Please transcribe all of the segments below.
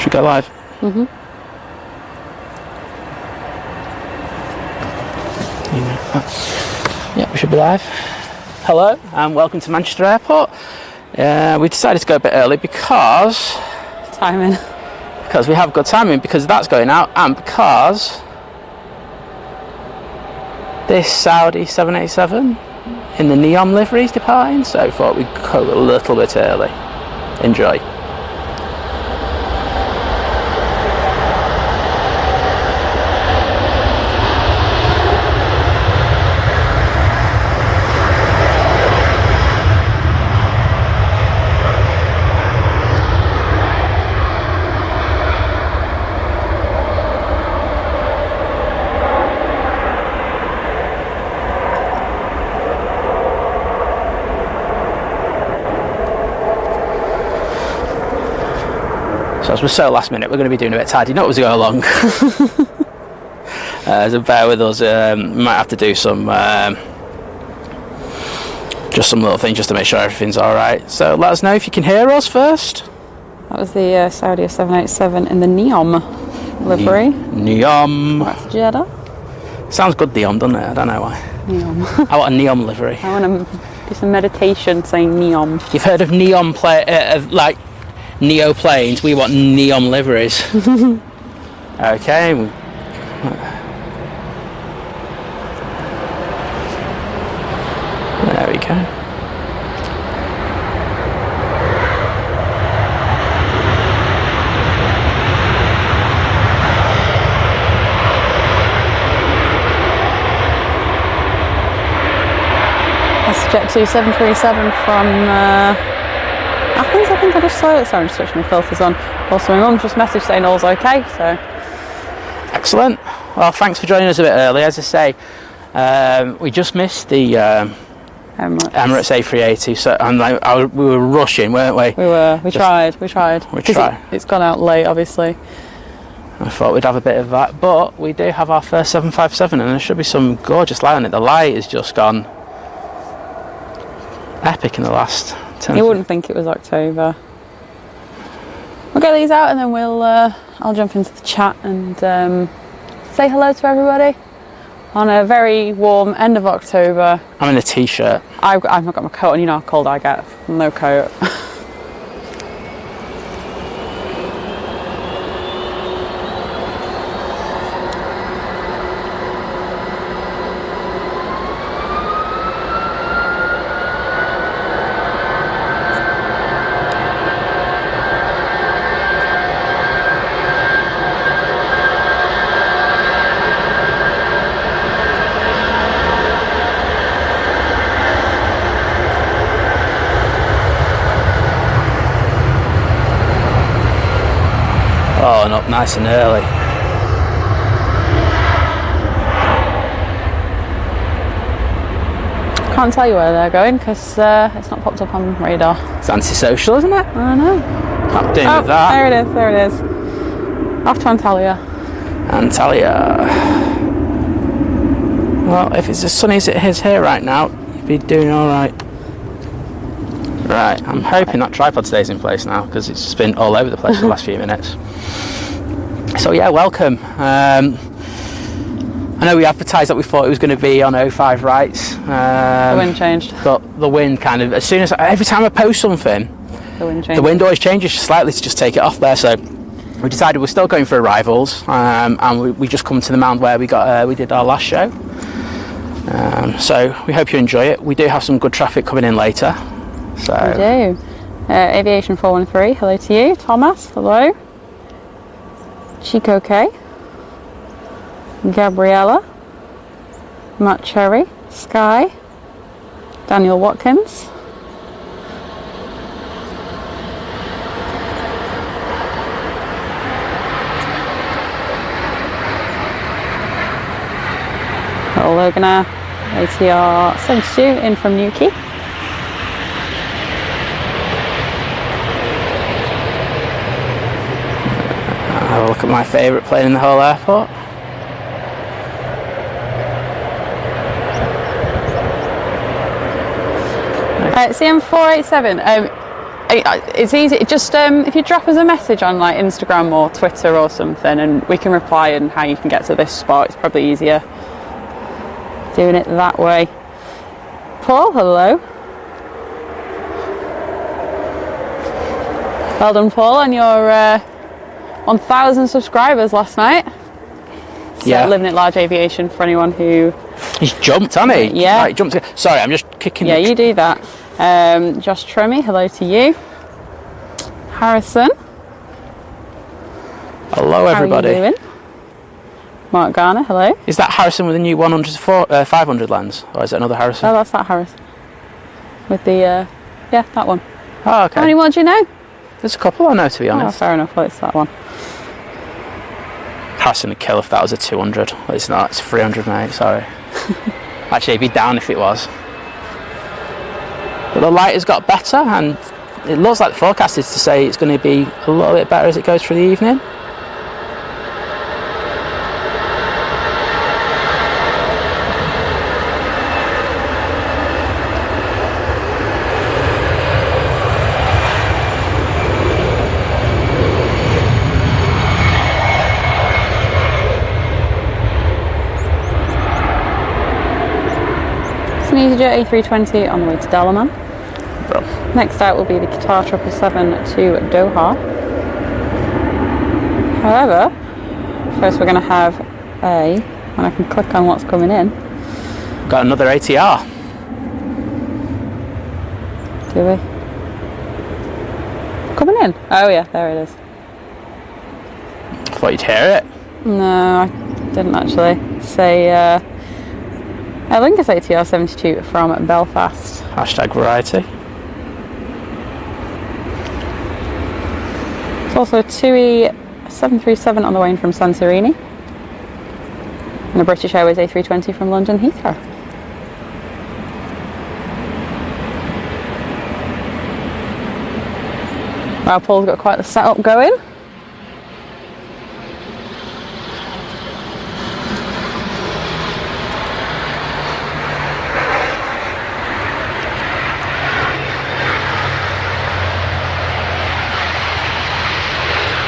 Should we go live? Mm-hmm. Yeah, we should be live. Hello and welcome to Manchester Airport. We decided to go a bit early because Timing. Because we have good timing, because that's going out, and because this Saudi 787 in the neon livery is departing, so I thought we'd go a little bit early. Enjoy. So as we're so last minute, we're going to be doing a bit tidy up as we go along. So bear with us. We might have to do some just some little things just to make sure everything's all right. So let us know if you can hear us first. That was the Saudi 787 in the neon livery. Neon. That's Jeddah. Sounds good, neon, doesn't it? I don't know why. Neon. I want a neon livery. I want to do some meditation saying neon. You've heard of neon like neo planes? We want neon liveries. Okay. There we go. That's Jet 737 from Athens, I think I just saw it. Sorry, I'm just switching my filters on. Also, my mum just messaged saying all's okay, so. Excellent. Well, thanks for joining us a bit early. As I say, we just missed the Emirates A380, so we were rushing, weren't we? We were. We tried. It's gone out late, obviously. I thought we'd have a bit of that, but we do have our first 757, and there should be some gorgeous light on it. The light has just gone epic in the last 10. You wouldn't think it was October. We'll get these out and then I'll jump into the chat and say hello to everybody on a very warm end of October. I'm in a t-shirt. I've not got my coat on. You know how cold I get. No coat. Oh, and up nice and early. Can't tell you where they're going because it's not popped up on radar. It's antisocial, isn't it? I know. Can't do with that. There it is. Off to Antalya. Antalya. Well, if it's as sunny as it is here right now, you'd be doing all right. Right, I'm hoping that tripod stays in place now because it's just been all over the place for the last few minutes. So yeah, welcome. I know we advertised that we thought it was going to be on 05 rights. The wind changed. But the wind kind of, every time I post something, the wind always changes slightly to just take it off there. So we decided we're still going for arrivals, and we just come to the mound where we did our last show. So we hope you enjoy it. We do have some good traffic coming in later. So we do. Aviation 413, hello to you. Thomas, hello. Chico K. Gabriella. Matt Cherry. Sky. Daniel Watkins. Little Loganer. ATR 72 in from Newquay. Have a look at my favourite plane in the whole airport. CM487. It's easy. Just if you drop us a message on like Instagram or Twitter or something, and we can reply and how you can get to this spot. It's probably easier doing it that way. Paul, hello. Well done, Paul, on your 1,000 subscribers last night. So yeah. Living at Large Aviation for anyone who... He's jumped, hasn't he? Yeah. Right, jumped. Sorry, I'm just kicking. Yeah, you do that. Josh Tremmy, hello to you. Harrison. Hello, everybody. How are you doing? Mark Garner, hello. Is that Harrison with the new 100 to 500 lens? Or is it another Harrison? Oh, that's that Harrison. With the, yeah, that one. Oh, okay. How many more do you know? There's a couple I know, to be honest. Oh, fair enough. Well, it's that one. Harrison would kill if that was a 200. Well, it's not. It's 300, mate. Sorry. Actually, it'd be down if it was. But the light has got better, and it looks like the forecast is to say it's going to be a little bit better as it goes through the evening. EasyJet A320 on the way to Dalaman. Bro. Next out will be the Qatar 777 to Doha. However, first we're going to have when I can click on what's coming in. Got another ATR. Do we? Coming in? Oh yeah, there it is. Thought you'd hear it. No, I didn't actually. Say Aer Lingus ATR 72 from Belfast. Hashtag variety. It's also a TUI 737 on the way in from Santorini. And a British Airways A320 from London Heathrow. Wow, Paul's got quite the setup going.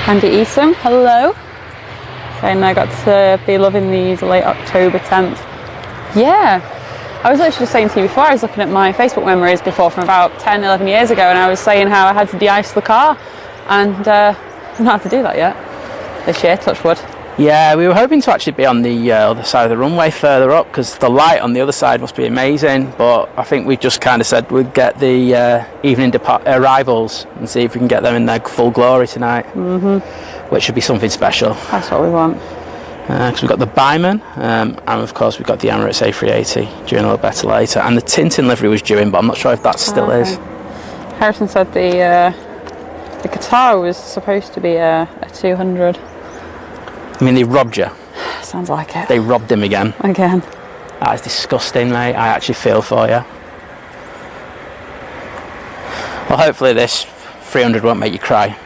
Andy Easom, hello. Saying I got to be loving these late October 10th. Yeah, I was literally just saying to you before, I was looking at my Facebook memories before from about 10, 11 years ago, and I was saying how I had to de-ice the car, and I've not had to do that yet this year, touch wood. Yeah, we were hoping to actually be on the other side of the runway further up, because the light on the other side must be amazing, but I think we just kind of said we'd get the evening arrivals and see if we can get them in their full glory tonight, which should be something special. That's what we want. Because we've got the Byman, and of course we've got the Emirates A380 due in a little better later, and the Tintin livery was due in, but I'm not sure if that still is. Harrison said the Qatar was supposed to be a 200. I mean, they robbed you. Sounds like it. They robbed him again. Again. That is disgusting, mate. I actually feel for you. Well, hopefully this 300 won't make you cry.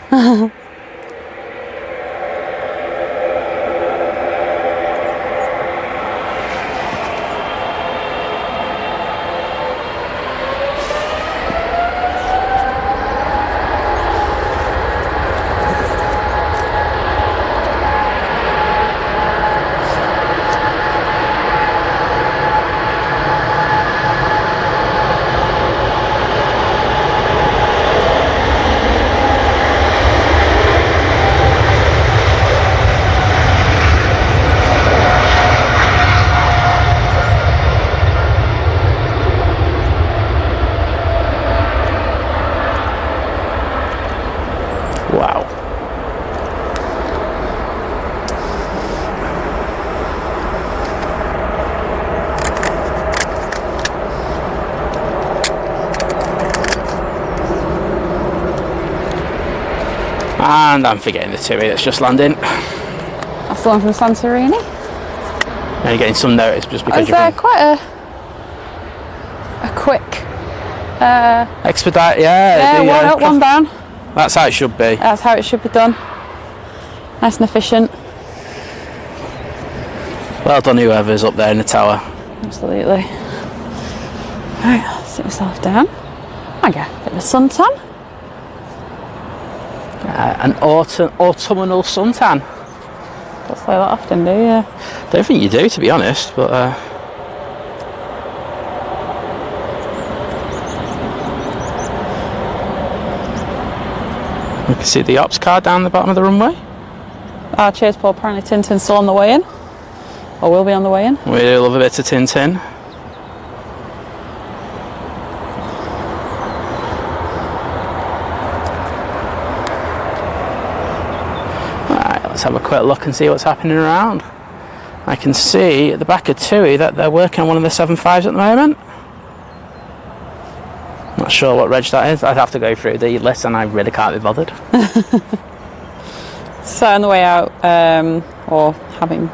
Wow. And I'm forgetting the TUI that's just landing. That's the one from Santorini. And you're getting some notice just because you're quite a quick expedite, yeah. one up, one down. That's how it should be. That's how it should be done. Nice and efficient. Well done, whoever's up there in the tower. Absolutely. Right, sit myself down. I get a bit of a suntan. An autumnal suntan. Don't say that often, do you? Don't think you do, to be honest, but you can see the ops car down the bottom of the runway. Cheers, Paul. Apparently Tintin's still on the way in. Or will be on the way in. We do love a bit of Tintin. Right, let's have a quick look and see what's happening around. I can see at the back of TUI that they're working on one of the 75s at the moment. Not sure what reg that is. I'd have to go through the list and I really can't be bothered. So on the way out, or having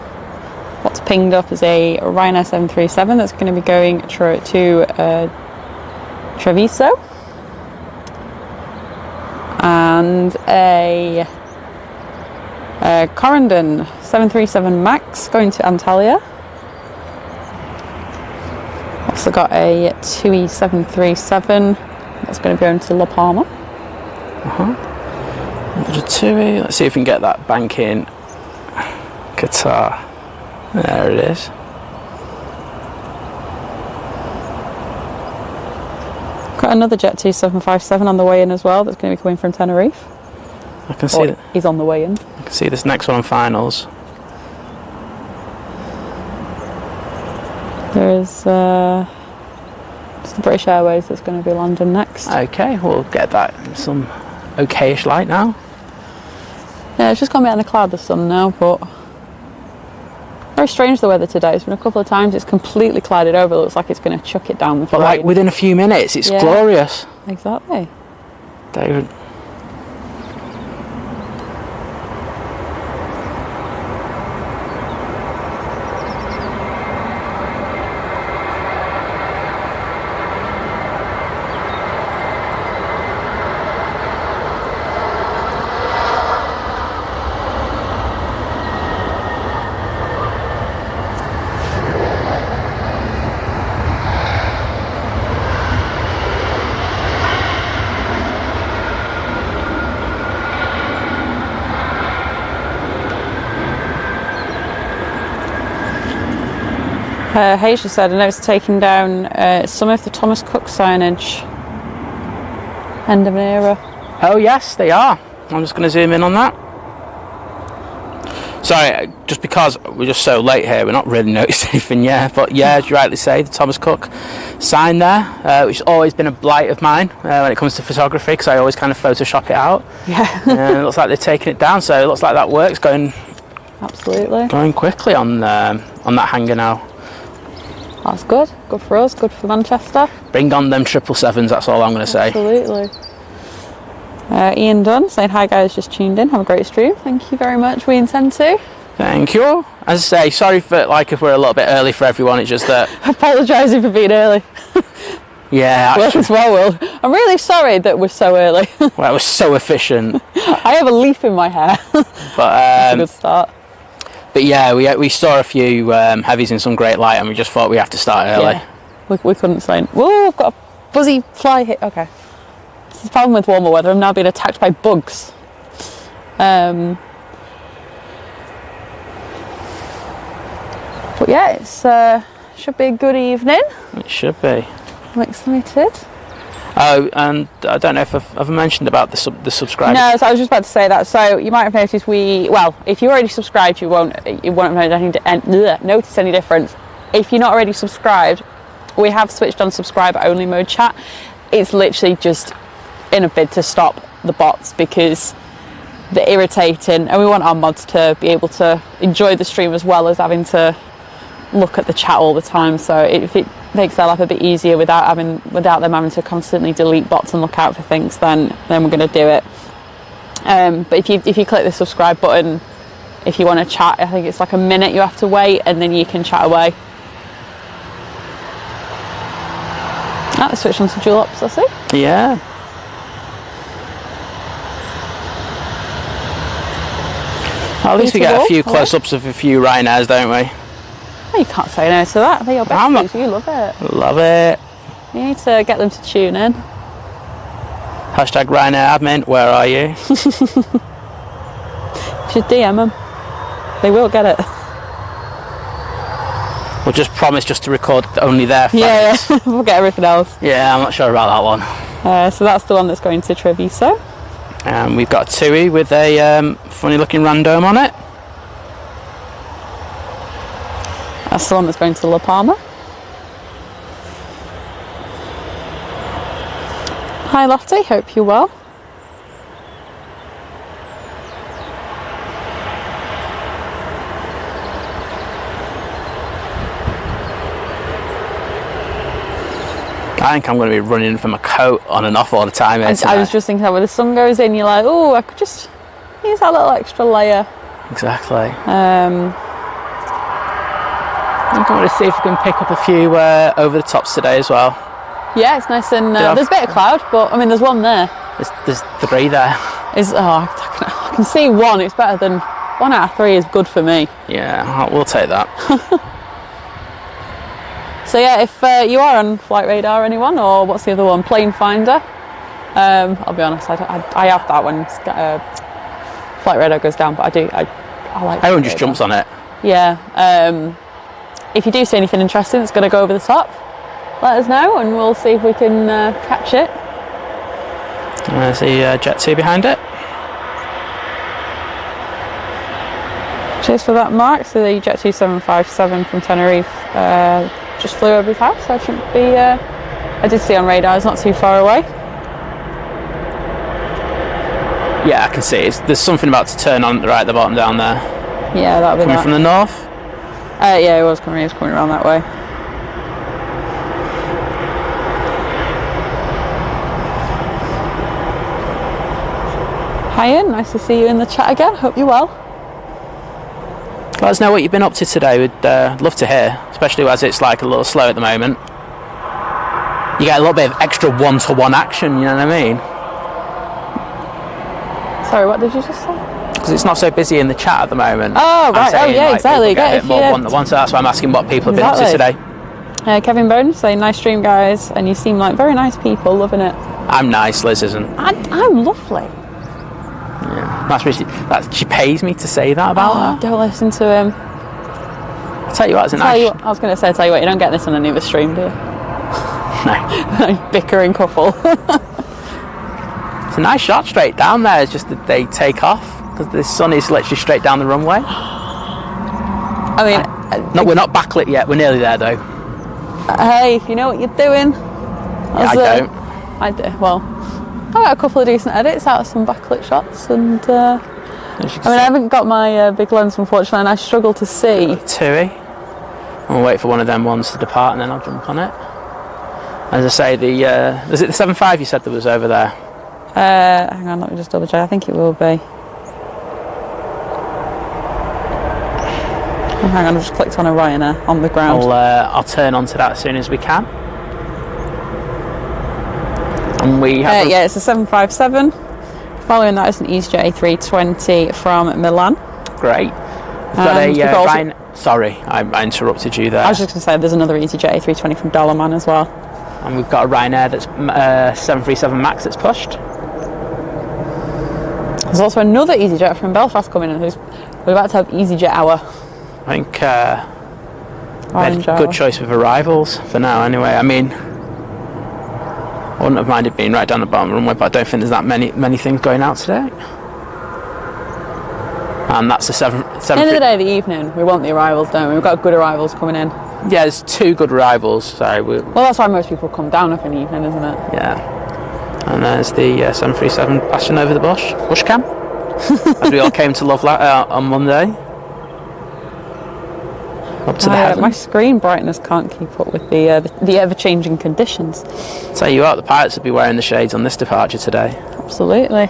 what's pinged up is a Ryanair 737 that's going to be going to Treviso, and a Corendon 737 MAX going to Antalya. Also got a TUI 737 that's going to be going to La Palma. TUI. Let's see if we can get that bank in Qatar. There it is. Got another Jet 757 on the way in as well that's going to be coming from Tenerife. I can see that. He's on the way in. I can see this next one on finals. There is it's the British Airways that's going to be landing next. Okay, we'll get that in some okayish light now. Yeah, it's just gone behind the cloud, the sun now, but very strange the weather today. It's been a couple of times it's completely clouded over. It looks like it's going to chuck it down with But rain. like within a few minutes, it's glorious. Exactly. David. Hayes just said, I know it's taking down some of the Thomas Cook signage. End of an era. Oh yes, they are. I'm just going to zoom in on that. Sorry, just because we're just so late here, we're not really noticing anything yet. But yeah, as you rightly say, the Thomas Cook sign there, which has always been a blight of mine when it comes to photography, because I always kind of Photoshop it out. Yeah. It looks like they're taking it down, so it looks like that work's going quickly on that hanger now. That's good. Good for us. Good for Manchester. Bring on them 777s. That's all I'm going to say. Absolutely. Ian Dunn saying, hi guys, just tuned in. Have a great stream. Thank you very much. We intend to. Thank you. As I say, sorry for if we're a little bit early for everyone. It's just that. Apologising for being early. Yeah. Well, as well, Will. I'm really sorry that we're so early. Well, it was so efficient. I have a leaf in my hair. But that's a good start. But yeah, we saw a few heavies in some great light, and we just thought we have to start early. Yeah. We couldn't say. Whoa, I've got a fuzzy fly here. Okay. This is the problem with warmer weather. I'm now being attacked by bugs. But yeah, it's should be a good evening. It should be. I'm excited. Oh, and I don't know if I've mentioned about the subscribers. No, so I was just about to say that. So you might have noticed if you already subscribed, you won't have noticed any difference. If you're not already subscribed, we have switched on subscriber only mode chat. It's literally just in a bid to stop the bots because they're irritating, and we want our mods to be able to enjoy the stream as well as having to look at the chat all the time. So if it makes their life a bit easier without them having to constantly delete bots and look out for things, then we're going to do it. But if you click the subscribe button, if you want to chat, I think it's like a minute you have to wait, and then you can chat away. Let's switch on to dual ops, I see. Yeah. Well, at least we get a few close-ups of a few Ryanairs, don't we? Oh, you can't say no to that. They're your besties. You love it. Love it. You need to get them to tune in. Hashtag Ryanair admin, where are you? You should DM them. They will get it. We'll just promise just to record only their flights. Yeah, forget everything else. Yeah, I'm not sure about that one. So that's the one that's going to Treviso. We've got a TUI with a funny looking random on it. That's the one that's going to La Palma. Hi Lottie, hope you're well. I think I'm going to be running from a coat on and off all the time. I was just thinking that when the sun goes in, you're like, oh, I could just use that little extra layer. Exactly. I'm going to see if we can pick up a few over the tops today as well. Yeah, it's nice and there's a bit of cloud, but I mean, there's one there. There's 3 there. I can see one. It's better than 1 out of 3 is good for me. Yeah, we'll take that. So yeah, if you are on Flight Radar, anyone, or what's the other one, Plane Finder, I'll be honest, I have that when Flight Radar goes down, but I like everyone just jumps on it. Yeah. If you do see anything interesting that's going to go over the top, let us know and we'll see if we can catch it. There's the Jet 2 behind it. Cheers for that, Mark. So the Jet 2757 from Tenerife just flew over his house, so I shouldn't be... I did see on radar, it's not too far away. Yeah, I can see it. There's something about to turn on right at the bottom down there. Yeah, that'll be coming from the north? Yeah, it was coming around that way. Hi Ian, nice to see you in the chat again. Hope you're well. Let us know what you've been up to today. We'd love to hear, especially as it's like a little slow at the moment. You get a little bit of extra one-to-one action, you know what I mean? Sorry, what did you just say? Because it's not so busy in the chat at the moment. Oh, right. Saying, oh, yeah, like, exactly. Get a bit more one-to-one, so that's why I'm asking what people have been up to today. Kevin Bones saying, nice stream, guys. And you seem like very nice people, loving it. I'm nice, Liz isn't. I'm lovely. Yeah, that's really, she pays me to say that about her. Don't listen to him. I'll tell you what, it's a nice... I was going to say, tell you what, you don't get this on any other stream, do you? No. Bickering couple. It's a nice shot straight down there. It's just that they take off because the sun is literally straight down the runway. I mean... No, we're not backlit yet. We're nearly there, though. Hey, if you know what you're doing... Yeah, I don't. I do. Well, I got a couple of decent edits out of some backlit shots and... I haven't got my big lens, unfortunately, and I struggle to see. TUI. I'll wait for one of them ones to depart and then I'll jump on it. As I say, was it the 7.5 you said that was over there? Hang on, let me just double check. I think it will be. Oh, hang on, I just clicked on a Ryanair on the ground. I'll turn onto that as soon as we can. And we have yeah, it's a 757. Following that is an EasyJet A320 from Milan. Great. We've got a sorry, I interrupted you there. I was just going to say there's another EasyJet A320 from Dalaman as well. And we've got a Ryanair that's 737 MAX that's pushed. There's also another EasyJet from Belfast coming in. We're about to have EasyJet hour. I think good choice with arrivals for now anyway. I mean, I wouldn't have minded being right down the bottom of the runway, but I don't think there's that many things going out today. And that's the 7... At the end of the day, the evening, we want the arrivals, don't we? We've got good arrivals coming in. Yeah, there's 2 good arrivals, so... Well, that's why most people come down up in the evening, isn't it? Yeah. And there's the 737 passing over the bush cam, as we all came to love on Monday. Up to the heavens. My screen brightness can't keep up with the ever-changing conditions. Tell you what, the pilots will be wearing the shades on this departure today. Absolutely.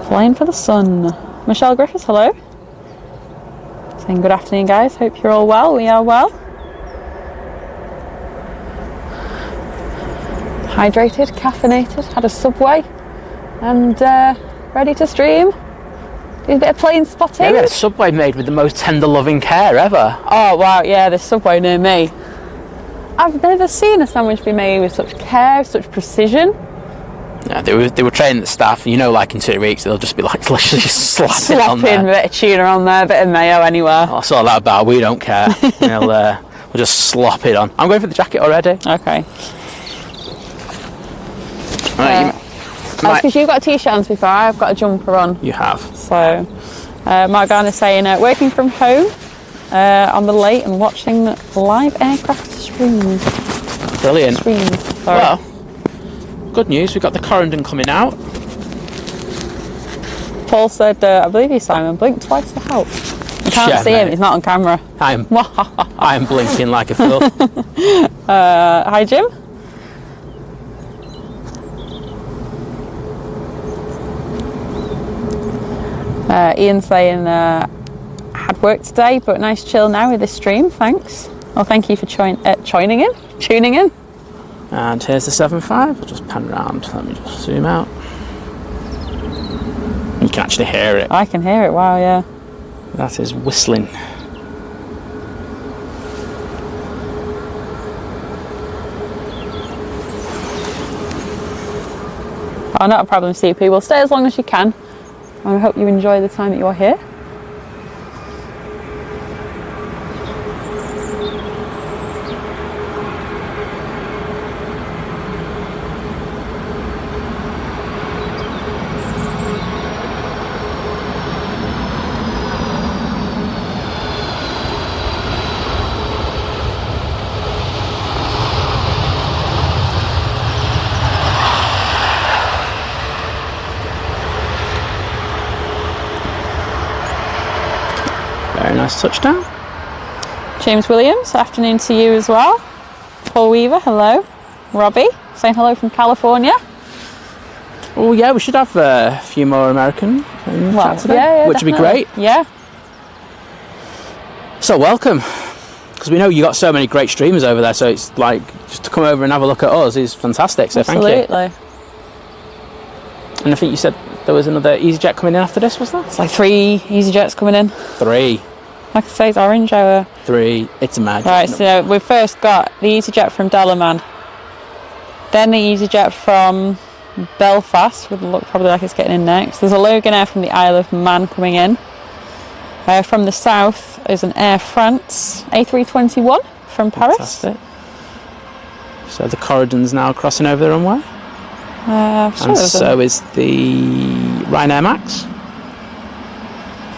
Flying for the sun. Michelle Griffiths, hello. Saying good afternoon, guys. Hope you're all well. We are well. Hydrated, caffeinated, had a Subway, and ready to stream. Do a bit of plane spotting. Yeah, we had a Subway made with the most tender loving care ever. Oh wow, yeah, there's Subway near me. I've never seen a sandwich be made with such care, such precision. Yeah, they were training the staff. You know, like in 2 weeks they'll just be like literally slapping on there. A bit of tuna on there, a bit of mayo anywhere. That's all that about. We don't care. We'll just slop it on. I'm going for the jacket already. Okay. Right, that's because you've got a t-shirt on before. I've got a jumper on. You have. So, Mark Garner's saying, working from home on the lake and watching live aircraft streams. Brilliant. Streams. Sorry. Well, good news. We've got the Corendon coming out. Paul said, I believe you, Simon, blink twice to help. You can't see him. He's not on camera. I am blinking like a fool. Hi, Jim. Ian's saying, had work today, but nice chill now with this stream, thanks. Well, thank you for tuning in. And here's the 7.5, I'll just pan around, let me just zoom out. You can actually hear it. I can hear it, wow, yeah. That is whistling. Oh, not a problem, CP. Well, stay as long as you can. I hope you enjoy the time that you're here. Very nice touchdown. James Williams, afternoon to you as well. Paul Weaver, hello. Robbie, saying hello from California. Oh yeah, we should have a few more American in the chat today, yeah, which would be great. Yeah. So welcome, because we know you got so many great streamers over there, so it's like just to come over and have a look at us is fantastic. So absolutely. Thank you. And I think you said there was another EasyJet coming in after this, was there? It's like 3 EasyJets coming in. 3. Like I say, it's orange hour. 3. It's a magic. Right, so we've first got the EasyJet from Delaman. Then the EasyJet from Belfast, would look probably like it's getting in next. There's a Logan Air from the Isle of Man coming in. From the south is an Air France A321 from Paris. Fantastic. So the Corridon's now crossing over the runway. And so is the Ryanair Max.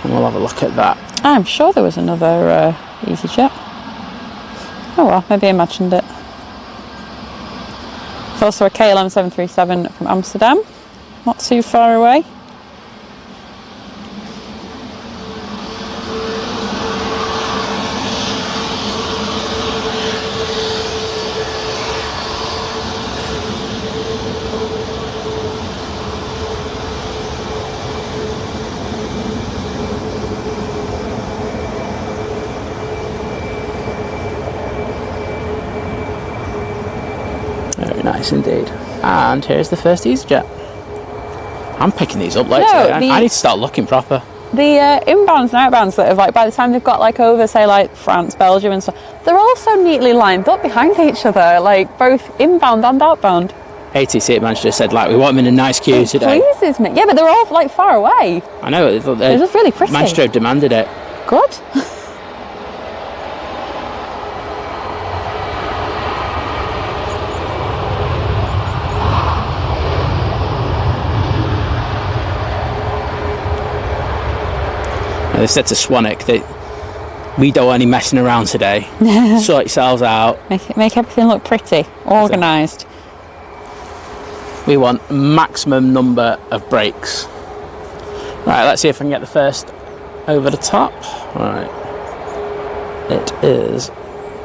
And we'll have a look at that. I'm sure there was another EasyJet. Oh well, maybe I imagined it. There's also a KLM 737 from Amsterdam, not too far away. Nice indeed. And here's the first EasyJet. I'm picking these up later. I need to start looking proper. The inbounds and outbounds that have, like, by the time they've got like over, say, like France, Belgium and stuff, they're all so neatly lined up behind each other, like both inbound and outbound. ATC at Manchester said, like, we want them in a nice queue today. It pleases me. Yeah, but they're all like far away. I know. They're just really pretty. Manchester demanded it. Good. They said to Swanwick that we don't want any messing around today. Sort yourselves out. Make everything look pretty, organised. We want maximum number of breaks. Right, let's see if I can get the first over the top. Right. It is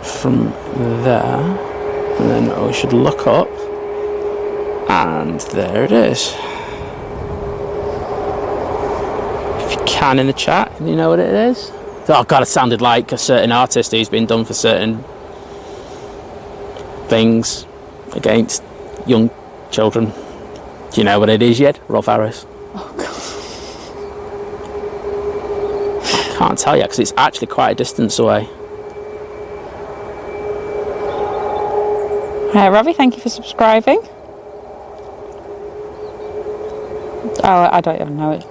from there. And then we should look up. And there it is. Can in the chat, do you know what it is? Oh god, it sounded like a certain artist who's been done for certain things against young children. Do you know what it is yet? Rolf Harris. Oh god. I can't tell you because it's actually quite a distance away. Robbie, thank you for subscribing. Oh, I don't even know it.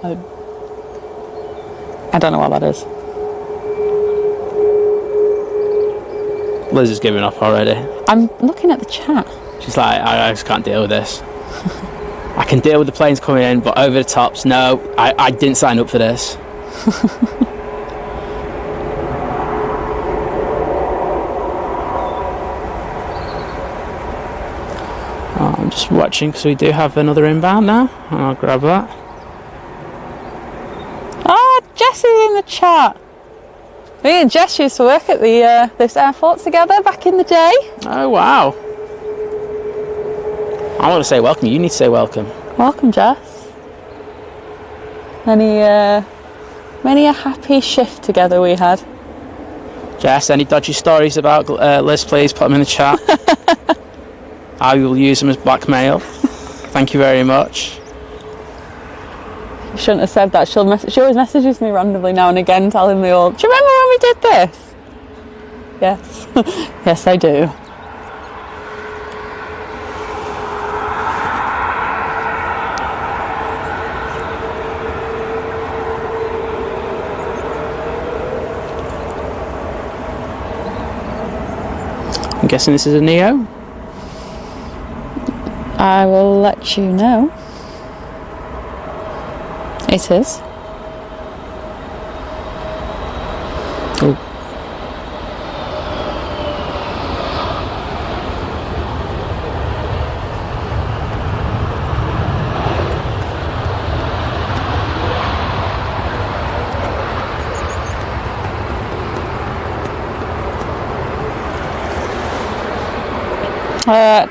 I don't know what that is. Liz is giving up already. I'm looking at the chat. She's like, I just can't deal with this. I can deal with the planes coming in, but over the tops, no, I didn't sign up for this. Oh, I'm just watching because we do have another inbound now. I'll grab that. Oh, Jess is in the chat. Me and Jess used to work at this airport together back in the day. Oh, wow. I want to say welcome. You need to say welcome. Welcome, Jess. Many a happy shift together we had. Jess, any dodgy stories about Liz, please put them in the chat. I will use them as blackmail. Thank you very much. You shouldn't have said that. She always messages me randomly now and again telling me all, do you remember when we did this? Yes. Yes, I do. I'm guessing this is a Neo? I will let you know. It is. Oh.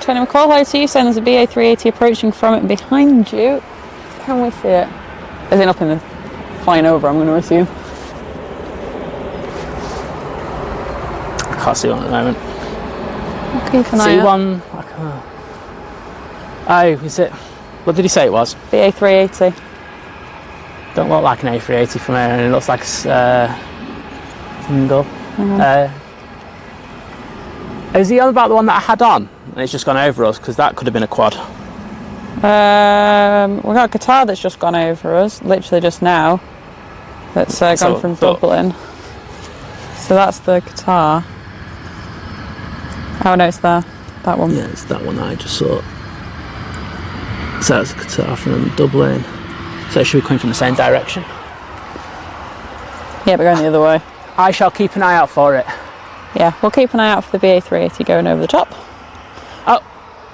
20 McCall, hi to you, saying there's a BA 380 approaching from it behind you. Can we see it? Is it up in the flying over, I'm going to assume? I can't see one at the moment. I'll keep an eye See out. one? I can't. Oh, is it? What did he say it was? BA 380. Don't look like an A380 from here, and it looks like a single. Is he on about the one that I had on? And it's just gone over us, because that could have been a quad. We've got a guitar that's just gone over us, literally just now. That's gone from Dublin. So that's the guitar. Oh no, it's there. That one. Yeah, it's that one that I just saw. So that's the guitar from Dublin. So it should be coming from the same direction. Yeah, we're going the other way. I shall keep an eye out for it. Yeah, we'll keep an eye out for the BA 380 going over the top.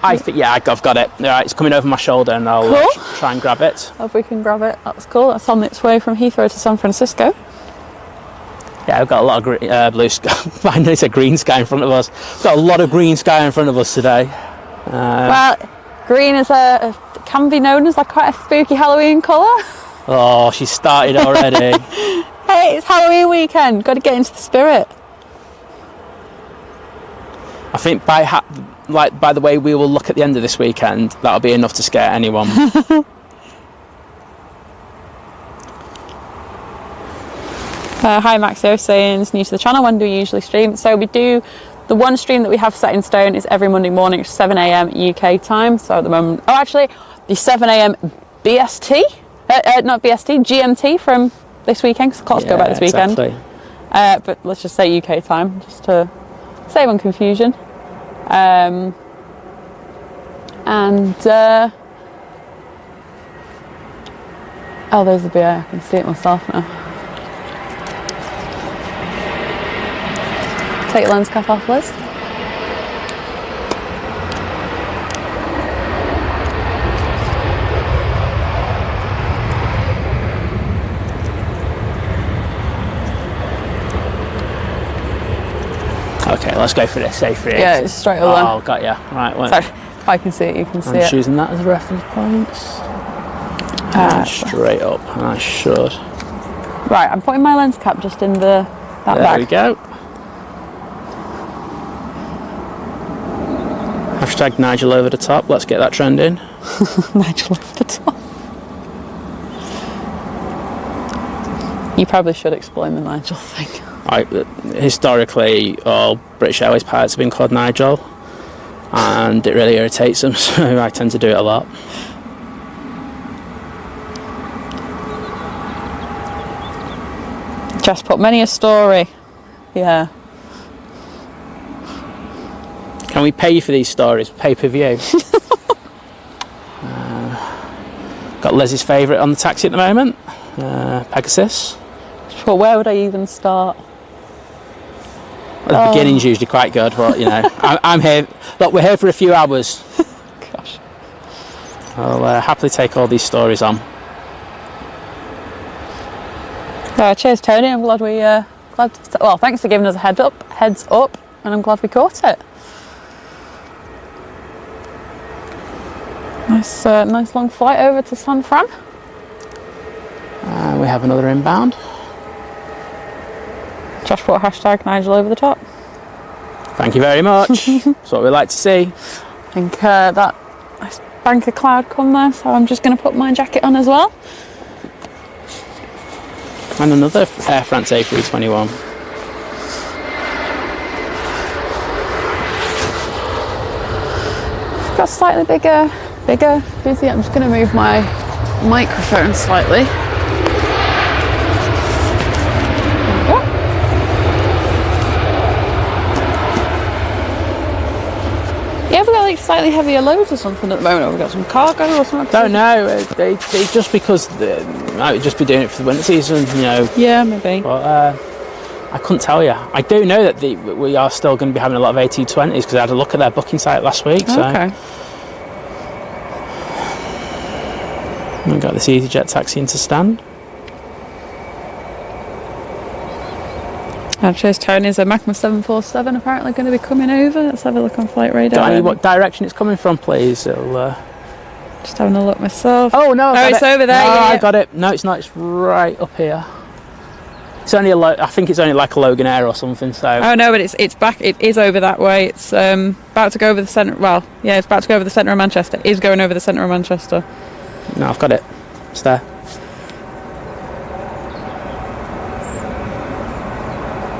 Oh, yeah, I've got it. All right, it's coming over my shoulder, and I'll try and grab it. Hope we can grab it. That's cool. That's on its way from Heathrow to San Francisco. Yeah, we've got a lot of blue sky. I know it's a green sky in front of us. We've got a lot of green sky in front of us today. Well, green is can be known as like quite a spooky Halloween colour. Oh, she started already. Hey, it's Halloween weekend. Got to get into the spirit. I think by the way we will look at the end of this weekend, that'll be enough to scare anyone. Hi Maxo, saying it's new to the channel. When do we usually stream? So we do, the one stream that we have set in stone is every Monday morning at 7 AM UK time. So at the moment, the 7 AM BST, not BST, GMT from this weekend, because the clocks go back this weekend. Exactly. But let's just say UK time, just to save on confusion. Oh, there's the BA, I can see it myself now. Take your lens cap off, Liz. Okay, let's go for this. A380. Yeah, it's straight over there. Oh, got ya. Right, wait. Sorry, if I can see it, you can see it. I'm choosing that as reference points. Straight up, I should. Right, I'm putting my lens cap just in that bag. There we go. Hashtag Nigel over the top. Let's get that trend in. Nigel over the top. You probably should explain the Nigel thing. Historically, all British Airways pilots have been called Nigel, and it really irritates them, so I tend to do it a lot. Just put many a story. Yeah. Can we pay you for these stories? Pay-per-view. Got Leslie's favourite on the taxi at the moment, Pegasus. But where would I even start? Well, the beginning's usually quite good, but you know, I'm here. Look, we're here for a few hours. Gosh. I'll happily take all these stories on. Cheers, Tony. I'm glad we well, thanks for giving us a heads up, and I'm glad we caught it. Nice long flight over to San Fran. We have another inbound. Josh put hashtag Nigel over the top. Thank you very much. That's what we like to see. I think that nice bank of cloud come there, so I'm just going to put my jacket on as well. And another Air France A321. Got slightly bigger, busy. I'm just going to move my microphone slightly. There we go. Yeah, we've got like slightly heavier loads or something at the moment, or we've got some cargo or something. Don't know. They just because they might just be doing it for the winter season, you know. Yeah, maybe. But I couldn't tell you. I do know that we are still going to be having a lot of A220s because I had a look at their booking site last week. So. Okay. I've got this EasyJet taxi into stand. Cheers, Tony. Is a Macma 747 apparently going to be coming over? Let's have a look on flight radar. Got any what direction it's coming from, please? It'll, just having a look myself. Oh no! It's over there. No, yeah. I got it. No, it's not. It's right up here. It's only I think it's only like a Logan Air or something. So. Oh no, but it's back. It is over that way. It's about to go over the centre. Well, yeah, it's about to go over the centre of Manchester. It is going over the centre of Manchester. No, I've got it. It's there.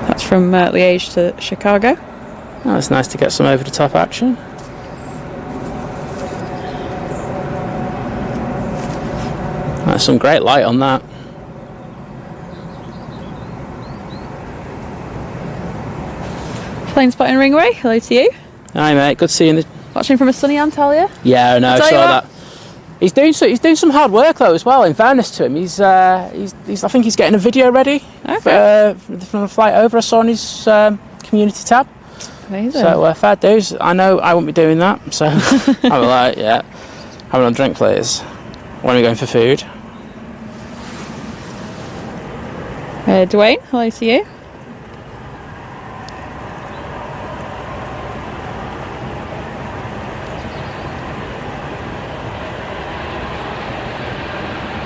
That's from Liège to Chicago. Oh, it's nice to get some over the top action. That's some great light on that. Plane spotting Ringway. Hello to you. Hi mate, good seeing you. Watching from a sunny Antalya. Yeah, no, I saw that. He's doing some hard work though as well. In fairness to him, he's I think he's getting a video ready from the flight over. I saw on his community tab. Amazing. So fair dues. I know I won't be doing that. So I'm like, yeah, having a drink, please. When are we going for food? Dwayne, hello to you.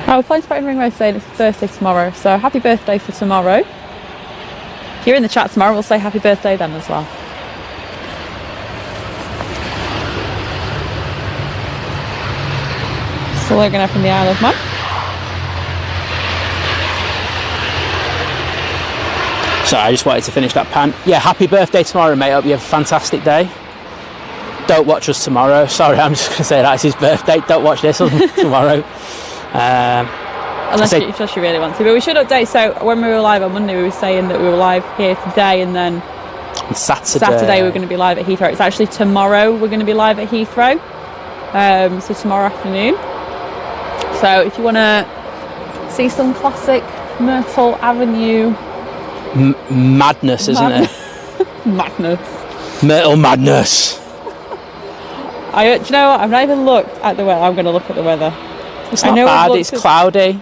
We're playing Spotting Ringway today, it's birthday tomorrow, so happy birthday for tomorrow. If you're in the chat tomorrow, we'll say happy birthday then as well. So we're going to from the Isle of Man. So I just wanted to finish that pan. Yeah, happy birthday tomorrow, mate. Hope you have a fantastic day. Don't watch us tomorrow. Sorry, I'm just going to say that it's his birthday. Don't watch this tomorrow. Unless you really want to, but we should update. So when we were live on Monday, we were saying that we were live here today, and then on Saturday we're going to be live at Heathrow. It's actually tomorrow we're going to be live at Heathrow, so tomorrow afternoon. So if you want to see some classic Myrtle Avenue madness, isn't it? Madness. Myrtle madness. Do you know what? I've not even looked at the weather. I'm going to look at the weather. It's not bad, it's cloudy.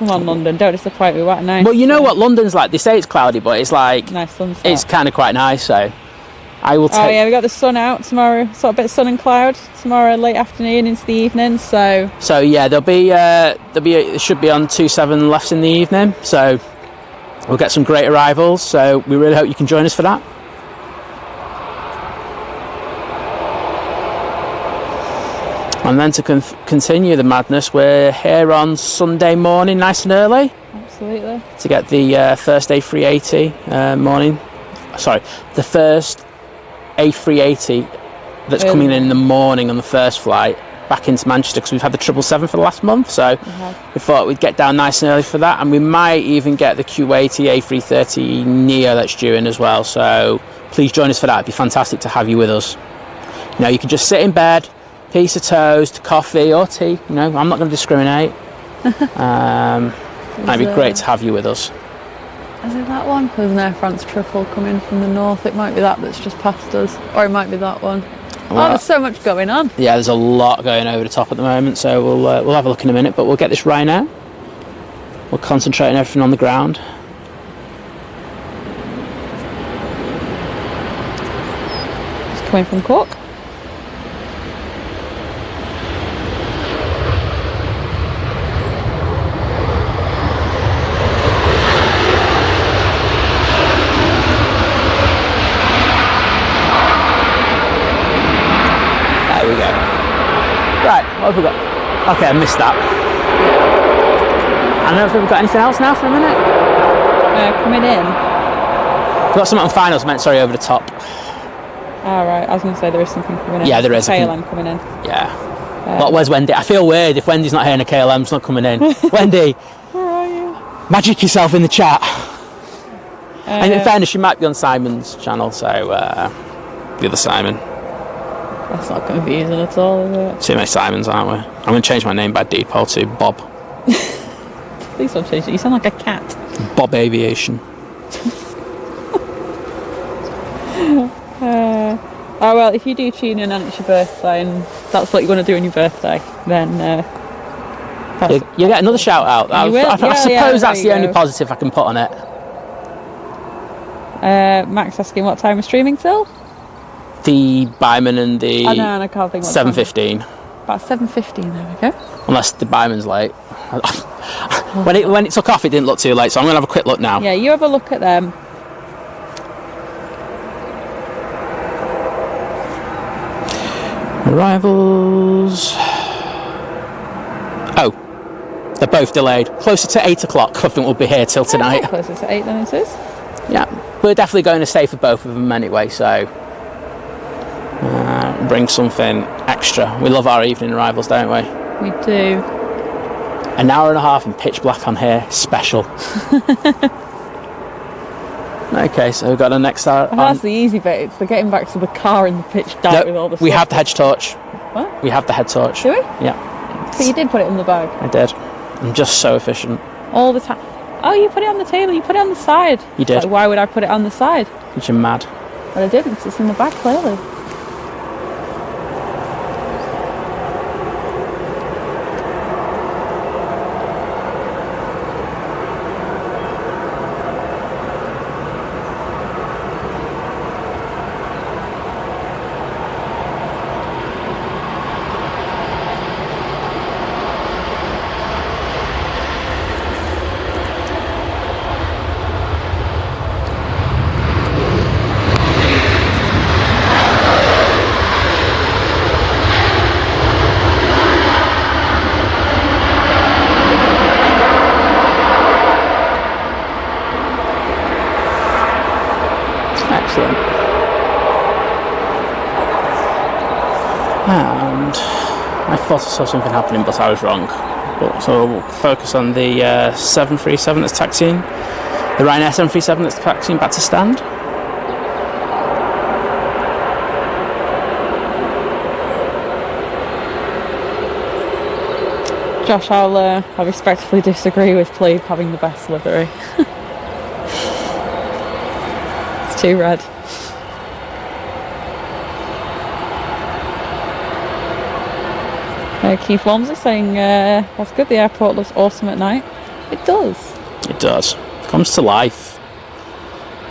Come on, London, don't disappoint me. What a nice. Well, you know what London's like? They say it's cloudy, but it's like nice sunset. It's kind of quite nice, so I will take. Oh yeah, we got the sun out tomorrow. Sort of bit of sun and cloud tomorrow, late afternoon into the evening. So yeah, it should be on 27 left in the evening. So we'll get some great arrivals. So we really hope you can join us for that. And then to continue the madness, we're here on Sunday morning, nice and early. Absolutely. To get the first A380 morning. Sorry, the first A380 that's coming in the morning on the first flight back into Manchester because we've had the 777 for the last month, so we thought we'd get down nice and early for that, and we might even get the Q80 A330 Neo that's due in as well, so please join us for that. It'd be fantastic to have you with us. You know, you can just sit in bed, piece of toast, coffee or tea, you know, I'm not going to discriminate. It'd be great to have you with us. Is it that one? There's an Air France triple coming from the north. It might be that that's just past us, or it might be that one. Well, there's so much going on. Yeah, there's a lot going over the top at the moment, so we'll have a look in a minute, but we'll get this right now. We'll concentrate on everything on the ground. It's coming from Cork. What have we got? Okay, I missed that. I don't know if we've got anything else now for a minute. Coming in. We've got something on finals, meant sorry, over the top. Oh, right, I was going to say there is something coming in. Yeah, there is. KLM coming in. Yeah. But where's Wendy? I feel weird if Wendy's not here and a KLM's not coming in. Wendy! Where are you? Magic yourself in the chat. And in fairness, she might be on Simon's channel, so the other Simon. That's not going to be easy at all, is it? Too many Simons, aren't we? I'm going to change my name by default to Bob. Please don't change it. You sound like a cat. Bob Aviation. Oh well, if you do tune in and it's your birthday and that's what you want to do on your birthday, then you get another shout out. I suppose that's the only positive I can put on it. Max asking what time we're streaming till? The Byman and the I can't think. 7:15. About 7:15. There we go. Unless the Byman's late. when it took off, it didn't look too late, so I'm going to have a quick look now. Yeah, you have a look at them. Arrivals. Oh, they're both delayed. Closer to 8 o'clock. I think we'll be here till tonight. Closer to 8 than it is. Yeah, we're definitely going to stay for both of them anyway, so bring something extra. We love our evening arrivals, don't we? We do. An hour and a half in pitch black on here, special. Okay, so we've got the next hour. That's the easy bit. It's the getting back to the car in the pitch dark with all the stuff. We have the hedge torch. What? We have the head torch. Do we? Yeah. So you did put it in the bag? I did. I'm just so efficient. All the time. Oh, you put it on the table. You put it on the side. You did. Like, why would I put it on the side? Because you're mad. But I didn't, because it's in the bag, clearly. Excellent. And I thought I saw something happening, but I was wrong. So we'll focus on the 737 that's taxiing, the Ryanair 737 that's taxiing back to stand. Josh, I'll respectfully disagree with Plebe having the best livery. It's too red. Keith Walmsley saying, that's good, the airport looks awesome at night. It does. It does. It comes to life.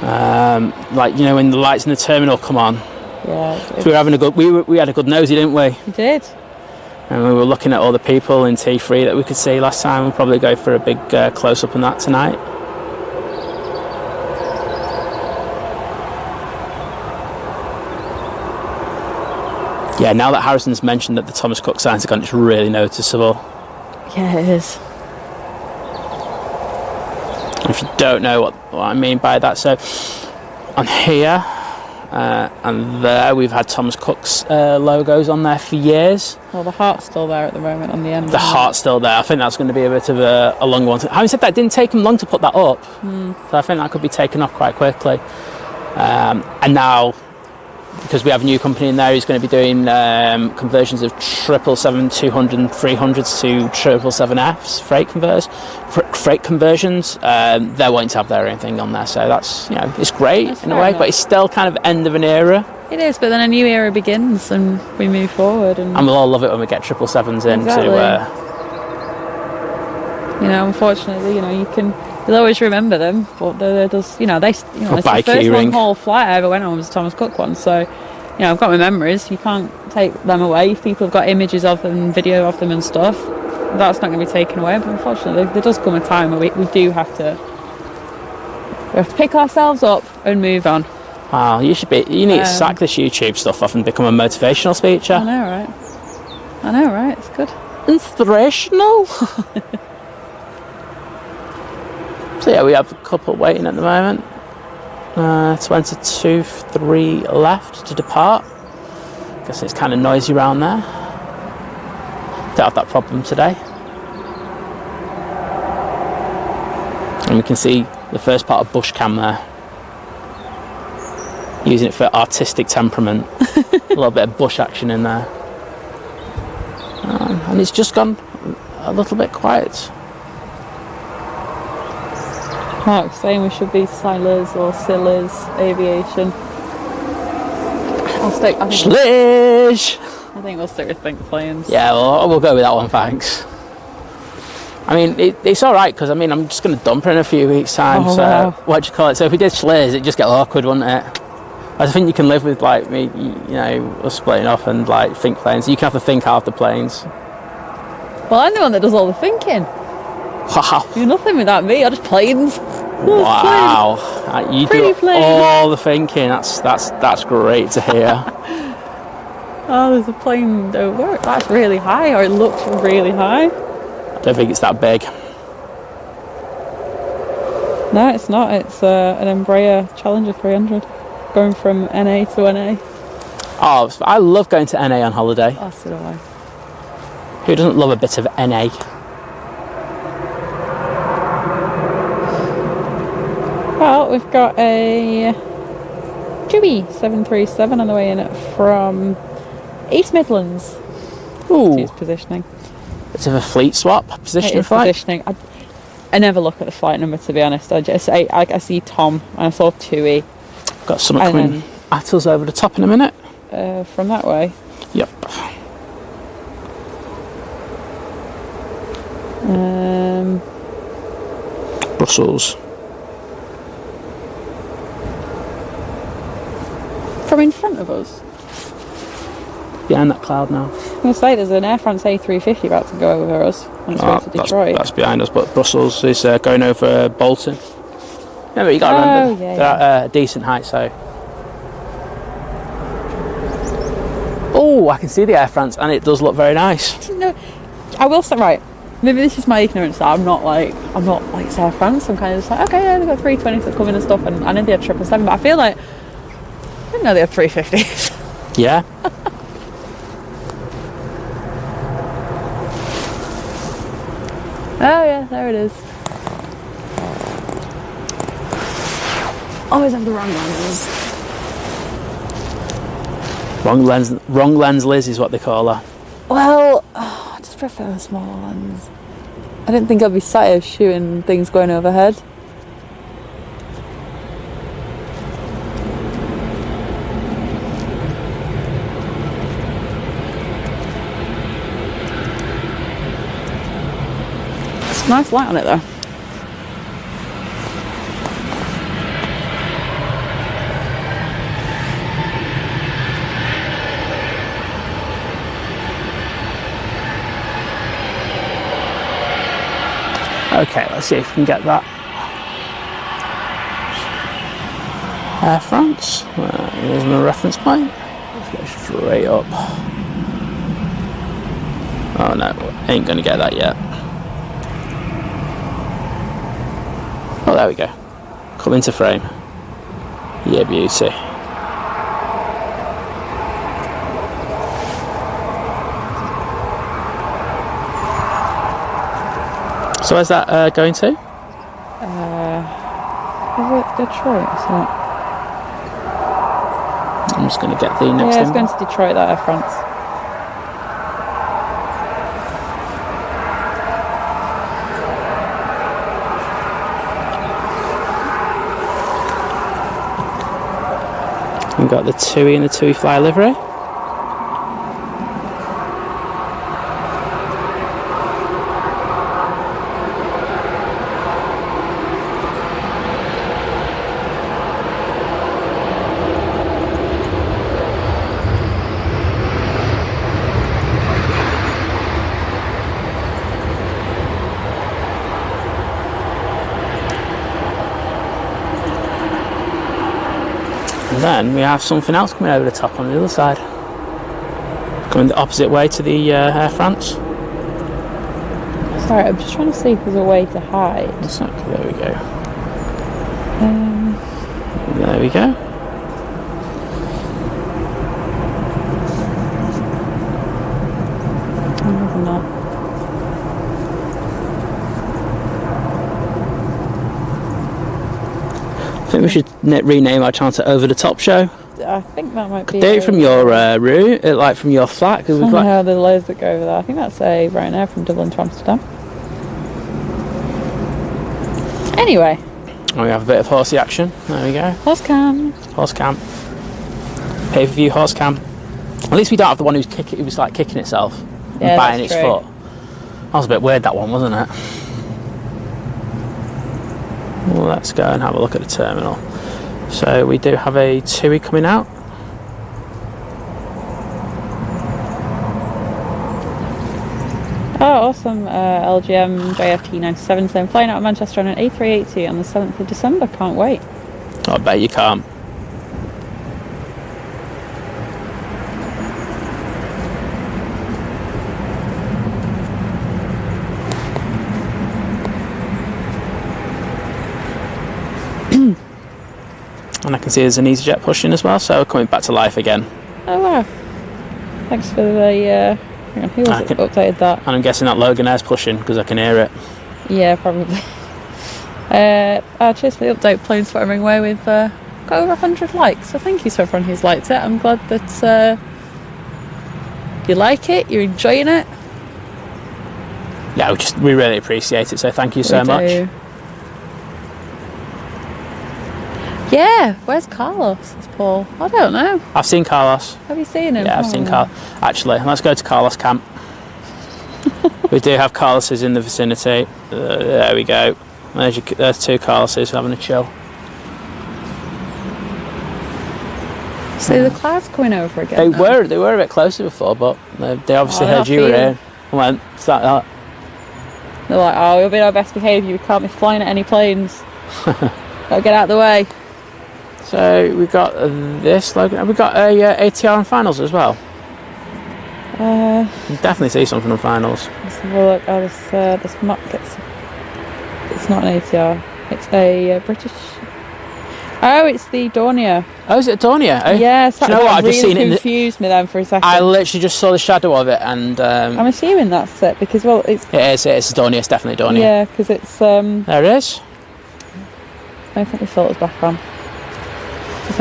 Like, you know, when the lights in the terminal come on. Yeah. So we were having a good, we had a good nosy, didn't we? We did. And we were looking at all the people in T3 that we could see last time. We'll probably go for a big close-up on that tonight. Yeah, now that Harrison's mentioned that the Thomas Cook signs have gone, it's really noticeable. Yeah, it is. If you don't know what I mean by that, so on here, and there we've had Thomas Cook's logos on there for years. Well, the heart's still there at the moment on the end. The heart's still there. I think that's going to be a bit of a long one. Having said that, it didn't take them long to put that up, so I think that could be taken off quite quickly. And now, because we have a new company in there who's going to be doing conversions of 777-200 and 300s to 777Fs, freight conversions. They're wanting to have their own thing on there, so that's, it's great in a way, but it's still kind of end of an era. It is, but then a new era begins and we move forward. And we'll all love it when we get 777s in. Exactly. Unfortunately, you'll always remember them, but it's the first long-haul flight I ever went on was a Thomas Cook one, so, I've got my memories. You can't take them away. If people have got images of them, video of them and stuff, that's not going to be taken away, but unfortunately, there does come a time where we do have to pick ourselves up and move on. Wow, you need to sack this YouTube stuff off and become a motivational speaker. I know, right? It's good. Inspirational. So yeah, we have a couple waiting at the moment. 23 left to depart. Guess it's kind of noisy around there. Don't have that problem today. And we can see the first part of bush cam there. Using it for artistic temperament. A little bit of bush action in there. And it's just gone a little bit quiet. Mark's saying we should be Silas or Silas Aviation. I think we'll stick with Think Planes. Yeah, we'll go with that one, thanks. I mean, it's alright, because I'm just going to dump her in a few weeks' time, Wow. What do you call it? So if we did Schliz, it'd just get awkward, wouldn't it? I think you can live with, me, us splitting up and, Think Planes. You can have to think half the planes. Well, I'm the one that does all the thinking. Wow. Do nothing without me, I just planes. Wow. You do plane. all the thinking. That's great to hear. Oh, there's a plane over. That's really high, or it looks really high. I don't think it's that big. No, it's not. It's an Embraer Challenger 300 going from NA to NA. Oh, I love going to NA on holiday. Oh, so do I. Who doesn't love a bit of NA? Well, we've got a Chewy 737 on the way in from East Midlands. Ooh. It's positioning. Bit of a fleet swap, positioning flight. Positioning. I never look at the flight number, to be honest. I see Tom and I saw Tui. Got someone coming at us over the top in a minute. From that way. Yep. Brussels. From in front of us. Behind that cloud now. I'm going to say there's an Air France A350 about to go over us on its way to Detroit. That's behind us, but Brussels is going over Bolton. Yeah, but you got to remember, they're at a decent height, so. Oh, I can see the Air France, and it does look very nice. No, I will say, right, maybe this is my ignorance that I'm not like it's Air France. I'm kind of just like, okay, yeah, they've got 320s that come in and stuff, and I know they have 777, but I feel like I didn't know they have 350s. Yeah. Oh yeah, there it is. Always have the wrong lenses. Wrong lens Liz is what they call her. Well, I just prefer a smaller lens. I didn't think I'd be sat here shooting things going overhead. It's a nice light on it though. Okay, let's see if we can get that. Air France. Here's my reference point. Let's go straight up. Oh no, ain't gonna get that yet. Oh, there we go. Come into frame. Yeah, beauty. So where's that going to? Is it Detroit? Isn't it? I'm just going to get the next Yeah, it's thing. going to Detroit, that Air France. We've got the TUI and the TUI Fly livery. And then we have something else coming over the top on the other side. Coming the opposite way to the Air France. Sorry, I'm just trying to see if there's a way to hide. Exactly, there we go. There we go. Maybe not. I think we should rename our channel to Over the Top Show. I think that might be. Do it from your route, like from your flat. Cause we've got... there's loads that go over there. I think that's a Ryanair from Dublin to Amsterdam. Anyway. And we have a bit of horsey action. There we go. Horse cam. Horse cam. Pay-per-view horse cam. At least we don't have the one who was like kicking itself and biting its foot. That was a bit weird, that one, wasn't it? Well, let's go and have a look at the terminal. So we do have a TUI coming out. Oh, awesome. LGM JFT 97. So I'm flying out of Manchester on an A380 on the 7th of December. Can't wait. I bet you can't. And I can see there's an EasyJet pushing as well, so coming back to life again. Oh wow. Thanks for the hang on, who was it that updated that? And I'm guessing that Logan Air's pushing because I can hear it. Yeah, probably. Cheers for the update. Planes firing away with got over 100 likes, so thank you to everyone who's liked it. I'm glad that you like it, you're enjoying it. Yeah, we really appreciate it, so thank you so much. Yeah, where's Carlos? It's Paul. I don't know. I've seen Carlos. Have you seen him? Yeah, I've seen Carlos. Actually, let's go to Carlos camp. We do have Carloses in the vicinity. There we go. There's two Carloses having a chill. So the clouds coming over again. They were a bit closer before, but they obviously heard you were here and went, "Is that?" They're like, "Oh, we'll be our best behaviour. We can't be flying at any planes. Gotta get out of the way." So we've got this Logan. Have we got a ATR on finals as well? You can definitely see something on finals. Let's have a look. Oh, this map gets. It's not an ATR. It's a British. Oh, it's the Dornier. Oh, is it a Dornier? Eh? Yes. Do you know what? I've just seen it. Confused me then for a second. I literally just saw the shadow of it, and I'm assuming that's it because it's. It is. It's a Dornier. It's definitely a Dornier. Yeah, because it's. There it is. I think the filter's back on.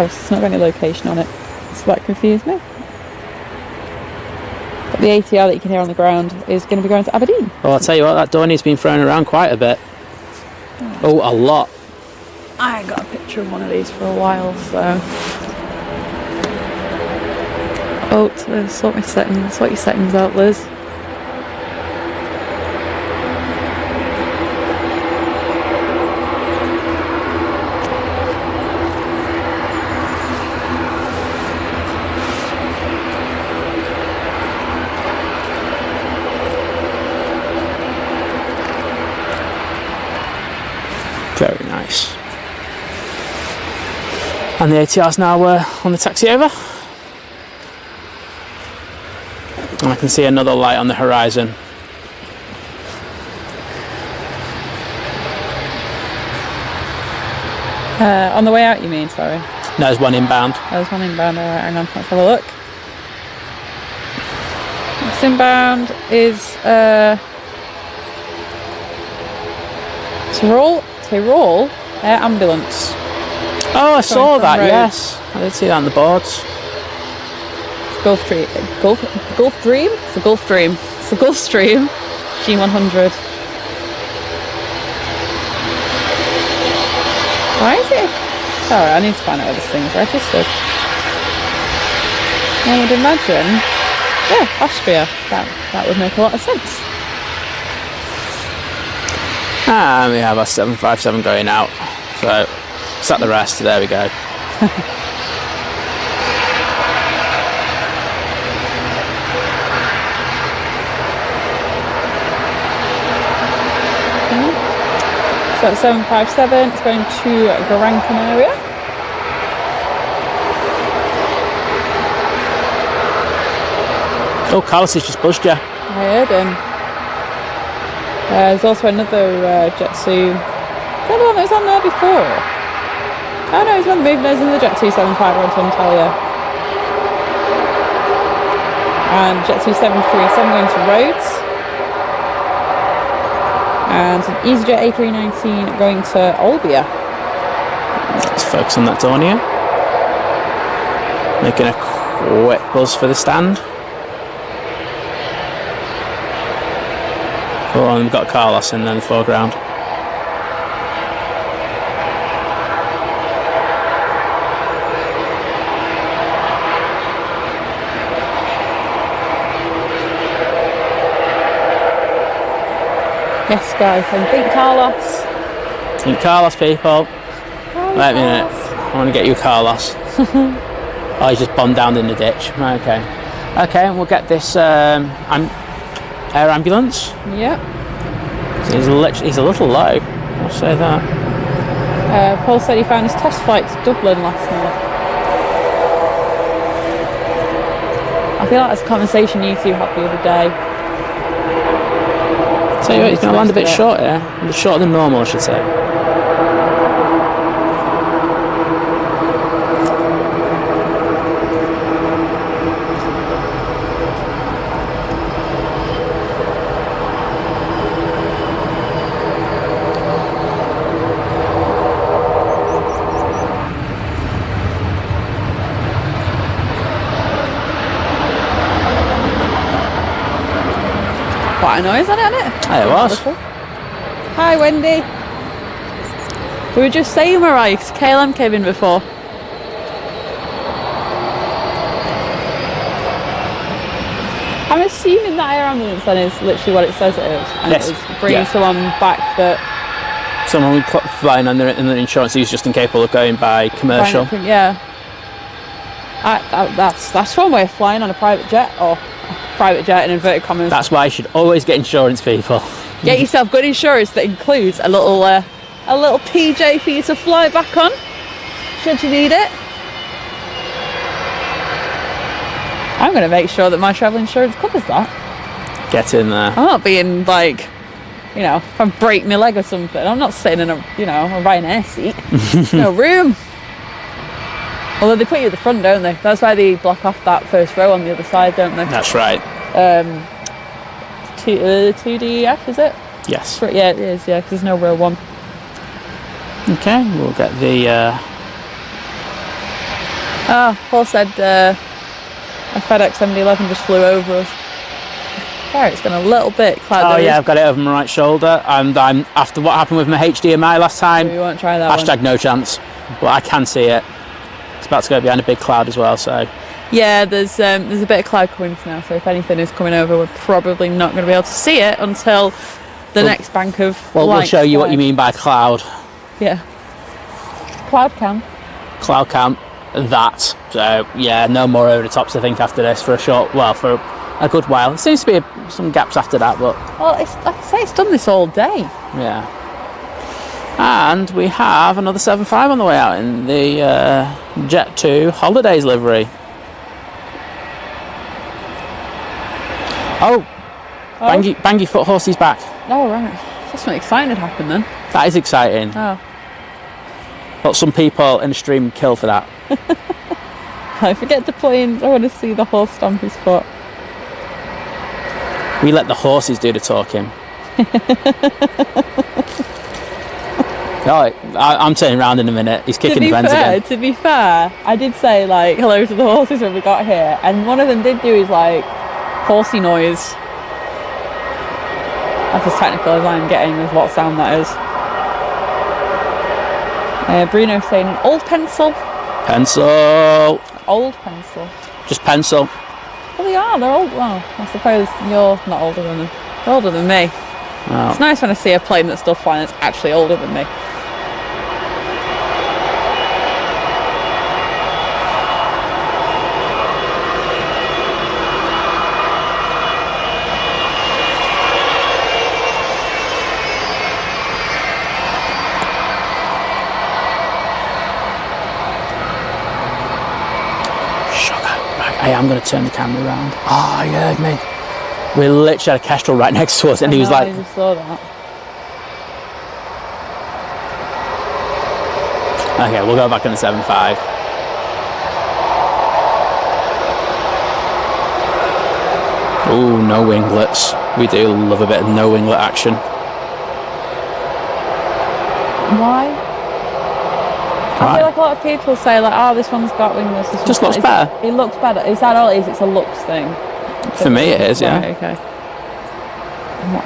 It's not got any location on it, so that confused me. But the ATR that you can hear on the ground is going to be going to Aberdeen. Well, I'll tell you what, that Dornier's been thrown around quite a bit. Oh, a lot. I got a picture of one of these for a while, so. Oh, sort my settings. Sort your settings out, Liz. Very nice. And the ATR's now on the taxi over. And I can see another light on the horizon. On the way out, you mean? Sorry. No, there's one inbound. There's one inbound. Alright, hang on. Let's have a look. This inbound is Tyrol Air Ambulance. Oh, I saw that, yes. I did see that on the boards. Gulf Dream. It's the Gulfstream G100. Why is it? Sorry, I need to find out where this thing's registered. I would imagine, yeah, Austria. That would make a lot of sense. And we have our 757 going out. So, set the rest. There we go. So that's 757, it's going to Gran Canaria. Oh, Carlos has just buzzed you. I heard him. There's also another Jet2. Is that the one that was on there before? Oh no, he's not moving. There's another Jet275 on to Antalya. And Jet237 going to Rhodes. And an EasyJet A319 going to Olbia. Let's focus on that Dornier. Making a quick buzz for the stand. Oh, and we've got Carlos in the foreground. Yes, guys, and think Carlos. Think Carlos, people. Wait a minute. I want to get you Carlos. Oh, he's just bombed down in the ditch. Okay. Okay, and we'll get this air ambulance. Yep. So he's a little low, I'll say that. Paul said he found his test flight to Dublin last night. I feel like that's a conversation you two had the other day. So he's going to land a bit short here. A bit shorter than normal, I should say. Quite a noise, isn't it? It was. Hi, Wendy. We were just saying we're right, because KLM came in before. I'm assuming that air ambulance then is literally what it says it is. And yes. It's bringing someone back that... Someone flying under insurance who's just incapable of going by commercial. Yeah. That's one way of flying on a private jet, or private jet in inverted commas. That's why you should always get insurance, people. Get yourself good insurance that includes a little PJ for you to fly back on, should you need it. I'm going to make sure that my travel insurance covers that. Get in there. I'm not being like, you know, if I break my leg or something, I'm not sitting in a Ryanair seat. No room. Although they put you at the front, don't they? That's why they block off that first row on the other side, don't they? That's right. 2DF, is it? Yes. Yeah, it is, yeah, because there's no row one. Okay, we'll get the... Paul said a FedEx 7011 just flew over us. There, it's been a little bit cloudy. Oh yeah, I've got it over my right shoulder, and I'm after what happened with my HDMI last time. We won't try that #, no chance. But I can see it. It's about to go behind a big cloud as well, so... Yeah, there's a bit of cloud coming now, so if anything is coming over, we're probably not going to be able to see it until the next bank of light. We'll show you what you mean by cloud. Yeah. Cloud cam. Cloud cam, that. So, yeah, no more over the tops, I think, after this for for a good while. There seems to be some gaps after that, but... Well, it's, like I say, it's done this all day. Yeah. And we have another 7.5 on the way out in the Jet2 Holidays livery. Oh. Bangy foot horses back. Oh, right. That's something exciting had happened then. That is exciting. Oh. But some people in the stream kill for that. I forget to play in. I want to see the horse stomp his foot. We let the horses do the talking. Oh, I'm turning around in a minute. He's kicking the fence again. To be fair, I did say like hello to the horses when we got here, and one of them did do his like horsey noise. That's as technical as I'm getting with what sound that is. Bruno's saying an old pencil. Pencil. Old pencil. Just pencil. Well, they are. They're old. Well, I suppose you're not older than them. They're older than me. Oh. It's nice when I see a plane that's still flying that's actually older than me. Hey, I'm going to turn the camera around. Oh, you heard me. We literally had a Kestrel right next to us, and he was like... I just saw that. Okay, we'll go back in the 7.5. Ooh, no winglets. We do love a bit of no winglet action. Why? I feel like a lot of people say like, oh, this one's got winglets. This just looks better. It looks better. Is that all it is? It's a looks thing. For me it is, yeah. Right, okay. I'm not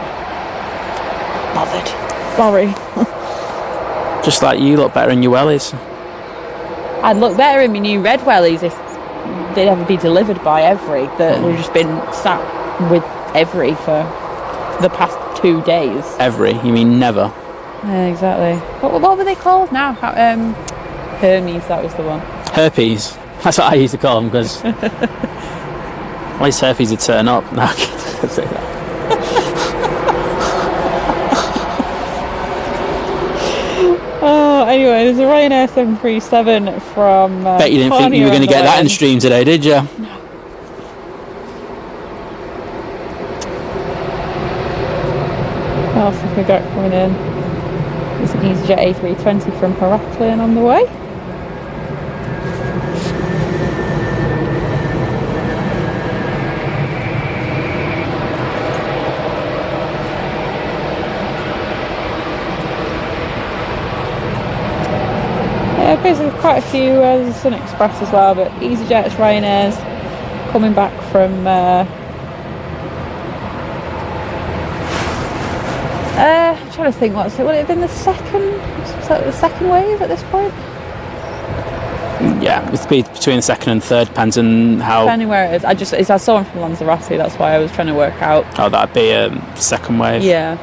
bothered. Sorry. Just like you look better in your wellies. I'd look better in my new red wellies if they'd ever be delivered by Every. They've just been sat with Every for the past 2 days. Every? You mean never? Yeah, exactly. What were they called now? Hermes, that was the one. Herpes. That's what I used to call them, because at least herpes would turn up. No, I can't say that. Oh, anyway, there's a Ryanair 737 from... Bet you didn't think you were going to get that in the stream today, did you? No. What else have we got coming in? There's an EasyJet A320 from Heraklion on the way. Basically quite a few, there's a Sun Express as well, but EasyJets, Ryanair's coming back from I'm trying to think, would it have been the second wave at this point? Yeah, it's between the second and third, depends on how... Depending where it is. I saw one from Lanzarote, that's why I was trying to work out. Oh, that'd be a second wave. Yeah.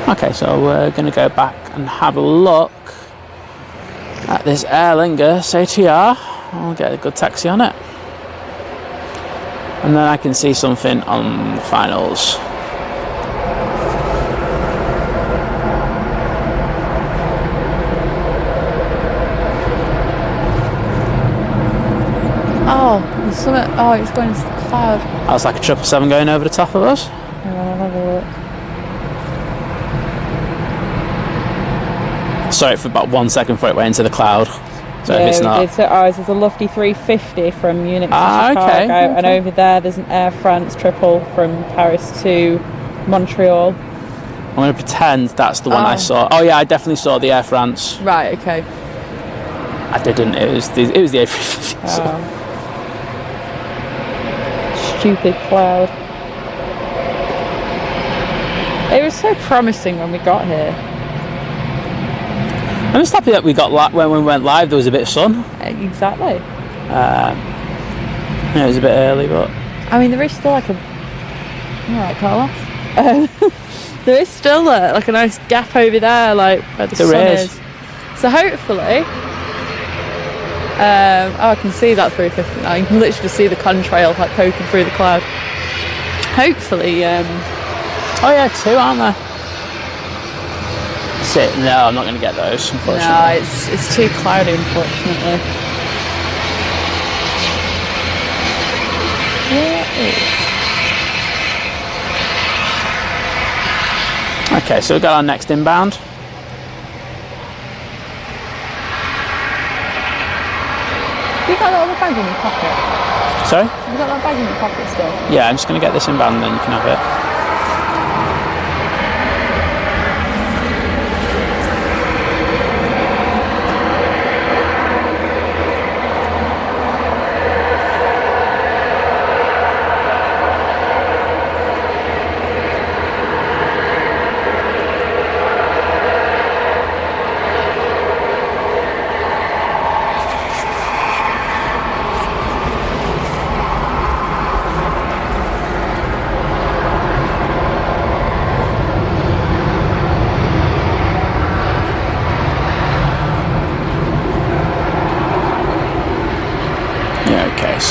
Okay, so we're going to go back and have a look at this Aer Lingus ATR. I'll get a good taxi on it. And then I can see something on the finals. Oh, there's something. Oh, it's going into the cloud. That was like a 777 going over the top of us. Hang on, I'll have a look. Sorry for about 1 second before it went into the cloud. So yeah, if it's not... There's a lofty 350 from Munich to Chicago, okay. And over there there's an Air France triple from Paris to Montreal. I'm going to pretend that's the one I saw. Oh yeah, I definitely saw the Air France. Right, okay. I didn't, it was the A350. Oh. Stupid cloud. It was so promising when we got here. I'm just happy that we got when we went live there was a bit of sun. Exactly. Yeah, it was a bit early, but... I mean, there is still like a... Alright, Carlos. There is still like a nice gap over there, like where the sun is. So hopefully... I can see that 350 now. You can literally see the contrail like poking through the cloud. Hopefully... Oh yeah, 2, aren't there? No, I'm not going to get those, unfortunately. No, it's too cloudy, unfortunately. Where is... Okay, so we've got our next inbound. Have you got that other bag in your pocket? Sorry? Have you got that bag in your pocket still? Yeah, I'm just going to get this inbound and then you can have it.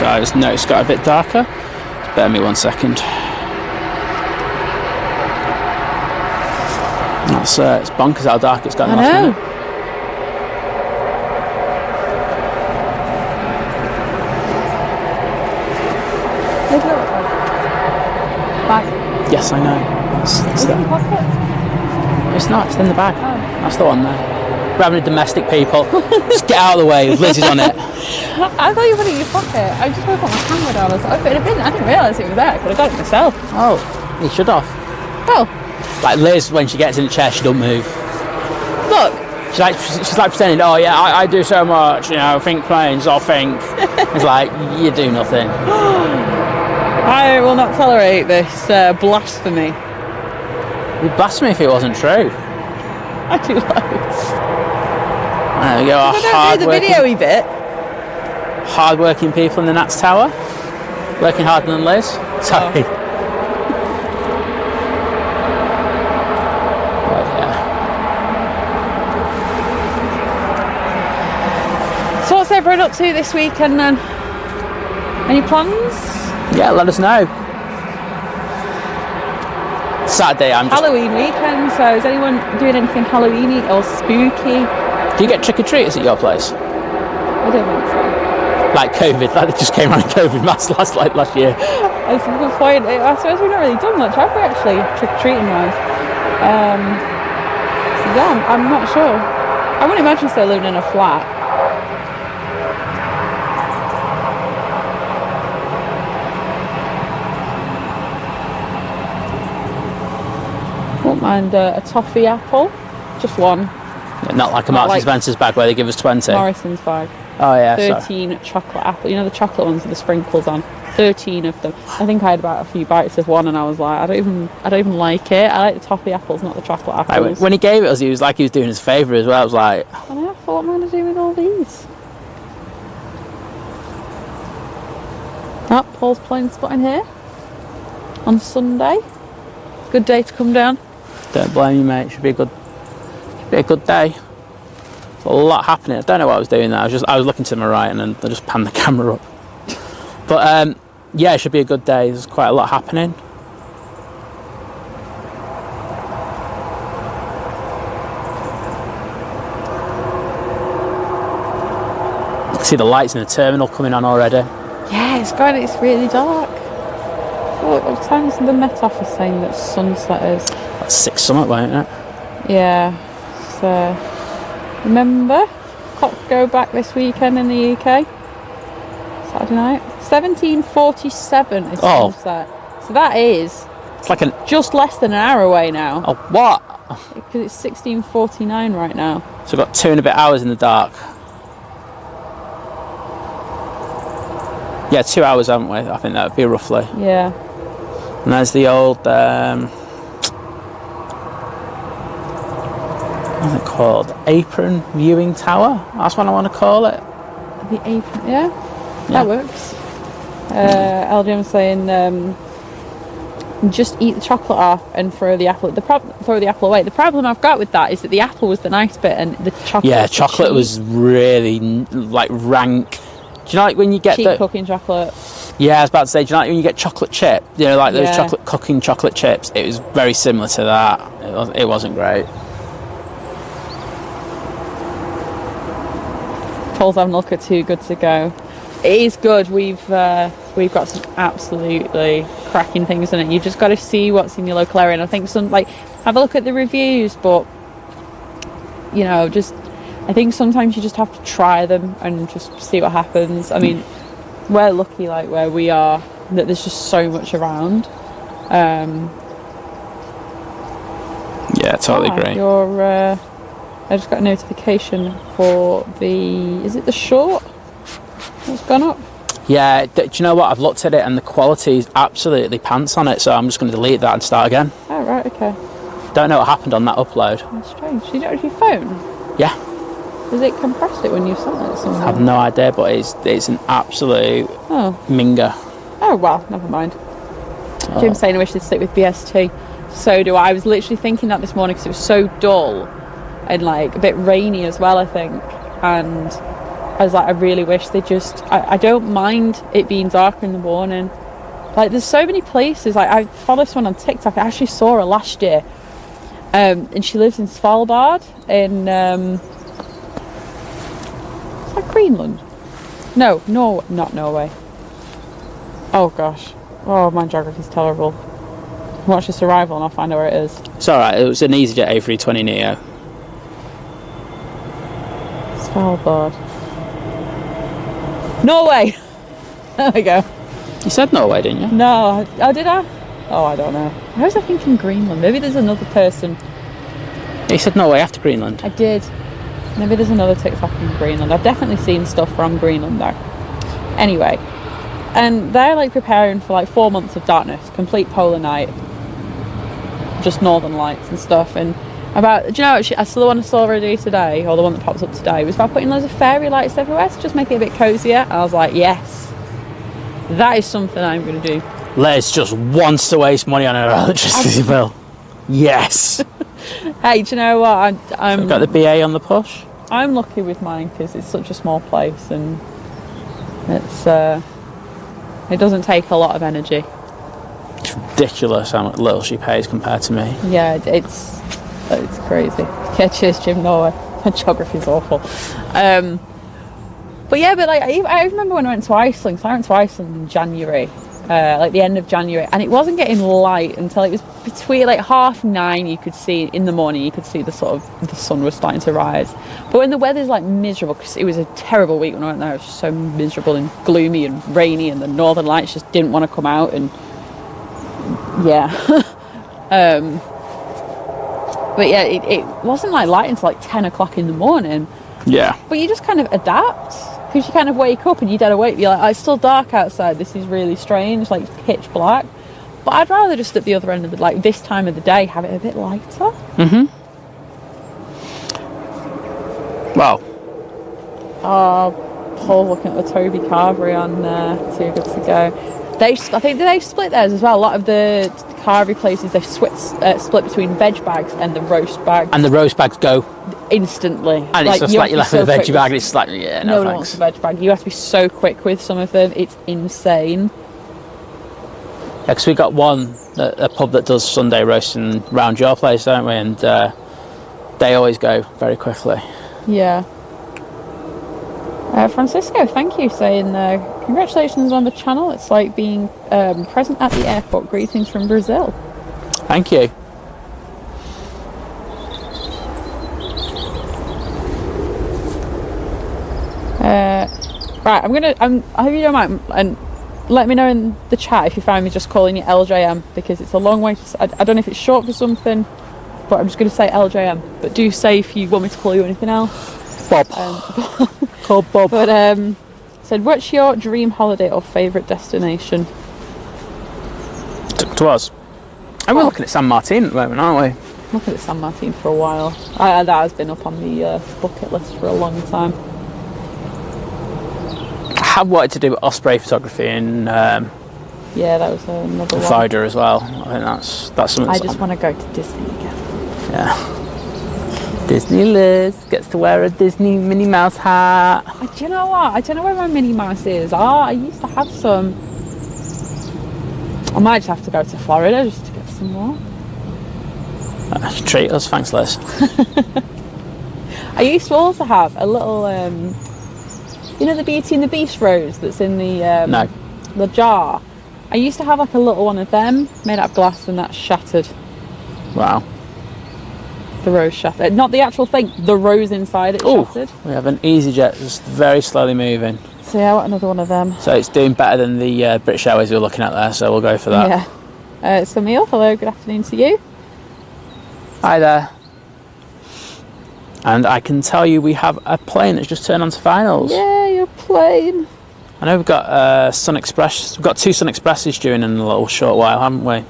So I just noticed it's got a bit darker. Bear me 1 second. That's it's bonkers how dark it's gotten last minute. Bag. Yes, I know. It's there. It's not, it's in the bag. Oh. That's the one there. We're having domestic people. Just get out of the way, Liz is on it. I thought you put it in your pocket. I just woke up my camera down. I was like, I didn't realise it was there. I could have got it myself. Oh, you should have. Oh. Like Liz, when she gets in the chair, she don't move. Look. She's like pretending, oh yeah, I do so much, you know, think planes, I'll think. It's like, you do nothing. I will not tolerate this blasphemy. You'd blasphemy if it wasn't true. I do loads. There we go. I don't do the video-y bit. Hard-working people in the Nats Tower. Working harder than Liz. Sorry. Oh. So what's everyone up to this weekend then? Any plans? Yeah, let us know. Saturday, I'm just... Halloween weekend, so is anyone doing anything Halloweeny or spooky? Do you get trick-or-treaters at your place? I don't think so. Like COVID, like they just came around in COVID masks last year. That's a good point. I suppose we've not really done much, have we, actually, trick-or-treating wise? So yeah, I'm not sure. I wouldn't imagine so living in a flat. Won't mind a toffee apple, just one. Yeah, not like a Marks & Spencer's bag where they give us 20. Morrison's bag. Oh yeah, 13 chocolate apple. You know the chocolate ones with the sprinkles on. 13 of them. I think I had about a few bites of one, and I was like, I don't even like it. I like the toffee apples, not the chocolate apples. When he gave it us, he was like he was doing us a favour as well. I was like, I thought, what am I going to do with all these? Oh, Paul's playing spotting here on Sunday. Good day to come down. Don't blame you, mate. Should be a good day. There's a lot happening. I don't know what I was doing there. I was looking to my right, and then I just panned the camera up. But yeah, it should be a good day. There's quite a lot happening. I can see the lights in the terminal coming on already. Yeah, it's really dark. What time is the Met Office saying that sunset is? That's 6 something, won't it? Yeah. So remember, clocks go back this weekend in the UK. Saturday night. 17:47 is sunset. So that is. It's like just less than an hour away now. Oh, what? Because it's 16:49 right now. So we've got 2 and a bit hours in the dark. Yeah, 2 hours, haven't we? I think that would be roughly. Yeah. And there's the old, what's it called? Apron viewing tower? That's what I want to call it. The apron, yeah. That works. LGM's saying, just eat the chocolate off and throw the apple. Throw the apple away. The problem I've got with that is that the apple was the nice bit and the chocolate. Yeah, chocolate was really like rank. Do you know like when you get cheap cooking chocolate? Yeah, I was about to say, do you know like when you get chocolate chip? You know, like those cooking chocolate chips. It was very similar to that. It wasn't great. Paul's having a look at Too Good to Go. It is good. We've got some absolutely cracking things in it. You've just got to see what's in your local area. And I think have a look at the reviews, but you know, I think sometimes you just have to try them and just see what happens. I mean, we're lucky, like where we are, that there's just so much around. Yeah, totally agree. I just got a notification for is it the short that's gone up? Yeah, do you know what? I've looked at it and the quality is absolutely pants on it, so I'm just going to delete that and start again. Oh, right, okay. Don't know what happened on that upload. That's strange. You don't have your phone? Yeah. Does it compress it when you send it somewhere? I have no idea, but it's an absolute minger. Oh, well, never mind. Jim's saying I wish they'd stick with BST. So do I. I was literally thinking that this morning because it was so dull and like a bit rainy as well, I think. And I was like, I really wish they just, I don't mind it being darker in the morning. Like, there's so many places. Like, I follow someone on TikTok. I actually saw her last year, and she lives in Svalbard in is that Greenland? No, not Norway. Oh gosh, oh, my geography's terrible. Watch this Arrival and I'll find out where it is. It's alright, it was an EasyJet A320 Neo. Svalbard. Norway! There we go. You said Norway, didn't you? No, oh, did I? Oh, I don't know. How was I thinking Greenland? Maybe there's another person. You said Norway after Greenland. I did. Maybe there's another TikTok in Greenland. I've definitely seen stuff from Greenland though. Anyway, and they're like preparing for like 4 months of darkness, complete polar night, just northern lights and stuff. And about, do you know what, I saw the one I saw already today, or the one that pops up today, was about putting loads of fairy lights everywhere to just make it a bit cozier. And I was like, yes, that is something I'm going to do. Les just wants to waste money on her electricity bill. Yes. Hey, do you know what? I'm so got the BA on the push. I'm lucky with mine because it's such a small place and it's it doesn't take a lot of energy. It's ridiculous how little she pays compared to me. Yeah, it's crazy. Yeah, cheers, Jim Norway. My geography's awful. But yeah, but like I remember when I went to Iceland. So I went to Iceland in January. Like the end of January, and it wasn't getting light until it was between like 9:30. You could see in the morning, you could see the sun was starting to rise. But when the weather's like miserable, because it was a terrible week when I went there, it was just so miserable and gloomy and rainy, and the northern lights just didn't want to come out, and yeah. But yeah, it wasn't like light until like 10 o'clock in the morning. Yeah. But you just kind of adapt. Because you kind of wake up and you're dead awake. You're like, oh, it's still dark outside. This is really strange, like pitch black. But I'd rather just at the other end of like this time of the day, have it a bit lighter. Mhm. Wow. Paul's looking at the Toby Carvery on Too Good to Go. I think they've split theirs as well. A lot of the carvery places they've split between veg bags and the roast bags. And the roast bags go instantly. And it's just like you left with a veggie bag and it's like, yeah, no one wants a veg bag. You have to be so quick with some of them. It's insane. Yeah, because we got a pub that does Sunday roasting round your place, don't we? And they always go very quickly. Yeah. Francisco, thank you, saying congratulations on the channel. It's like being present at the airport. Greetings from Brazil. Thank you. Right, I hope you don't mind, and let me know in the chat if you find me just calling you LJM, because it's a long way to, I don't know if it's short for something, but I'm just going to say LJM. But do say if you want me to call you anything else. Bob. Call Bob. But said, what's your dream holiday or favourite destination? To us. And we're looking at San Martin at the moment, aren't we? Looking at San Martin for a while. That has been up on the bucket list for a long time. I have wanted to do osprey photography in yeah, that was another one. Florida as well. I think that's something. I just want to go to Disney again. Yeah. Disney Liz gets to wear a Disney Minnie Mouse hat. Do you know what? I don't know where my Minnie Mouse is. I used to have some. I might just have to go to Florida just to get some more. Treat us, thanks Liz. I used to also have a little, you know, the Beauty and the Beast rose that's in the the jar. I used to have like a little one of them made out of glass, and that's shattered. Wow. The rose shattered. Not the actual thing, the rose inside it shattered. We have an EasyJet just very slowly moving. So yeah, I want another one of them. So it's doing better than the British Airways we were looking at there, so we'll go for that. Yeah. So Camille, hello, good afternoon to you. Hi there. And I can tell you we have a plane that's just turned on to finals. Yeah, your plane. I know we've got Sun Express. We've got 2 Sun Expresses due in a little short while, haven't we?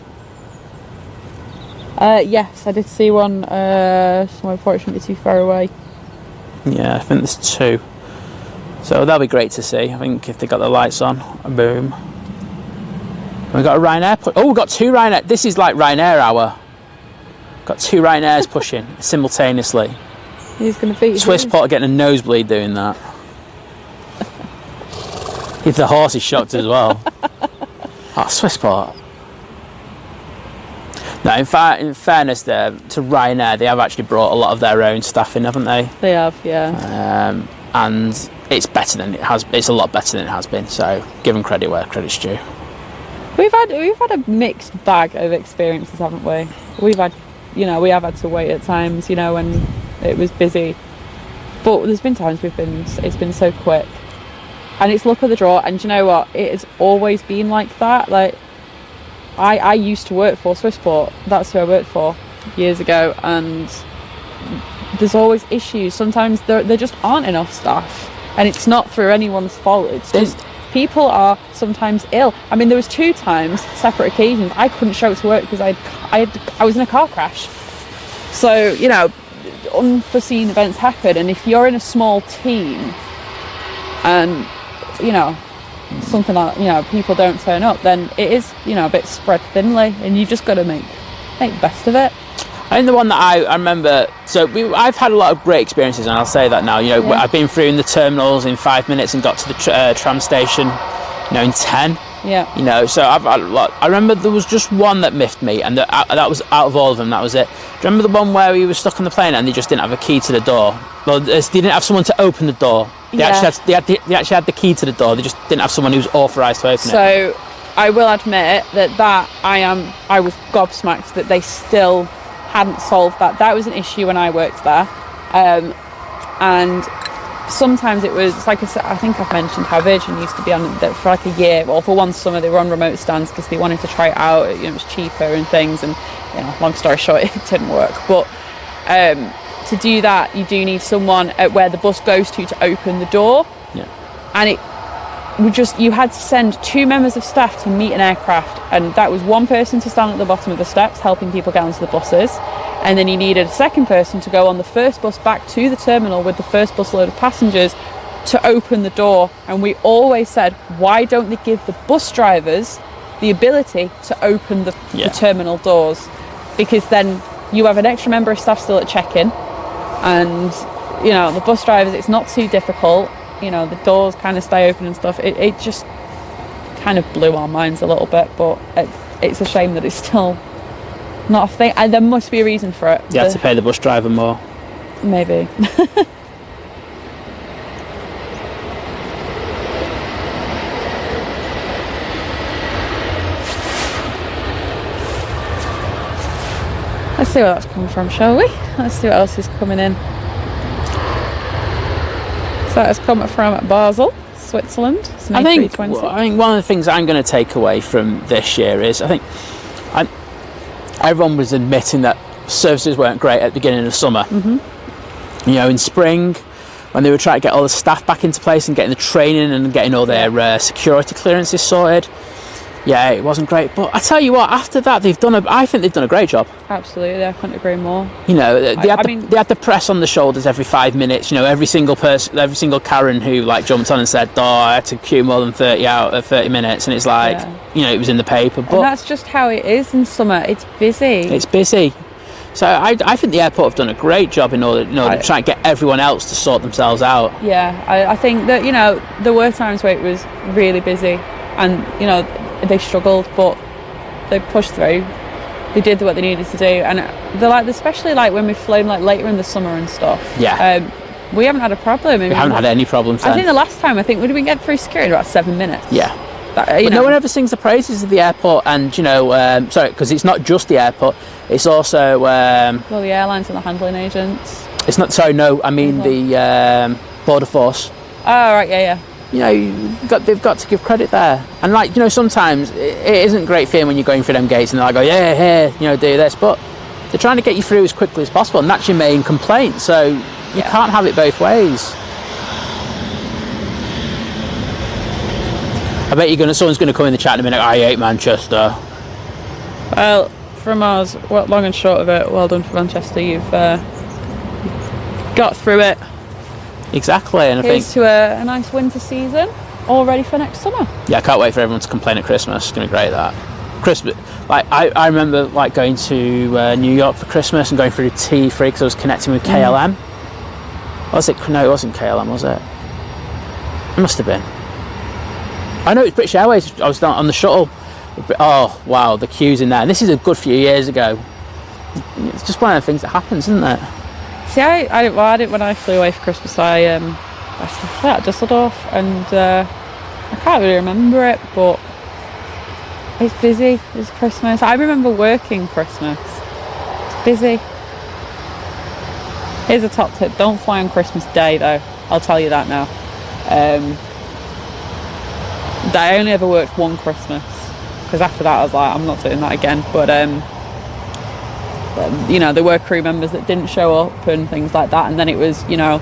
Yes, I did see one somewhere before. It shouldn't be too far away. Yeah, I think there's 2. So that'll be great to see. I think if they got the lights on, boom. We've got a Ryanair. We've got 2 Ryanair. This is like Ryanair hour. Got 2 Ryanairs pushing simultaneously. He's going to beat Swissport are getting a nosebleed doing that. The horse is shocked as well. Oh, Swissport. No, in fairness there, to Ryanair, they have actually brought a lot of their own staff in, haven't they? They have, yeah. And it's better than it has. It's a lot better than it has been. So give them credit where credit's due. We've had a mixed bag of experiences, haven't we? We've had, we have had to wait at times, when it was busy. But there's been times it's been so quick, and it's luck of the draw. And do you know what? It has always been like that. Like, I used to work for Swissport. That's who I worked for years ago, and there's always issues. Sometimes there just aren't enough staff, and it's not through anyone's fault. It's just people are sometimes ill. I mean, there was 2 times, separate occasions, I couldn't show up to work because I was in a car crash. So, unforeseen events happen, and if you're in a small team and something like people don't turn up, then it is a bit spread thinly, and you've just got to make the best of it. I think the one that I remember, I've had a lot of great experiences, and I'll say that now. I've been through in the terminals in 5 minutes and got to the tram station, in 10. Yeah. So I've had a lot. I remember there was just one that miffed me, and that was out of all of them. That was it. Do you remember the one where we were stuck on the plane and they just didn't have a key to the door? Well, they didn't have someone to open the door. They actually had the key to the door. They just didn't have someone who was authorised to open it. So I will admit that I was gobsmacked that they still hadn't solved that. That was an issue when I worked there, and sometimes it was like I think I've mentioned how Virgin used to be on for like a year, or for one summer they were on remote stands because they wanted to try it out. It was cheaper and things, and long story short, it didn't work. But to do that, you do need someone at where the bus goes to open the door. Yeah. And you had to send 2 members of staff to meet an aircraft, and that was one person to stand at the bottom of the steps helping people get onto the buses, and then you needed a second person to go on the first bus back to the terminal with the first bus load of passengers to open the door. And we always said, why don't they give the bus drivers the ability to open the terminal doors? Because then you have an extra member of staff still at check-in, and the bus drivers, it's not too difficult. The doors kind of stay open and stuff. It just kind of blew our minds a little bit, but it's a shame that it's still not a thing. And there must be a reason for it. You have to pay the bus driver more. Maybe. Let's see where that's coming from, shall we? Let's see what else is coming in. So that has come from Basel, Switzerland. It's an A320. I think one of the things I'm going to take away from this year is everyone was admitting that services weren't great at the beginning of the summer. Mm-hmm. In spring, when they were trying to get all the staff back into place and getting the training and getting all their security clearances sorted. Yeah, it wasn't great, but I tell you what, after that I think they've done a great job. Absolutely, I couldn't agree more. They had the press on the shoulders every 5 minutes. Every single Karen who jumped on and said, I had to queue more than 30 minutes, and it's it was in the paper. But and that's just how it is in summer. It's busy. So I think the airport have done a great job in order to try and get everyone else to sort themselves out. Yeah, I think that there were times where it was really busy, and they struggled, but they pushed through. They did what they needed to do, and they're especially when we've flown later in the summer and stuff. Yeah. We haven't had a problem. We haven't had any problems. I think the last time we didn't get through security in about 7 minutes. Yeah. But no one ever sings the praises of the airport, and because it's not just the airport, it's also the airlines and the handling agents. It's not. Sorry, no. I mean the border force. Oh right, yeah. They've got to give credit there, and sometimes it isn't great feeling when you're going through them gates and they're do this, but they're trying to get you through as quickly as possible, and that's your main complaint. So you can't have it both ways. I bet someone's going to come in the chat in a minute. I hate Manchester. Well, from us, long and short of it, well done for Manchester. You've got through it. Exactly, and Here's to a nice winter season, all ready for next summer. Yeah, I can't wait for everyone to complain at Christmas. It's going to be great, that. Christmas, I remember going to New York for Christmas and going through the T3 because I was connecting with KLM. Was it? No, it wasn't KLM, was it? It must have been. I know it's British Airways. I was down on the shuttle. Oh wow, the queues in there. And this is a good few years ago. It's just one of the things that happens, isn't it? See, I didn't when I flew away for Christmas. I flew out of Dusseldorf, and I can't really remember it, but it's busy. It's Christmas. I remember working Christmas. It's busy. Here's a top tip: don't fly on Christmas Day, though. I'll tell you that now. I only ever worked one Christmas, because after that I was like, I'm not doing that again. But you know, there were crew members that didn't show up and things like that, and then it was, you know,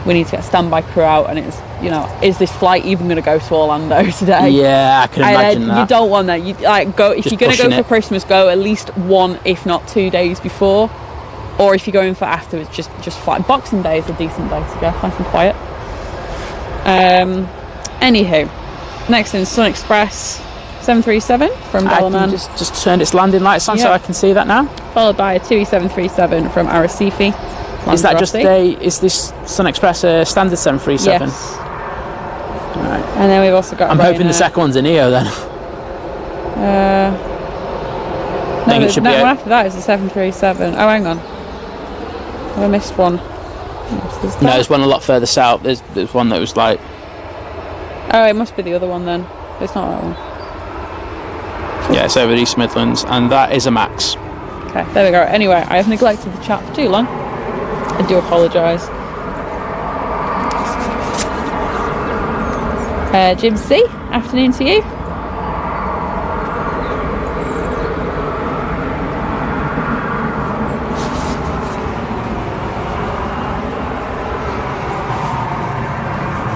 we need to get standby crew out, and it's, you know, is this flight even going to go to Orlando today? Yeah, I can imagine that. You don't want that. You like go, if Just you're going to go it. for Christmas, go at least 1 if not 2 days before, or if you're going for afterwards, just fly. Boxing Day is a decent day to go, nice and quiet. Anywho, next in Sun Express 737 from Bellaman. Just turned its landing lights on, so I can see that now. Followed by a TUI 737 from Arrecife. Is that just is this Sun Express a standard 737? Yes. Right. And then we've also got. I'm hoping the second one's a Neo then. No, the one after that is a 737. Oh, hang on. Have I missed one? No, there's one a lot further south. There's one that was like. Oh, it must be the other one then. It's not that one. Yeah, it's over the East Midlands, and that is a Max. Okay, there we go. Anyway, I have neglected the chat for too long. I do apologise. Jim C, afternoon to you.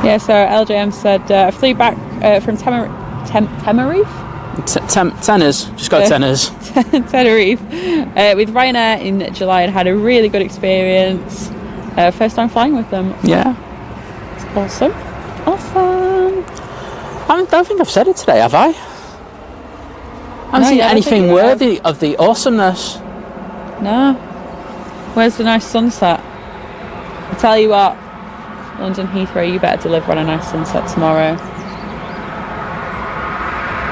Yeah, so LJM said, I flew back from Tenerife? Tenors, just go Tenors. Tenerife with Ryanair in July and had a really good experience. First time flying with them. Yeah. It's awesome. I don't think I've said it today, have I? I haven't seen anything worthy of the awesomeness. No. Where's the nice sunset? I tell you what, London Heathrow, you better deliver on a nice sunset tomorrow.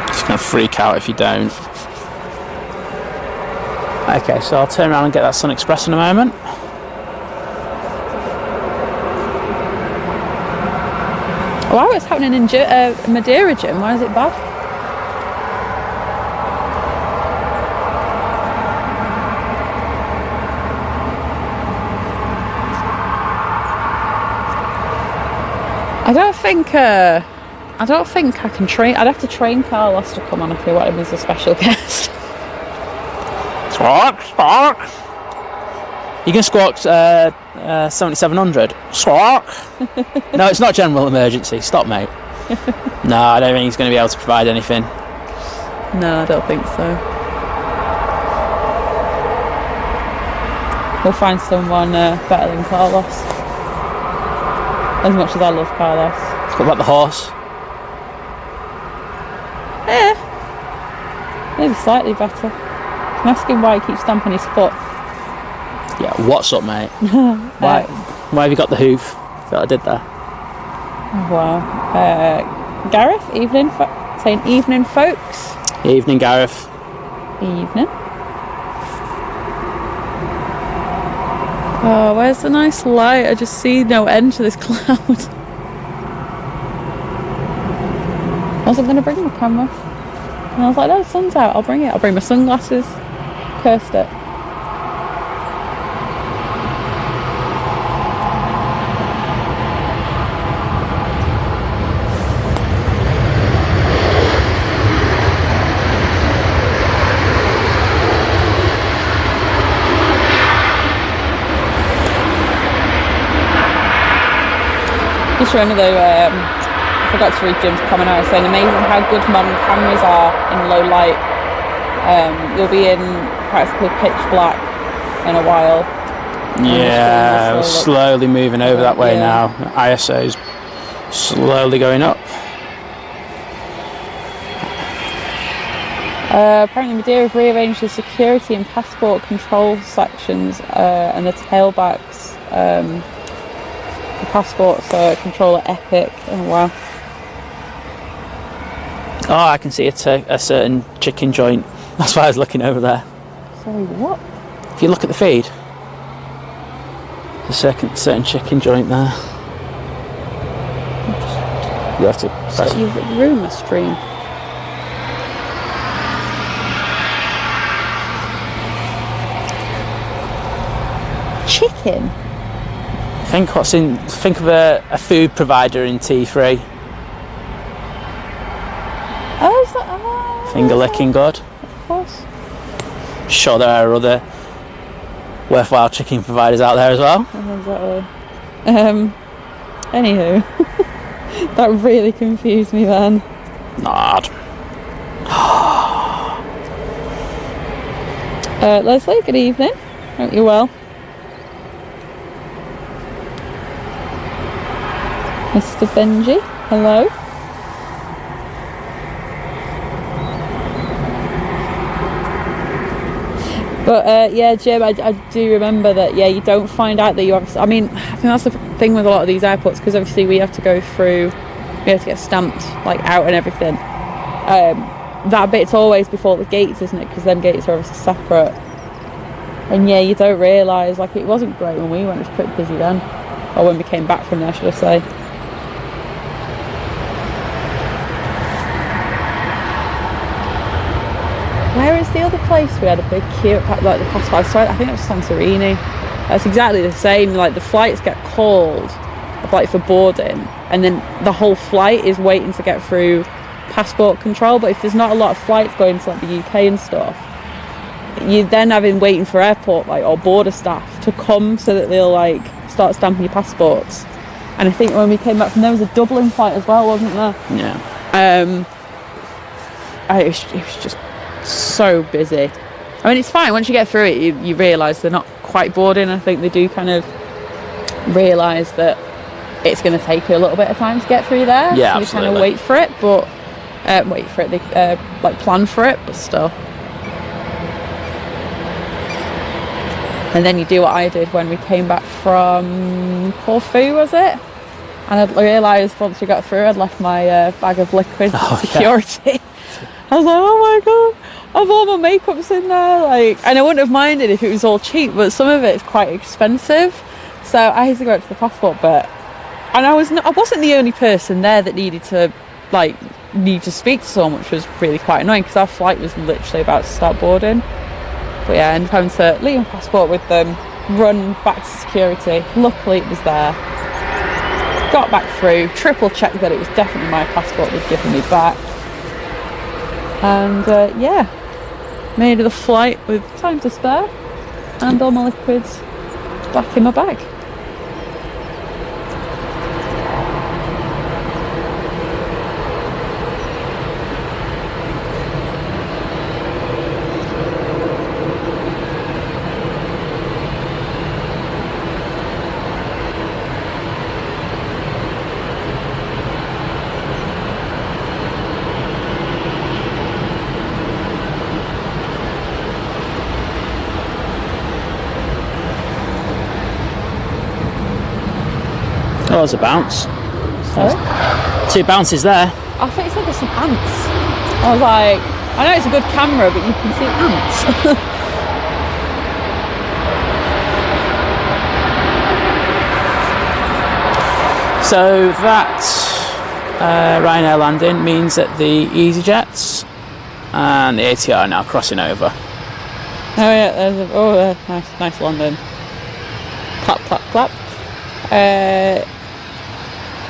Just gonna freak out if you don't. Okay, so I'll turn around and get that Sun Express in a moment. Wow, what's happening in Madeira, Jim? Why is it bad? I don't think I can train. I'd have to train Carlos to come on if we want him as a special guest. Squawk. You can squawk 7700. Squawk. No, it's not general emergency. Stop, mate. No, I don't think he's going to be able to provide anything. No, I don't think so. We'll find someone better than Carlos. As much as I love Carlos. What about the horse? Yeah. Maybe slightly better. I'm asking why he keeps stamping his foot. Yeah, what's up, mate? Why have you got the hoof that I did there? Oh, wow. Gareth, evening, saying evening, folks. Evening, Gareth. Evening. Oh, where's the nice light? I just see no end to this cloud. I wasn't going to bring my camera. And I was like, no, the sun's out, I'll bring it. I'll bring my sunglasses. Cursed it. Just remember though, I forgot to read Jim's comment. I was saying amazing how good modern cameras are in low light. You'll be in practically pitch black in a while. Yeah, we're slowly moving over that way now. ISO's slowly going up. Apparently Madeira have rearranged the security and passport control sections and the tailbacks. The passport control at Epic. Oh wow. Oh, I can see a certain chicken joint. That's why I was looking over there. Sorry, what? If you look at the feed, there's a certain chicken joint there. You have to press. So you've ruined the stream. Chicken? Think of a food provider in T3. Oh, is that? Oh, Finger licking good. of course. Sure, there are other worthwhile chicken providers out there as well. Exactly. Anywho, that really confused me then. Nod. Leslie, good evening. Hope you're well. Mr. Benji, hello. But yeah, Jim, I do remember that. Yeah, you don't find out that you have. I mean, I think that's the thing with a lot of these airports, because obviously we have to go through. We have to get stamped like out and everything. That bit's always before the gates, isn't it? Because them gates are obviously separate. And yeah, you don't realise. Like, it wasn't great when we went. It was pretty busy then, or when we came back from there, should I say? Where is the other place we had a big queue at, like the past 5? So I think it was Santorini. That's exactly the same. Like, the flights get called like for boarding, and then the whole flight is waiting to get through passport control. But if there's not a lot of flights going to like the UK and stuff, you then having waiting for airport like or border staff to come so that they'll like start stamping your passports. And I think when we came back from there was a Dublin flight as well, wasn't there? Yeah. It was just so busy. I mean, it's fine once you get through it. You realise they're not quite boarding. I think they do kind of realise that it's going to take you a little bit of time to get through there. Yeah, so you kind of wait for it, but They like plan for it, but still. And then you do what I did when we came back from Corfu, was it? And I realised once we got through, I'd left my bag of liquids at security. Yeah. I was like, oh my god, I've all my makeup's in there. Like, and I wouldn't have minded if it was all cheap, but some of it is quite expensive. So I had to go to the passport bit, and I wasn't the only person there that needed to speak to someone, which was really quite annoying because our flight was literally about to start boarding. But yeah, I ended up having to leave my passport with them, run back to security. Luckily it was there. Got back through, triple checked that it was definitely my passport they'd given me back. And yeah, made the flight with time to spare and all my liquids back in my bag. Oh, there's a bounce. Sorry? 2 bounces there. I thought you said there's some ants. I was like, I know it's a good camera, but you can see ants. So that Ryanair landing means that the EasyJets and the ATR are now crossing over. Oh yeah, nice landing. Clap, clap, clap.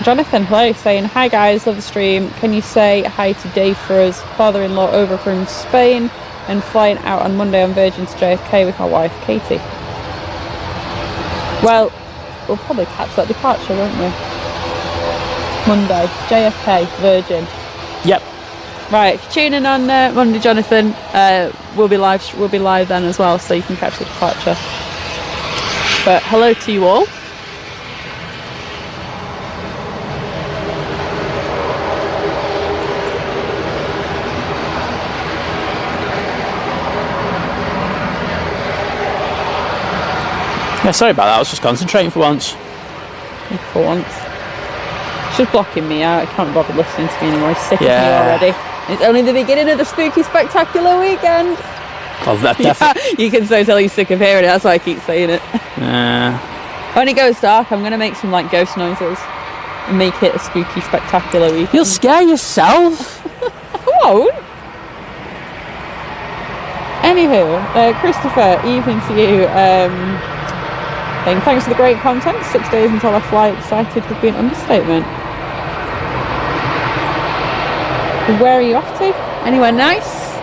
Jonathan, hello, saying, hi guys, love the stream. Can you say hi to Dave for us? Father-in-law over from Spain and flying out on Monday on Virgin to JFK with my wife, Katie. Well, we'll probably catch that departure, won't we? Monday, JFK, Virgin. Yep. Right, if you're tuning on Monday, Jonathan, we'll be live then as well, so you can catch the departure. But hello to you all. Yeah, sorry about that, I was just concentrating for once. For once. It's just blocking me out, I can't bother listening to me anymore, he's sick of me already. It's only the beginning of the spooky, spectacular weekend. Well, that definitely. You can so tell you're sick of hearing it. That's why I keep saying it. When it goes dark, I'm going to make some like ghost noises and make it a spooky, spectacular weekend. You'll scare yourself. I won't. Anywho, Christopher, evening to you. Saying thanks for the great content. 6 days until I fly. Excited would be an understatement. Where are you off to? Anywhere nice?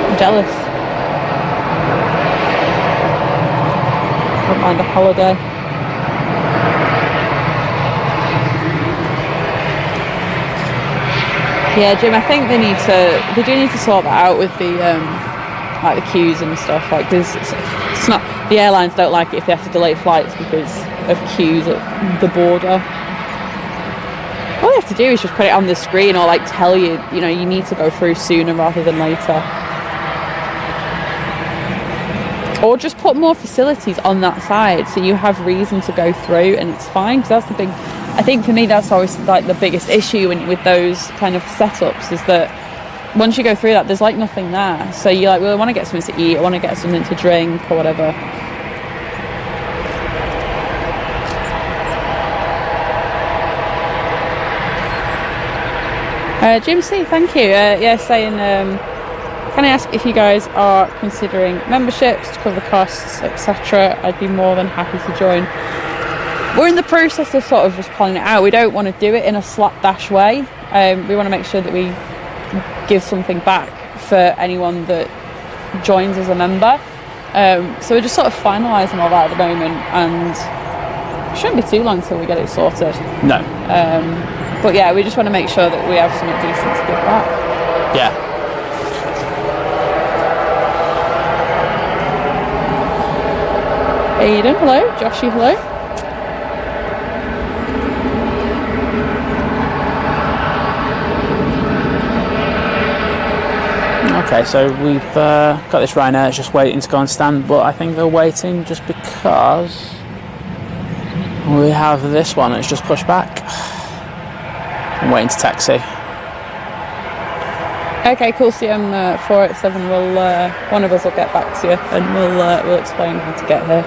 I'm jealous. Don't mind a holiday. Yeah, Jim, I think they do need to sort that out with the like the queues and stuff, like, because it's not, the airlines don't like it if they have to delay flights because of queues at the border. All you have to do is just put it on the screen, or like tell you, you know, you need to go through sooner rather than later. Or just put more facilities on that side so you have reason to go through, and it's fine, because that's the big, I think for me that's always like the biggest issue with those kind of setups, is that once you go through that, there's like nothing there. So you're like, well, I want to get something to eat, I want to get something to drink or whatever. Jim C, thank you. Yeah, saying, can I ask if you guys are considering memberships to cover the costs, etc.? I'd be more than happy to join. We're in the process of sort of just planning it out. We don't want to do it in a slapdash way. We want to make sure that we give something back for anyone that joins as a member. So we're just sort of finalising all that at the moment, and it shouldn't be too long until we get it sorted. No. But yeah, we just want to make sure that we have something decent to give back. Yeah. Aidan, hello. Joshy, hello. Okay, so we've got this Ryanair, it's just waiting to go on stand, but I think they're waiting just because we have this one, it's just pushed back. I'm waiting to taxi. Okay, cool. CM 487. We'll one of us will get back to you, and we'll explain how to get here.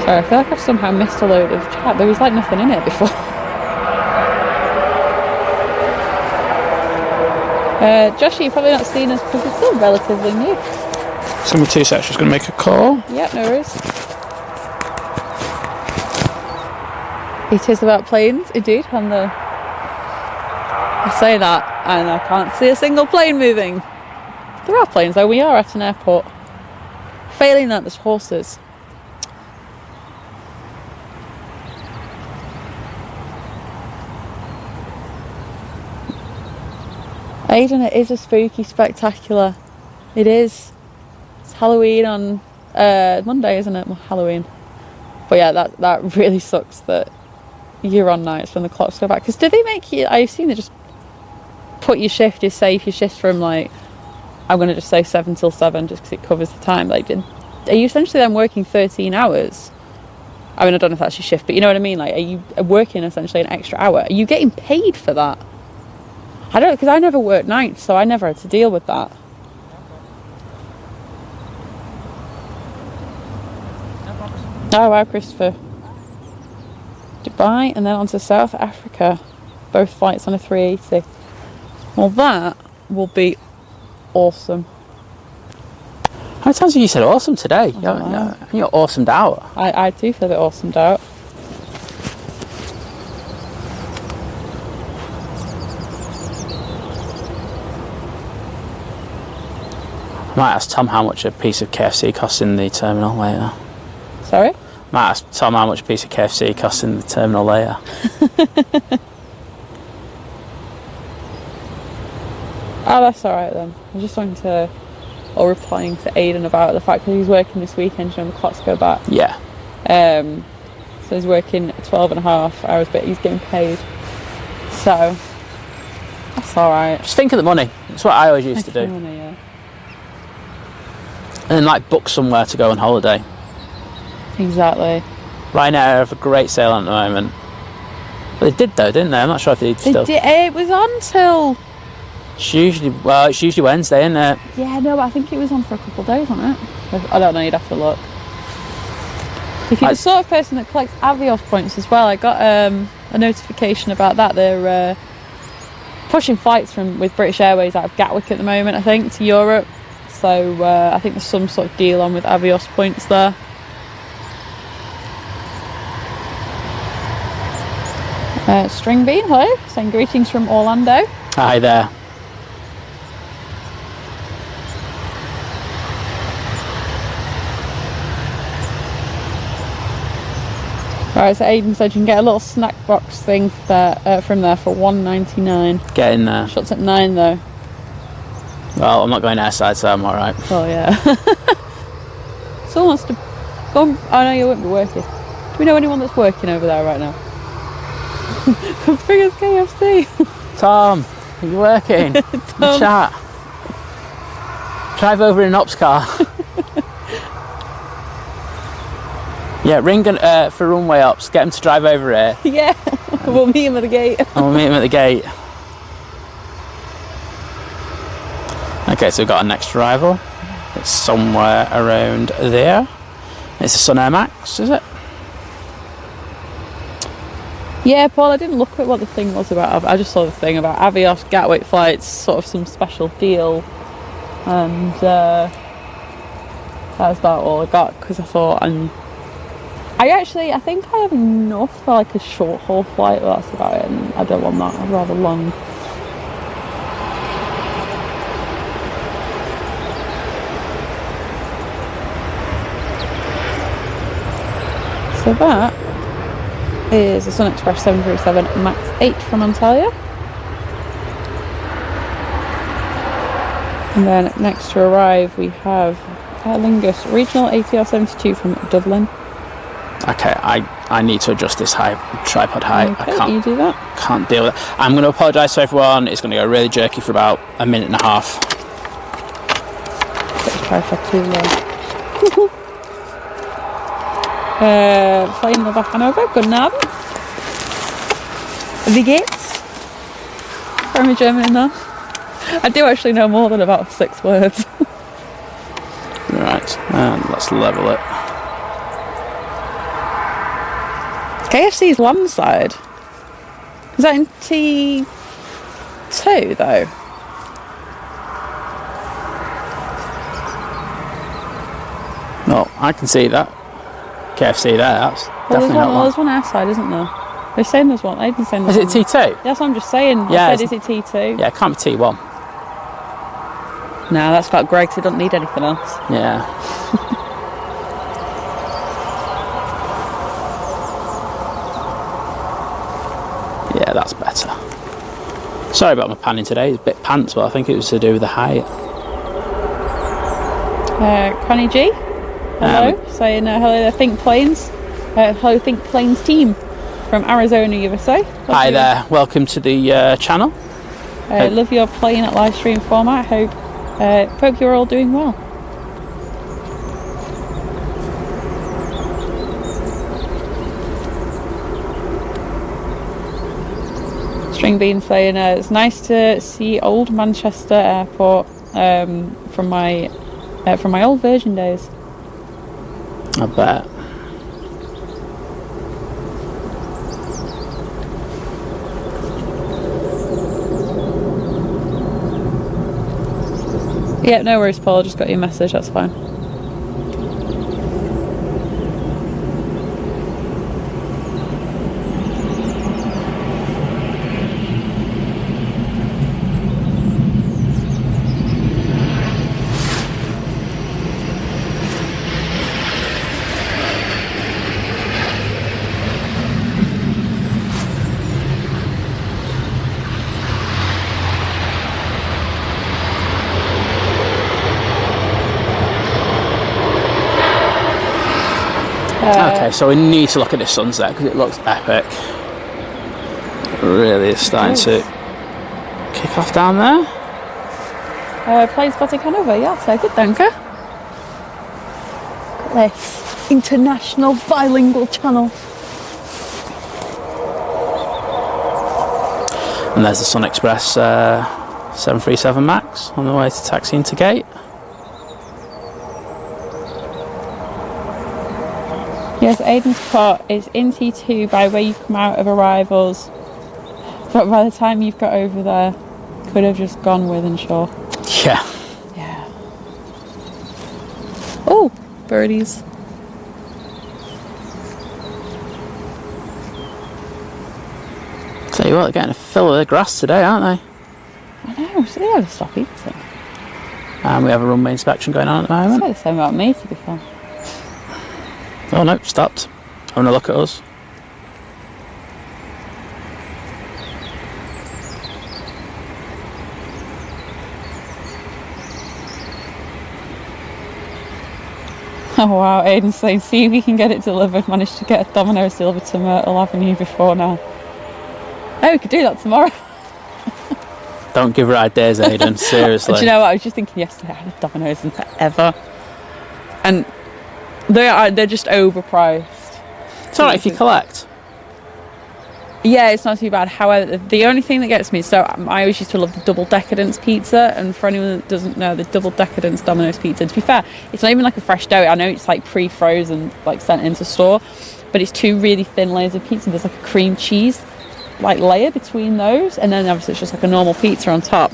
Sorry, I feel like I've somehow missed a load of chat. There was like nothing in it before. Joshy, you've probably not seen us because we're still relatively new. It's going to be 2 seconds, just going to make a call. Yep, no worries. It is about planes, indeed. I say that and I can't see a single plane moving. There are planes though, we are at an airport. Failing that, there's horses. Aidan, it is a spooky spectacular. It is. It's Halloween on Monday, isn't it? Well, Halloween. But yeah, that really sucks that you're on nights when the clocks go back. Because do they make you, I assume they just put your shift, is say if your shift's from like, I'm going to just say 7 till 7 just because it covers the time. Like, are you essentially then working 13 hours? I mean, I don't know if that's your shift, but you know what I mean? Like, are you working essentially an extra hour? Are you getting paid for that? I don't, because I never worked nights, so I never had to deal with that. Oh wow, Christopher. Dubai and then on to South Africa. Both flights on a 380. Well, that will be awesome. How many times have you said awesome today? You're awesomed out. I do feel a bit awesomed out. I might ask Tom how much a piece of KFC costs in the terminal later. Sorry? Might ask Tom how much a piece of KFC costs in the terminal later. Oh, that's alright then. I just wanted to, or replying to Aidan about the fact that he's working this weekend, you know, the clocks go back. Yeah. So he's working 12.5 hours, but he's getting paid. So, that's alright. Just think of the money. That's what I always used to do. Money, yeah. And then like book somewhere to go on holiday. Exactly. Ryanair have a great sale on at the moment. Well, they did though, didn't they? I'm not sure if they still... Did, it was on till... It's usually Wednesday, isn't it? Yeah, no, but I think it was on for a couple of days, wasn't it? I don't know, you'd have to look. If you're the sort of person that collects Avios points as well, I got a notification about that. They're pushing flights with British Airways out of Gatwick at the moment, I think, to Europe. So I think there's some sort of deal on with Avios points there. String Bean, hello, saying greetings from Orlando. Hi there. Right, so Aidan said you can get a little snack box thing from there for $1.99. Get in there. Shuts at 9 though. Well, I'm not going airside, so I'm alright. Oh yeah. Someone wants to go on. Oh no, you won't be working. Do we know anyone that's working over there right now? Bring us KFC. Tom, are you working? Tom. Chat. Drive over in an ops car. Yeah, ring for runway ops. Get him to drive over here. Yeah, we'll meet him at the gate. And we'll meet him at the gate. Okay, so we've got our next arrival. It's somewhere around there. It's a Sun Air Max, is it? Yeah, Paul, I didn't look at what the thing was about. I just saw the thing about Avios Gatwick flights, sort of some special deal. And that was about all I got, because I thought I think I have enough for like a short haul flight, but that's about it, and I don't want that. I'd rather long. So that is the Sun Express 737 MAX 8 from Antalya. And then next to arrive we have Aer Lingus Regional ATR 72 from Dublin. Okay, I need to adjust this tripod height. Okay, I can't, you do that. Can't deal with it. I'm going to apologise to everyone. It's going to go really jerky for about a minute and a half. Get the tripod too low. Flying over Hanover, guten Abend. Wie geht's? From a German in there. I do actually know more than about 6 words. Right, and let's level it. KFC's landside. Is that in T2 though? No, I can see that. KFC there, that's definitely not one. There's one outside, isn't there? They're saying there's one. Aiden's saying there's one. Is it T2? That's what I'm just saying. Yeah, I said, is it T2? Yeah, it can't be T1. No, that's got Greg, so it doesn't need anything else. Yeah. Yeah, that's better. Sorry about my panning today. It's a bit pants, but I think it was to do with the height. Connie G. Hello, saying hello there, Think Planes. Hello, Think Planes team from Arizona, USA. Hi there, welcome to the channel. Love your playing at live stream format. Hope you're all doing well. String Bean saying it's nice to see old Manchester Airport from my old Virgin days. I bet. Yeah, no worries, Paul. Just got your message. That's fine. Okay, so we need to look at this sunset because it looks epic. It really is starting to kick off down there. Plane spotting Hanover, yeah, so good, danke. Look at this. international bilingual channel. And there's the Sun Express 737 MAX on the way to taxiing to gate. Yes, Aiden's plot is in T2 by where you come out of arrivals. But by the time you've got over there, could have just gone Wythenshawe. Yeah. Yeah. Oh, birdies. Tell you what, they're getting a fill of the grass today, aren't they? I know, so they ought to stop eating. And we have a runway inspection going on at the moment. It's like the same about me, to be fair. Oh no, stopped. Having a look at us. Oh wow, Aiden's saying, see if we can get it delivered. Managed to get a Domino's delivered to Myrtle Avenue before now. Oh, we could do that tomorrow. Don't give her ideas, Aiden, seriously. Do you know what, I was just thinking yesterday, I haven't had Domino's in forever. And they're just overpriced. It's alright if you collect. Yeah, it's not too bad. However, the only thing that gets me, so I always used to love the double decadence pizza, and for anyone that doesn't know, the double decadence Domino's pizza, to be fair, it's not even like a fresh dough. I know it's like pre-frozen, like sent into store, but it's two really thin layers of pizza. There's like a cream cheese like layer between those, and then obviously it's just like a normal pizza on top.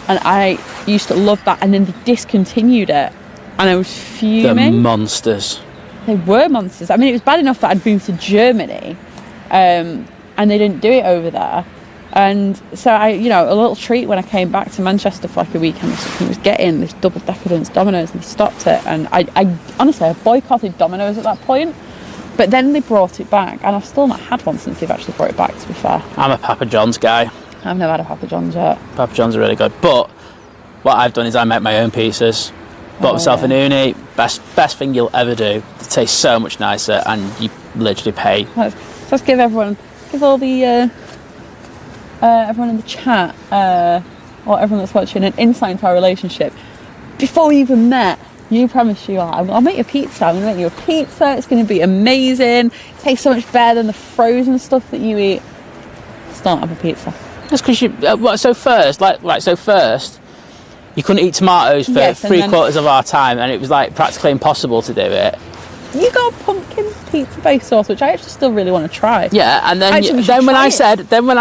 And I used to love that, and then they discontinued it, and I was fuming. They're monsters. They were monsters. I mean, it was bad enough that I'd moved to Germany, and they didn't do it over there. And so a little treat when I came back to Manchester for like a weekend or something was getting this double decadence Domino's, and they stopped it. And I honestly, I boycotted Domino's at that point. But then they brought it back, and I've still not had one since they've actually brought it back, to be fair. I'm a Papa John's guy. I've never had a Papa John's yet. Papa John's are really good. But what I've done is I make my own pizzas. Bought myself an uni. Best thing you'll ever do. It tastes so much nicer, and you literally pay. Let's give all the everyone in the chat, or everyone that's watching, an insight into our relationship. Before we even met, you promised I'll make you a pizza. I'm going to make you a pizza. It's going to be amazing. It tastes so much better than the frozen stuff that you eat. Still not have a pizza. That's because you. So first, you couldn't eat tomatoes for 3/4 of our time, and it was like practically impossible to do it. You got a pumpkin pizza base sauce, which I actually still really want to try. Yeah, and then when I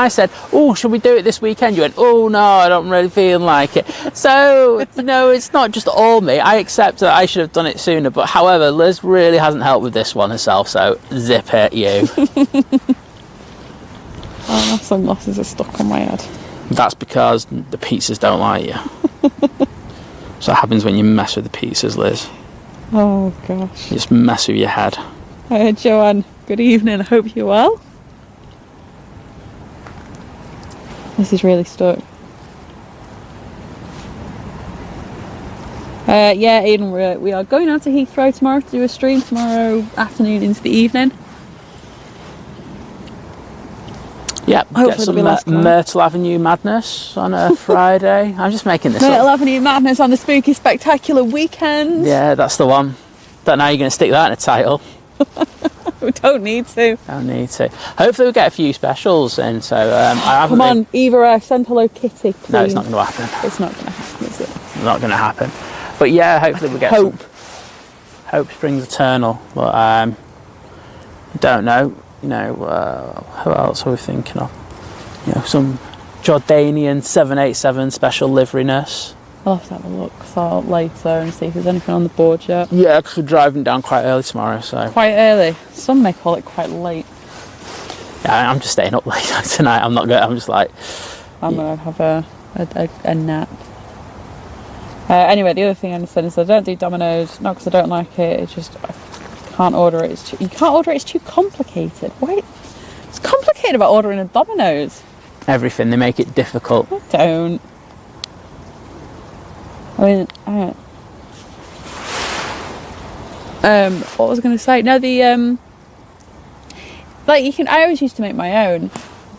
said, oh, should we do it this weekend? You went, oh no, I don't really feel like it. So it's not just all me. I accept that I should have done it sooner, but however, Liz really hasn't helped with this one herself. So zip it, you. Oh, my sunglasses are stuck on my head. That's because the pizzas don't like you. So it happens when you mess with the pizzas, Liz. Oh gosh. You just mess with your head. Joanne, good evening. I hope you're well. This is really stuck. Yeah, Aidan, we are going out to Heathrow tomorrow to do a stream tomorrow afternoon into the evening. Yeah, get some Myrtle Avenue madness on a Friday. I'm just making this Myrtle up. Avenue madness on the spooky spectacular weekend. Yeah, that's the one. Don't know how you're going to stick that in a title. We don't need to. Don't need to. Hopefully we'll get a few specials in. So I haven't. Come on, Eva, send Hello Kitty, please. No, it's not going to happen. It's not going to happen, is it? It's not going to happen. But yeah, hopefully we'll get hope. Hope springs eternal. But I don't know. Who else are we thinking of? Some Jordanian 787 special liveryness. I'll have to have a look later and see if there's anything on the board yet. Yeah, because we're driving down quite early tomorrow, so... Quite early? Some may call it quite late. Yeah, I'm just staying up late tonight. I'm not going. I'm just like... I'm going to have a nap. Anyway, the other thing I said is I don't do Domino's, not because I don't like it, it's just... I can't order it. You can't order it, it's too complicated. Why? It's complicated about ordering a Domino's. Everything, they make it difficult. I don't. What was I going to say? No, I always used to make my own,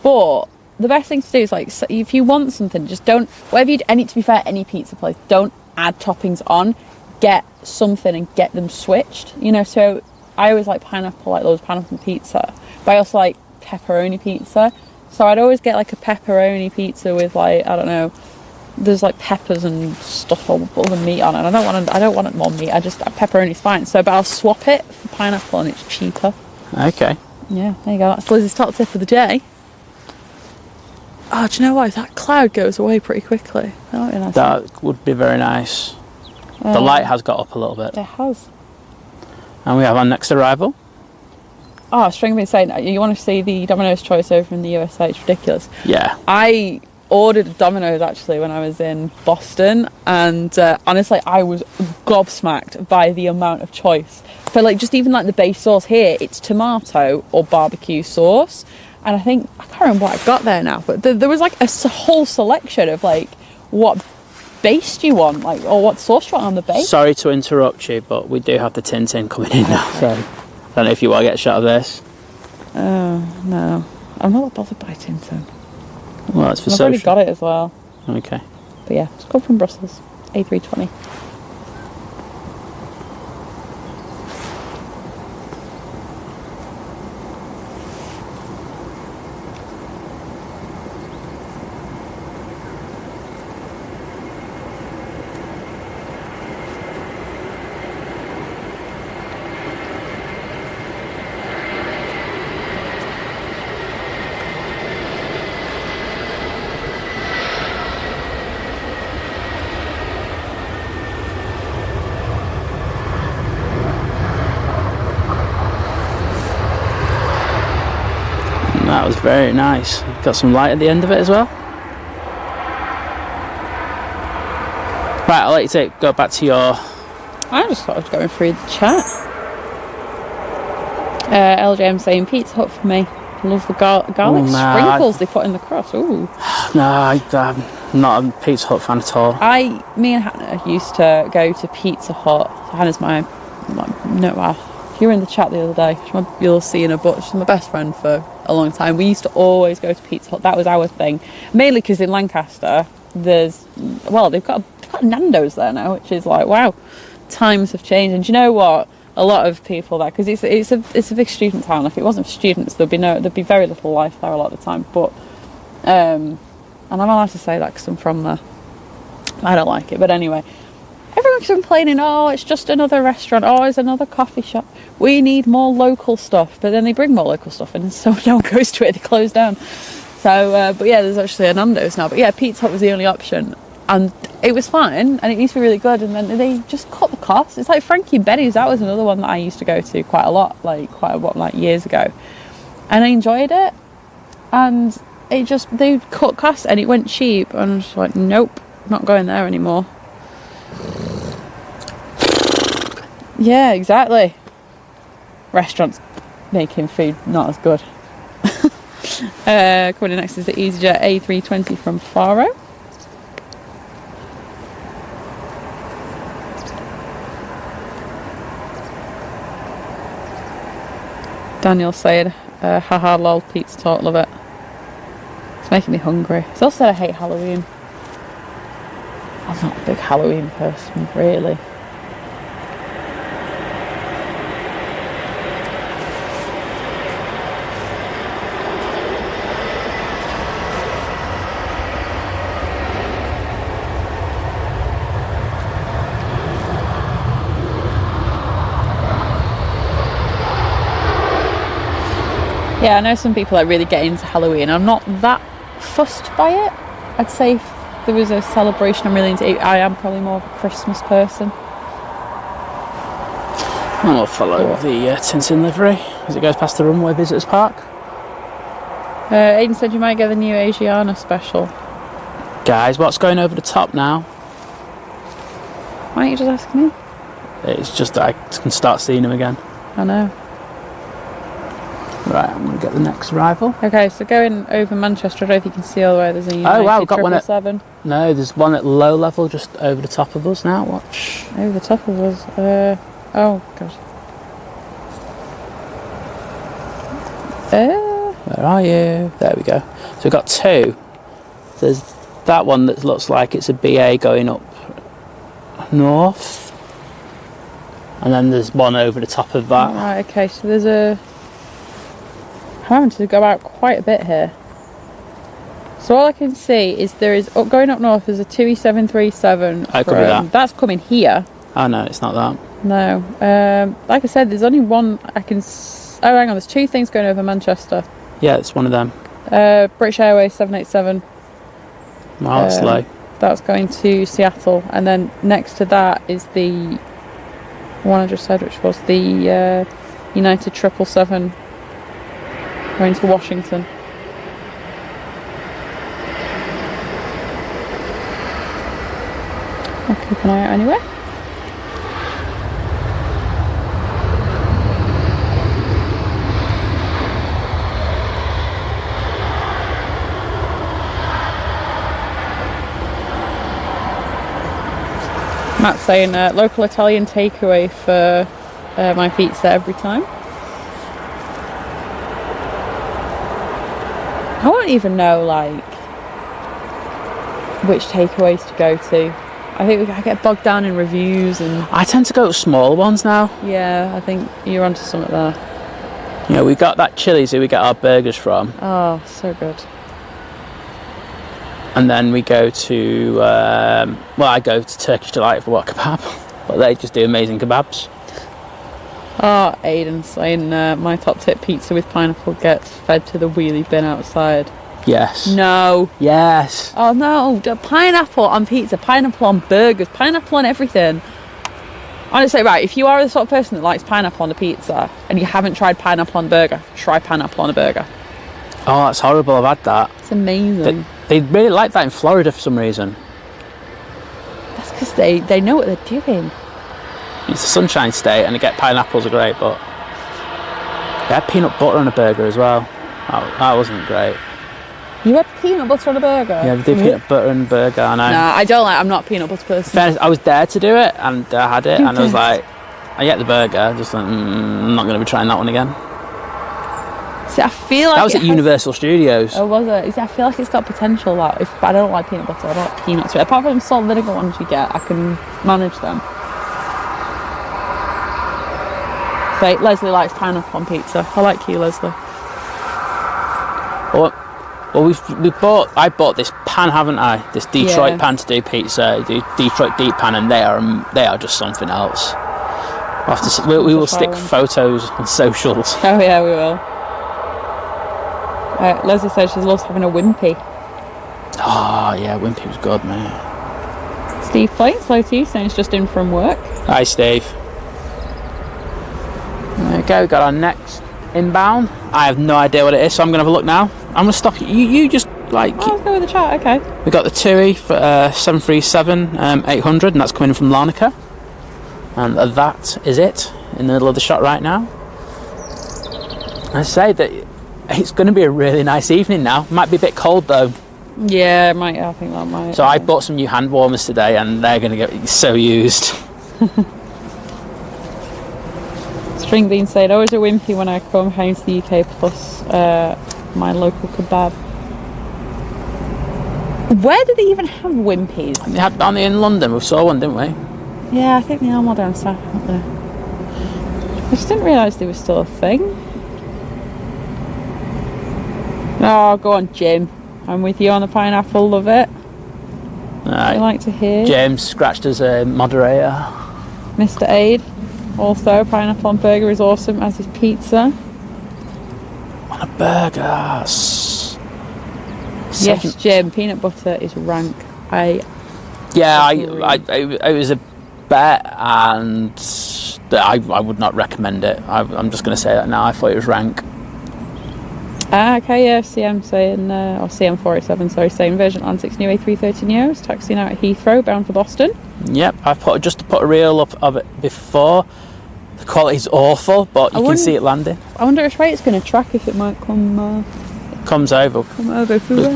but the best thing to do is if you want something, just don't. To be fair, any pizza place, don't add toppings on. get something and get them switched, you know. So I always like pineapple, like loads of pineapple pizza, but I also like pepperoni pizza. So I'd always get like a pepperoni pizza with like, I don't know, there's like peppers and stuff or other meat on it. I don't want it more meat. Pepperoni's fine. So, but I'll swap it for pineapple and it's cheaper. Okay. Yeah, there you go. That's Liz's top tip of the day. Oh, do you know what? If that cloud goes away pretty quickly, that would be nice. That would be very nice. The light has got up a little bit. It has. And we have our next arrival. Oh, String been saying, you want to see the Domino's choice over in the USA? It's ridiculous. Yeah. I ordered a Domino's actually when I was in Boston, and honestly I was gobsmacked by the amount of choice. For like just even like the base sauce here, it's tomato or barbecue sauce, and I can't remember what I got there now, but there was like a whole selection of like what base do you want, like, or what sauce do you want on the base. Sorry to interrupt you, but we do have the Tintin coming in now, so I don't know if you want to get a shot of this. Oh no, I'm not bothered by Tintin. Well, it's for I've already got it as well. Okay. But yeah, it's come from Brussels. A320. That was very nice. Got some light at the end of it as well. Right, I'll let you go back to your... I just thought I was going through the chat. LJM saying Pizza Hut for me. Love the garlic sprinkles they put in the crust. Ooh. No, I'm not a Pizza Hut fan at all. Me and Hannah used to go to Pizza Hut. Hannah's my if you were in the chat the other day, you'll see in her, but she's my best friend for a long time. We used to always go to Pizza Hut. That was our thing. Mainly because in Lancaster, they've got Nando's there now, which is like, wow, times have changed. And do you know what? A lot of people there, because it's a big student town. If it wasn't for students, there'd be very little life there a lot of the time. But and I'm allowed to say that because I'm from there. I don't like it, but anyway. Everyone's complaining, oh, it's just another restaurant, oh, it's another coffee shop. We need more local stuff, but then they bring more local stuff in, and so no one goes to it, they close down. So, but yeah, there's actually a Nando's now. But yeah, Pizza Hut was the only option, and it was fine, and it used to be really good, and then they just cut the costs. It's like Frankie and Betty's, that was another one that I used to go to quite a lot, like years ago. And I enjoyed it, and they cut costs, and it went cheap, and I was just like, nope, not going there anymore. Yeah, exactly. Restaurants making food not as good. Coming in next is the EasyJet A320 from Faro. Daniel said, haha lol, pizza talk, love it. It's making me hungry. He also said I hate Halloween. I'm not a big Halloween person, really. Yeah, I know some people that really get into Halloween. I'm not that fussed by it. I'd say if there was a celebration I'm really into, I am probably more of a Christmas person. I'll follow the Tintin livery as it goes past the runway visitors park. Aiden said you might get the new Asiana special. Guys, what's going over the top now? Why don't you just ask me? It's just that I can start seeing them again. I know. Right, I'm going to get the next arrival. Okay, so going over Manchester, I don't know if you can see all the way. There's a oh wow, we've got one at 777. No, there's one at low level just over the top of us now. Watch. Over the top of us? Oh, God. Where are you? There we go. So we've got two. There's that one that looks like it's a BA going up north. And then there's one over the top of that. Right, okay, so there's a... I'm having to go out quite a bit here. So all I can see is there is, going up north, there's a 2E737. Could be that. That's coming here. Oh no, it's not that. No. Like I said, there's only one I can... Oh, hang on, there's two things going over Manchester. Yeah, it's one of them. British Airways 787. Wow, that's low. That's going to Seattle. And then next to that is the one I just said, which was the United 777 going to Washington. I'll keep an eye out anyway. Matt's saying local Italian takeaway for my pizza every time. I don't even know like which takeaways to go to. I think I get bogged down in reviews and... I tend to go to smaller ones now. Yeah, I think you're onto something there. You know, we got that Chili's who we get our burgers from. Oh, so good. And then we go to, well, I go to Turkish Delight for what, kebab? But they just do amazing kebabs. Oh, Aiden's saying my top tip pizza with pineapple gets fed to the wheelie bin outside. Yes. No. Yes. Oh no, pineapple on pizza, pineapple on burgers, pineapple on everything. Honestly, right, if you are the sort of person that likes pineapple on a pizza and you haven't tried pineapple on a burger, try pineapple on a burger. Oh, that's horrible. I've had that. It's amazing. They really like that in Florida for some reason. That's because they know what they're doing. It's a sunshine state and they get pineapples are great, but they had peanut butter on a burger as well. That wasn't great. You had peanut butter on a burger? Yeah, they do peanut butter on a burger, I know. Nah, I don't like, I'm not a peanut butter person. Fairness, I was there to do it and I had it and I was like, I get the burger, just like, I'm not going to be trying that one again. See, I feel like that was at Universal Studios. Oh, was it? See, I feel like it's got potential. That if I don't like peanut butter, I don't like peanuts. Apart from salt and vinegar ones you get, I can manage them. Okay, Leslie likes pineapple on pizza. I like you, Leslie. Well, I bought this pan, haven't I? This Detroit pan to do pizza, the Detroit deep pan, and they are just something else. We will stick photos on socials. Oh yeah, we will. Leslie says she loves having a Wimpy. Oh yeah, Wimpy was good, man. Steve Plates, hello to you, saying he's just in from work. Hi Steve. There we go, we got our next inbound. I have no idea what it is, so I'm going to have a look now. I'm going to stop you just like... Oh, let's go with the chat, okay. We got the TUI for 737-800 and that's coming in from Larnaca. And that is it, in the middle of the shot right now. I say that it's going to be a really nice evening now. Might be a bit cold though. Yeah, it might. I think that might. So I bought some new hand warmers today and they're going to get so used. String Bean said, always a Wimpy when I come home to the UK plus my local kebab. Where do they even have Wimpies? They had down there in London, we saw one, didn't we? Yeah, I think they are more down south, aren't they? I just didn't realise they were still a thing. Oh, go on, Jim. I'm with you on the pineapple, love it. Right. I like to hear. James scratched as a moderator. Mr. Aid, also, pineapple on burger is awesome, as is pizza. On a burger. Yes, Jim, peanut butter is rank. I was a bet and I would not recommend it. I'm just going to say that now. I thought it was rank. Okay, yeah, CM saying, or CM487, sorry, saying Virgin Atlantic's new A330 Neos, taxiing out at Heathrow, bound for Boston. Yep, I've put a reel up of it before. The quality's awful, but you can see it landing. I wonder which way it's going to track, if it might come... it comes over.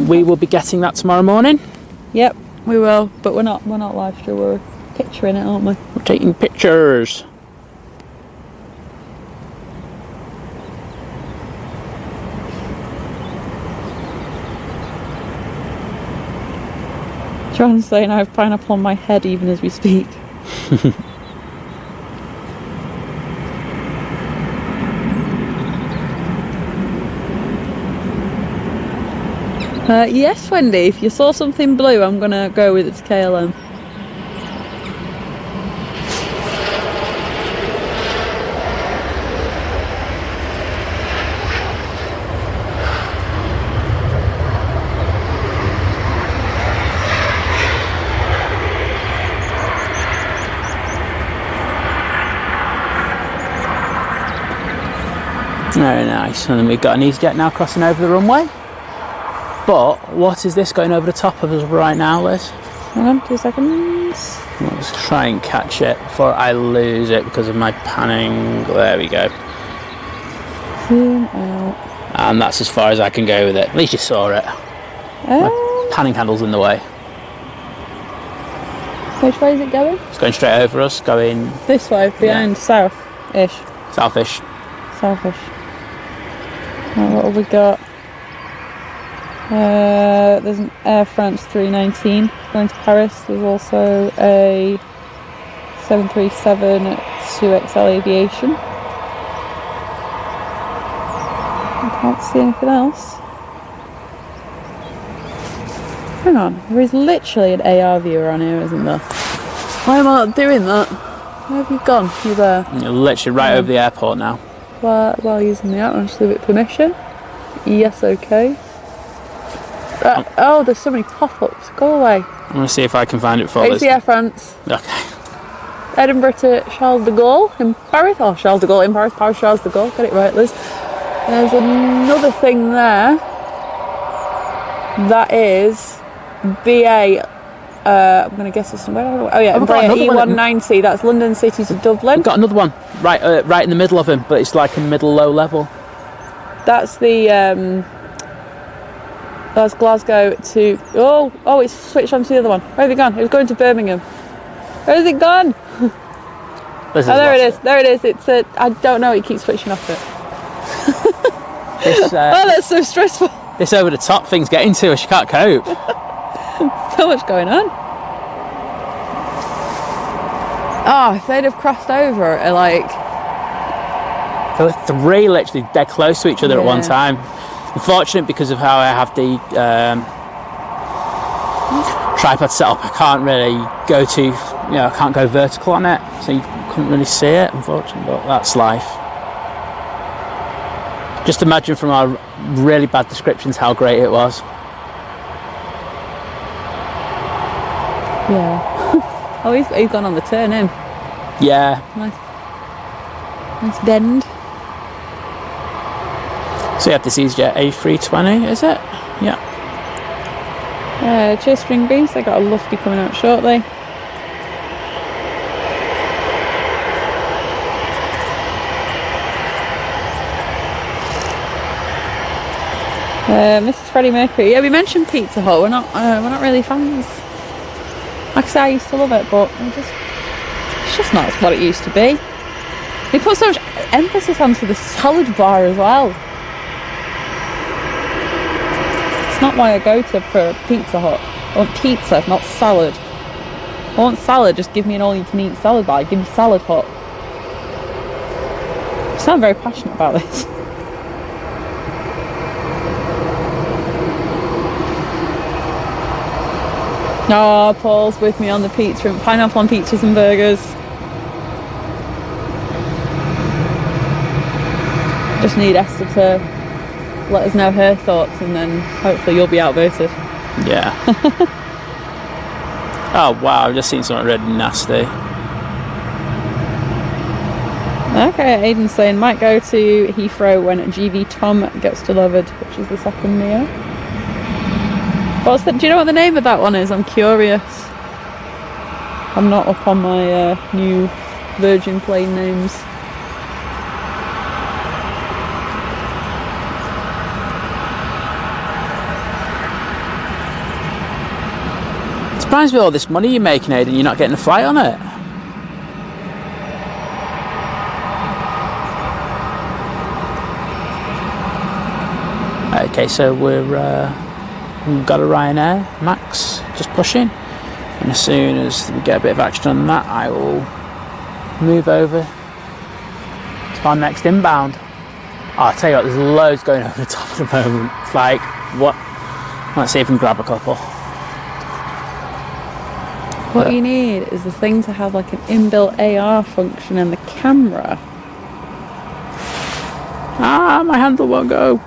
We will be getting that tomorrow morning. Yep, we will, but we're not live stream, we're picturing it, aren't we? We're taking pictures. John's saying I have pineapple on my head even as we speak. Yes, Wendy, if you saw something blue, I'm gonna go with its KLM. Very nice. And then we've got an EasyJet now crossing over the runway. But what is this going over the top of us right now, Liz? Hang on, 2 seconds. Let's try and catch it before I lose it because of my panning. There we go. Zoom out. And that's as far as I can go with it. At least you saw it. My panning handle's in the way. Which way is it going? It's going straight over us, going... This way, behind, south-ish. Southish. Southish. Right, what have we got? There's an Air France 319 going to Paris. There's also a 737 2XL Aviation. I can't see anything else. Hang on, there is literally an AR viewer on here, isn't there? Why am I not doing that? Where have you gone? You're there. You're literally right over the airport now. While using the app, I'll just leave it permission. Yes, okay. Oh, there's so many pop-ups. Go away. I'm going to see if I can find it for It's the Air France. Okay. Edinburgh to Charles de Gaulle in Paris. Oh, Charles de Gaulle in Paris. Paris, Charles de Gaulle. Get it right, Liz. There's another thing there. That is BA. I'm going to guess it's somewhere. Oh yeah, E190. That's London City to Dublin. We've got another one right in the middle of him, but it's like in middle low level. That's the that's Glasgow to oh it's switched on to the other one. Where have you gone? It was going to Birmingham. Where has it gone? There it is. There it is. It's I don't know. It keeps switching off it. This, oh, that's so stressful. This over the top thing's getting to us. She can't cope. So much going on. Oh, if they'd have crossed over at like... So the three literally dead close to each other at one time. Unfortunate because of how I have the tripod set up, I can't really go I can't go vertical on it, so you couldn't really see it, unfortunately, but that's life. Just imagine from our really bad descriptions how great it was. Yeah. Oh, he's gone on the turn in. Yeah. Nice bend. So you have this EasyJet A320, is it? Yeah. Chase string beams, they got a lofty coming out shortly. Mrs. Freddie Mercury. Yeah, we mentioned Pizza Hut. We're not really fans. Like I say, I used to love it, but it's just not what it used to be. They put so much emphasis onto the salad bar as well. It's not why I go to for Pizza Hut. I want pizza, not salad. I want salad, just give me an all-you-can-eat salad bar. Give me Salad Hut. I sound very passionate about this. Oh, Paul's with me on the pizza, pineapple on pizzas and burgers. Just need Esther to let us know her thoughts, and then hopefully you'll be outvoted. Yeah. Oh wow, I've just seen something really nasty. Okay, Aiden's saying might go to Heathrow when GV Tom gets delivered, which is the second Neo. Do you know what the name of that one is? I'm curious. I'm not up on my new Virgin plane names. It surprises me all this money you're making, Aidan, you're not getting a flight on it. Okay, so we've got a Ryanair Max just pushing, and as soon as we get a bit of action on that, I will move over to our next inbound. Oh, I'll tell you what, there's loads going over the top at the moment. It's like, what? Let's see if we can grab a couple. What you need is the thing to have like an inbuilt AR function in the camera. Ah, my handle won't go.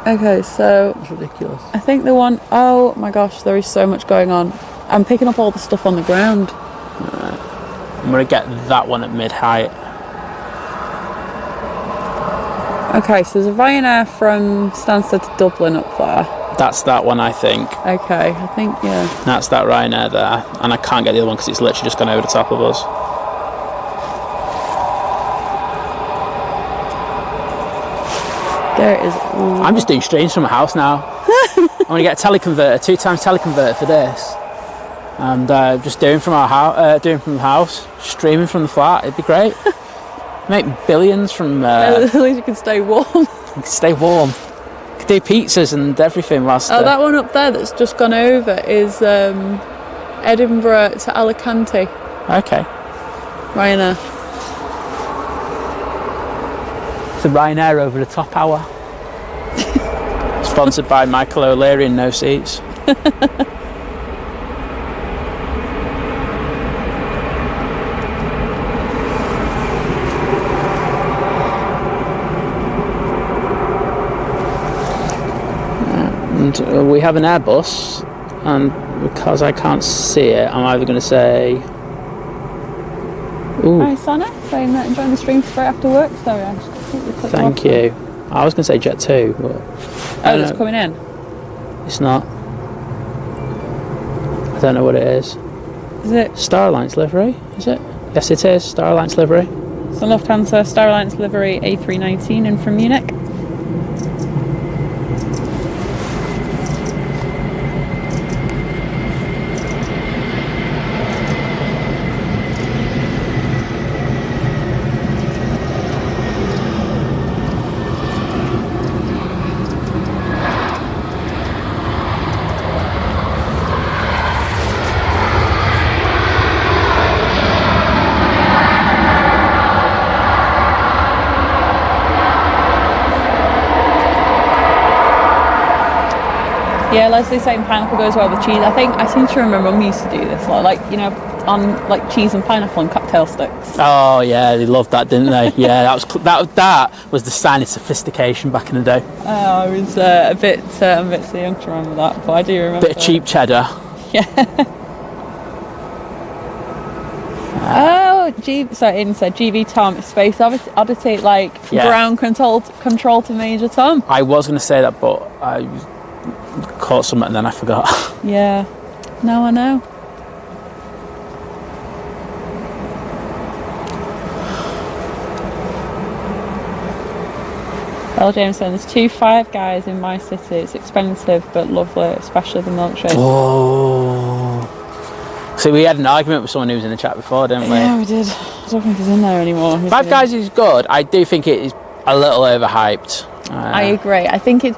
Okay, so That's ridiculous. I think the one, oh my gosh, there is so much going on. I'm picking up all the stuff on the ground. I'm going to get that one at mid-height. Okay, so there's a Ryanair from Stansted to Dublin up there. That's that one, I think. Okay, I think, yeah. That's that Ryanair there. And I can't get the other one because it's literally just gone over the top of us. There is... I'm just doing streams from my house now. I'm going to get a teleconverter, 2x teleconverter for this. And just doing from our house, streaming from the flat. It'd be great. Make billions from. At least you can stay warm. You can stay warm. You can do pizzas and everything whilst. Oh, that one up there that's just gone over is Edinburgh to Alicante. Okay. Ryanair. It's a Ryanair over the top hour. Sponsored by Michael O'Leary and No Seats. And we have an Airbus, and because I can't see it, I'm either going to say... Ooh. Hi, Sana. Saying that enjoying the stream straight after work. Sorry, I just completely clicked Thank off you. there. I was going to say Jet 2, but... Oh, it's coming in? It's not. I don't know what it is. Is it? Star Alliance livery, is it? Yes, it is. Star Alliance livery. So Lufthansa Star Alliance livery A319 in from Munich. Yeah, Leslie's saying pineapple goes well with cheese. I seem to remember Mum used to do this, like you know, on like cheese and pineapple and cocktail sticks. Oh yeah, they loved that, didn't they? Yeah, that was the sign of sophistication back in the day. Oh, I was a bit too young to remember that, but I do remember. Bit of cheap cheddar. Yeah. Oh, sorry, Aiden said GV Tom, Space Oddity, like ground control to Major Tom. I was going to say that, but I caught something and then I forgot. Yeah, now I know. Well, James said there's 2 Five Guys in my city. It's expensive but lovely, especially the milkshake. Oh. So we had an argument with someone who was in the chat before, didn't we? Yeah, we did. I don't think he's in there anymore. Five Guys is good. I do think it is a little overhyped. I agree. I think it's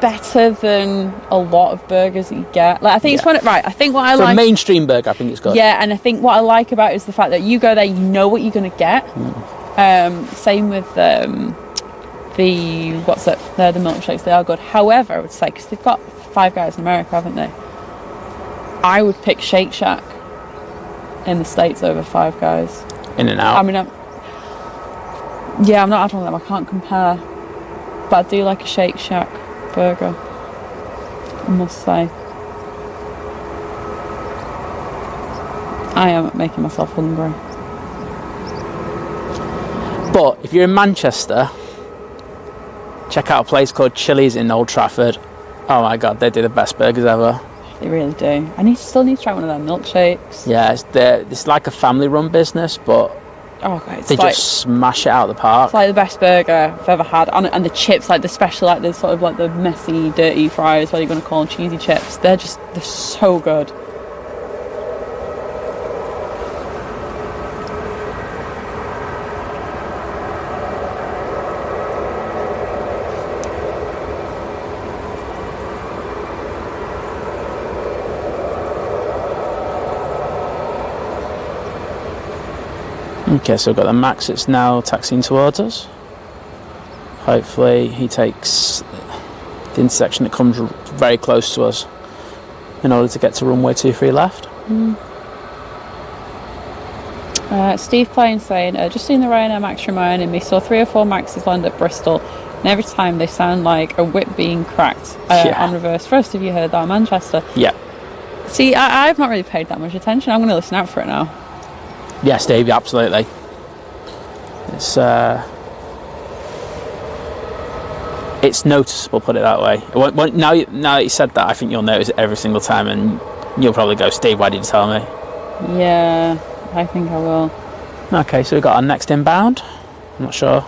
better than a lot of burgers that you get. Like I think it's one right. I think what I like for a mainstream burger, I think it's good. Yeah, and I think what I like about it is the fact that you go there, you know what you're going to get. Same with the milkshakes. They are good. However, I would say because they've got Five Guys in America, haven't they? I would pick Shake Shack in the States over Five Guys. In and out. I mean, I'm not had one of them. I can't compare. But I do like a Shake Shack burger, I must say. I am making myself hungry. But if you're in Manchester, check out a place called Chili's in Old Trafford. Oh my god, they do the best burgers ever. They really do. I still need to try one of their milkshakes. Yeah, it's like a family-run business, but they just smash it out of the park. It's like the best burger I've ever had, and the chips, like the special, like the sort of like the messy, dirty fries, what are you going to call them, cheesy chips? They're so good. Okay, so we've got the Max that's now taxiing towards us. Hopefully he takes the intersection that comes very close to us in order to get to runway 23 left. Steve Plain saying, just seen the Ryanair Max reminding me, saw 3 or 4 Maxes land at Bristol, and every time they sound like a whip being cracked on reverse thrust. Have you heard that in Manchester? Yeah. See, I've not really paid that much attention. I'm going to listen out for it now. Yeah, Steve, absolutely. It's noticeable, put it that way. Now that you said that, I think you'll notice it every single time, and you'll probably go, Steve, why did you tell me? Yeah, I think I will. Okay, so we've got our next inbound. I'm not sure.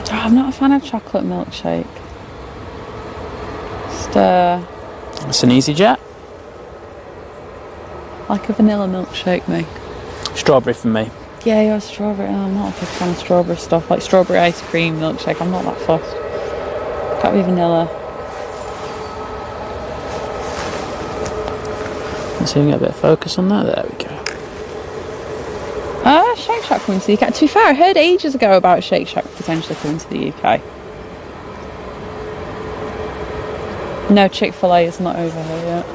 Oh, I'm not a fan of chocolate milkshake. It's an EasyJet. Like a vanilla milkshake, me. Strawberry for me. Yeah, you're strawberry. I'm not a big fan of strawberry stuff. Like strawberry ice cream milkshake, I'm not that fussed. Can't be vanilla. Let's see if we can get a bit of focus on that. There we go. Shake Shack coming to the UK. To be fair, I heard ages ago about Shake Shack potentially coming to the UK. No, Chick-fil-A is not over here yet.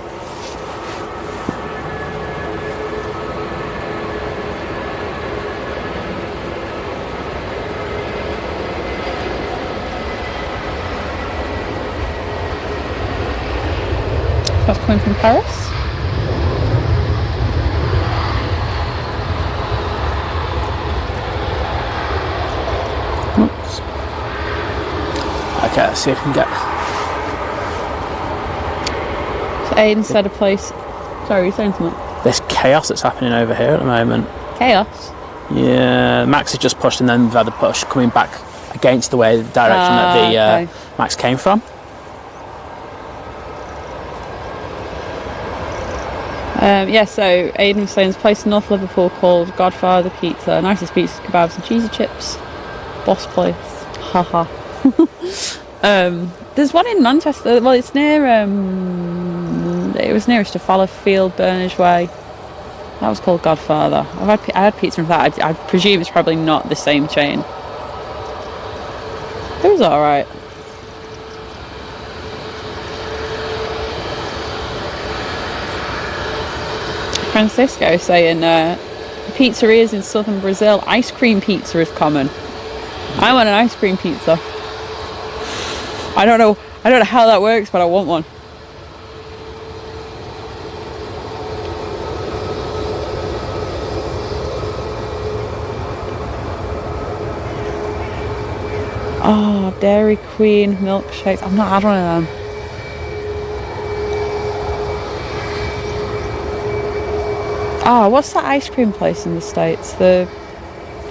That's coming from Paris. Oops. Okay, let's see if we can get... So Aidan said a place... Sorry, you're saying something? There's chaos that's happening over here at the moment. Chaos? Yeah, Max has just pushed and then we've had a push coming back against the direction that the Max came from. Yeah, so Aidan was saying there's a place in North Liverpool called Godfather Pizza. Nicest pizzas, kebabs and cheesy chips. Boss place. Haha. There's one in Manchester. Well, it's near... it was nearest to Fallowfield, Burnage Way. That was called Godfather. I had pizza from that. I presume it's probably not the same chain. It was alright. Francisco saying pizzerias in southern Brazil, ice cream pizza is common. I want an ice cream pizza. I don't know how that works, but I want one. Oh, Dairy Queen milkshakes. I've not had one of them. Oh, what's that ice cream place in the States? The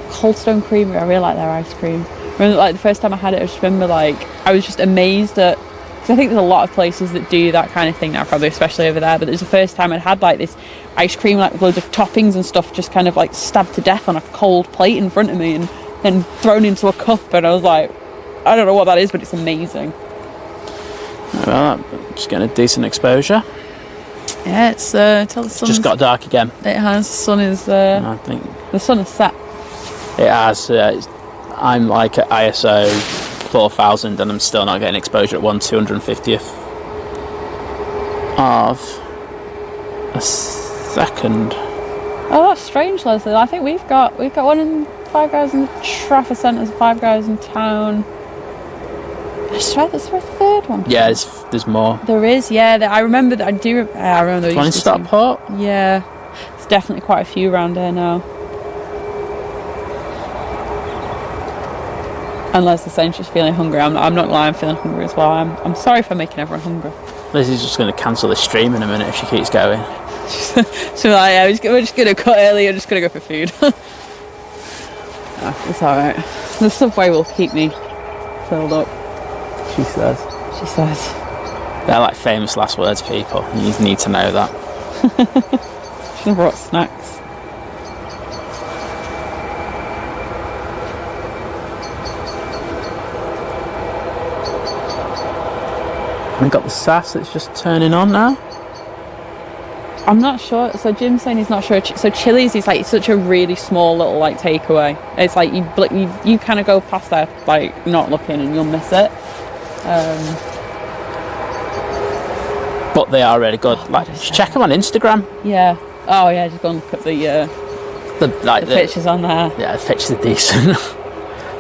Coldstone Creamery. I really like their ice cream. I remember, like, the first time I had it, I just remember, like, I was just amazed at... Because I think there's a lot of places that do that kind of thing now, probably, especially over there. But it was the first time I'd had, like, this ice cream, like, with loads of toppings and stuff, just kind of, like, stabbed to death on a cold plate in front of me and then thrown into a cup. And I was like, I don't know what that is, but it's amazing. Well, just getting a decent exposure. Yeah, it's till the sun just got dark again. It has. The sun is. I think the sun is set. It has. I'm like at ISO 4000, and I'm still not getting exposure at 1/250th of a second. Oh, that's strange, Leslie. I think we've got one in 5 guys in the Trafford Centre, 5 guys in town. I swear there's a third one. Yeah, there's more. There is, yeah. I remember that. I remember. One in Stockport? Yeah. There's definitely quite a few around here now. And Leslie's saying she's feeling hungry. I'm not lying, I'm feeling hungry as well. I'm sorry for making everyone hungry. Lizzie's just going to cancel the stream in a minute if she keeps going. So like, yeah, we're just going to cut early. I'm just going to go for food. It's alright. The subway will keep me filled up. She says. She says. They're like famous last words, people. You need to know that. She never brought snacks. We've got the SAS that's just turning on now. I'm not sure. So Jim's saying he's not sure. So Chili's is like such a really small little like takeaway. It's like you kind of go past there like not looking and you'll miss it. But they are really good. Like, just check them on Instagram. Yeah. Oh yeah. Just go and look at the pictures on there. Yeah, the pictures are decent.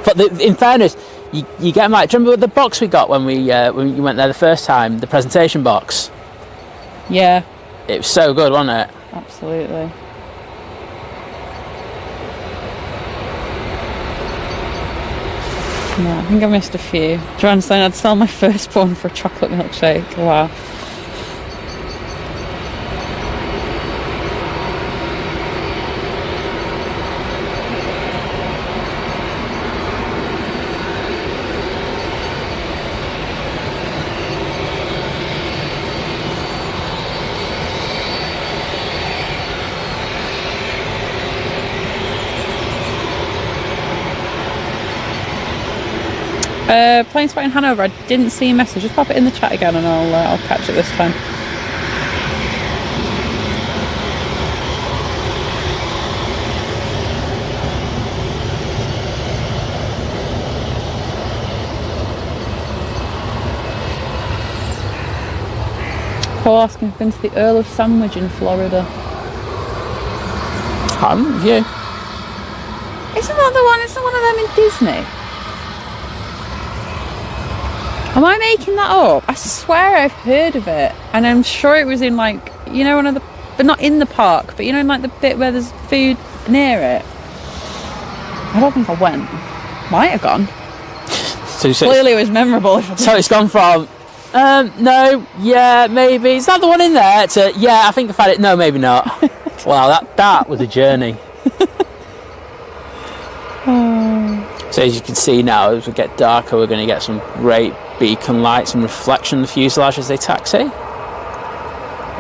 But in fairness, you get them like. Do you remember the box we got when you went there the first time? The presentation box. Yeah. It was so good, wasn't it? Absolutely. No, I think I missed a few. Joanne's saying I'd sell my firstborn for a chocolate milkshake. Wow. Plane spot in Hanover. I didn't see a message. Just pop it in the chat again and I'll catch it this time. Paul asking if I've been to the Earl of Sandwich in Florida. Haven't you? Isn't that the one? Isn't one of them in Disney? Am I making that up? I swear I've heard of it, and I'm sure it was in like, you know, one of the, but not in the park, but you know, in like the bit where there's food near it. I don't think I went. Might have gone. So clearly it was memorable. So it's gone from no, yeah, maybe. Is that the one in there? To yeah, I think I've had it. No, maybe not. Wow, that was a journey. So as you can see now, as we get darker, we're going to get some great beacon lights and reflection in the fuselage as they taxi.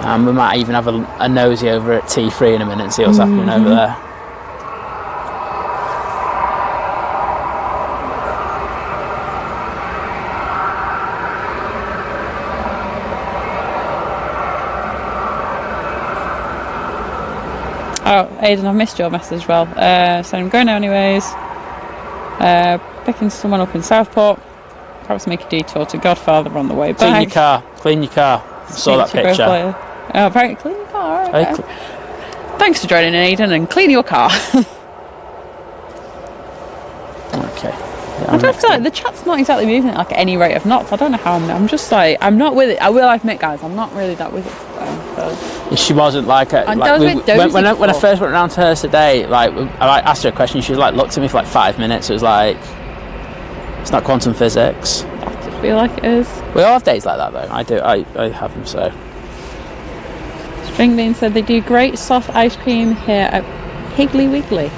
And we might even have a nosy over at T3 in a minute and see what's happening over there. Oh, Aidan, I've missed your message as well. So I'm going now anyways. Picking someone up in Southport. Perhaps make a detour to Godfather on the way back. Clean your car. I saw that picture. Oh, very clean your car. Okay. Thanks for joining in, Aidan, and clean your car. Okay. Yeah, I don't feel like the chat's not exactly moving at like any rate of knots. I don't know how I'm just like, I'm not with it. I will admit, guys, I'm not really that with it today. So. She wasn't like it. When I first went around to her today, like I asked her a question, she was like looked at me for like 5 minutes. It was like, it's not quantum physics. I just feel like it is. We all have days like that though. I do. I have them so. String Bean said they do great soft ice cream here at Higgly Wiggly.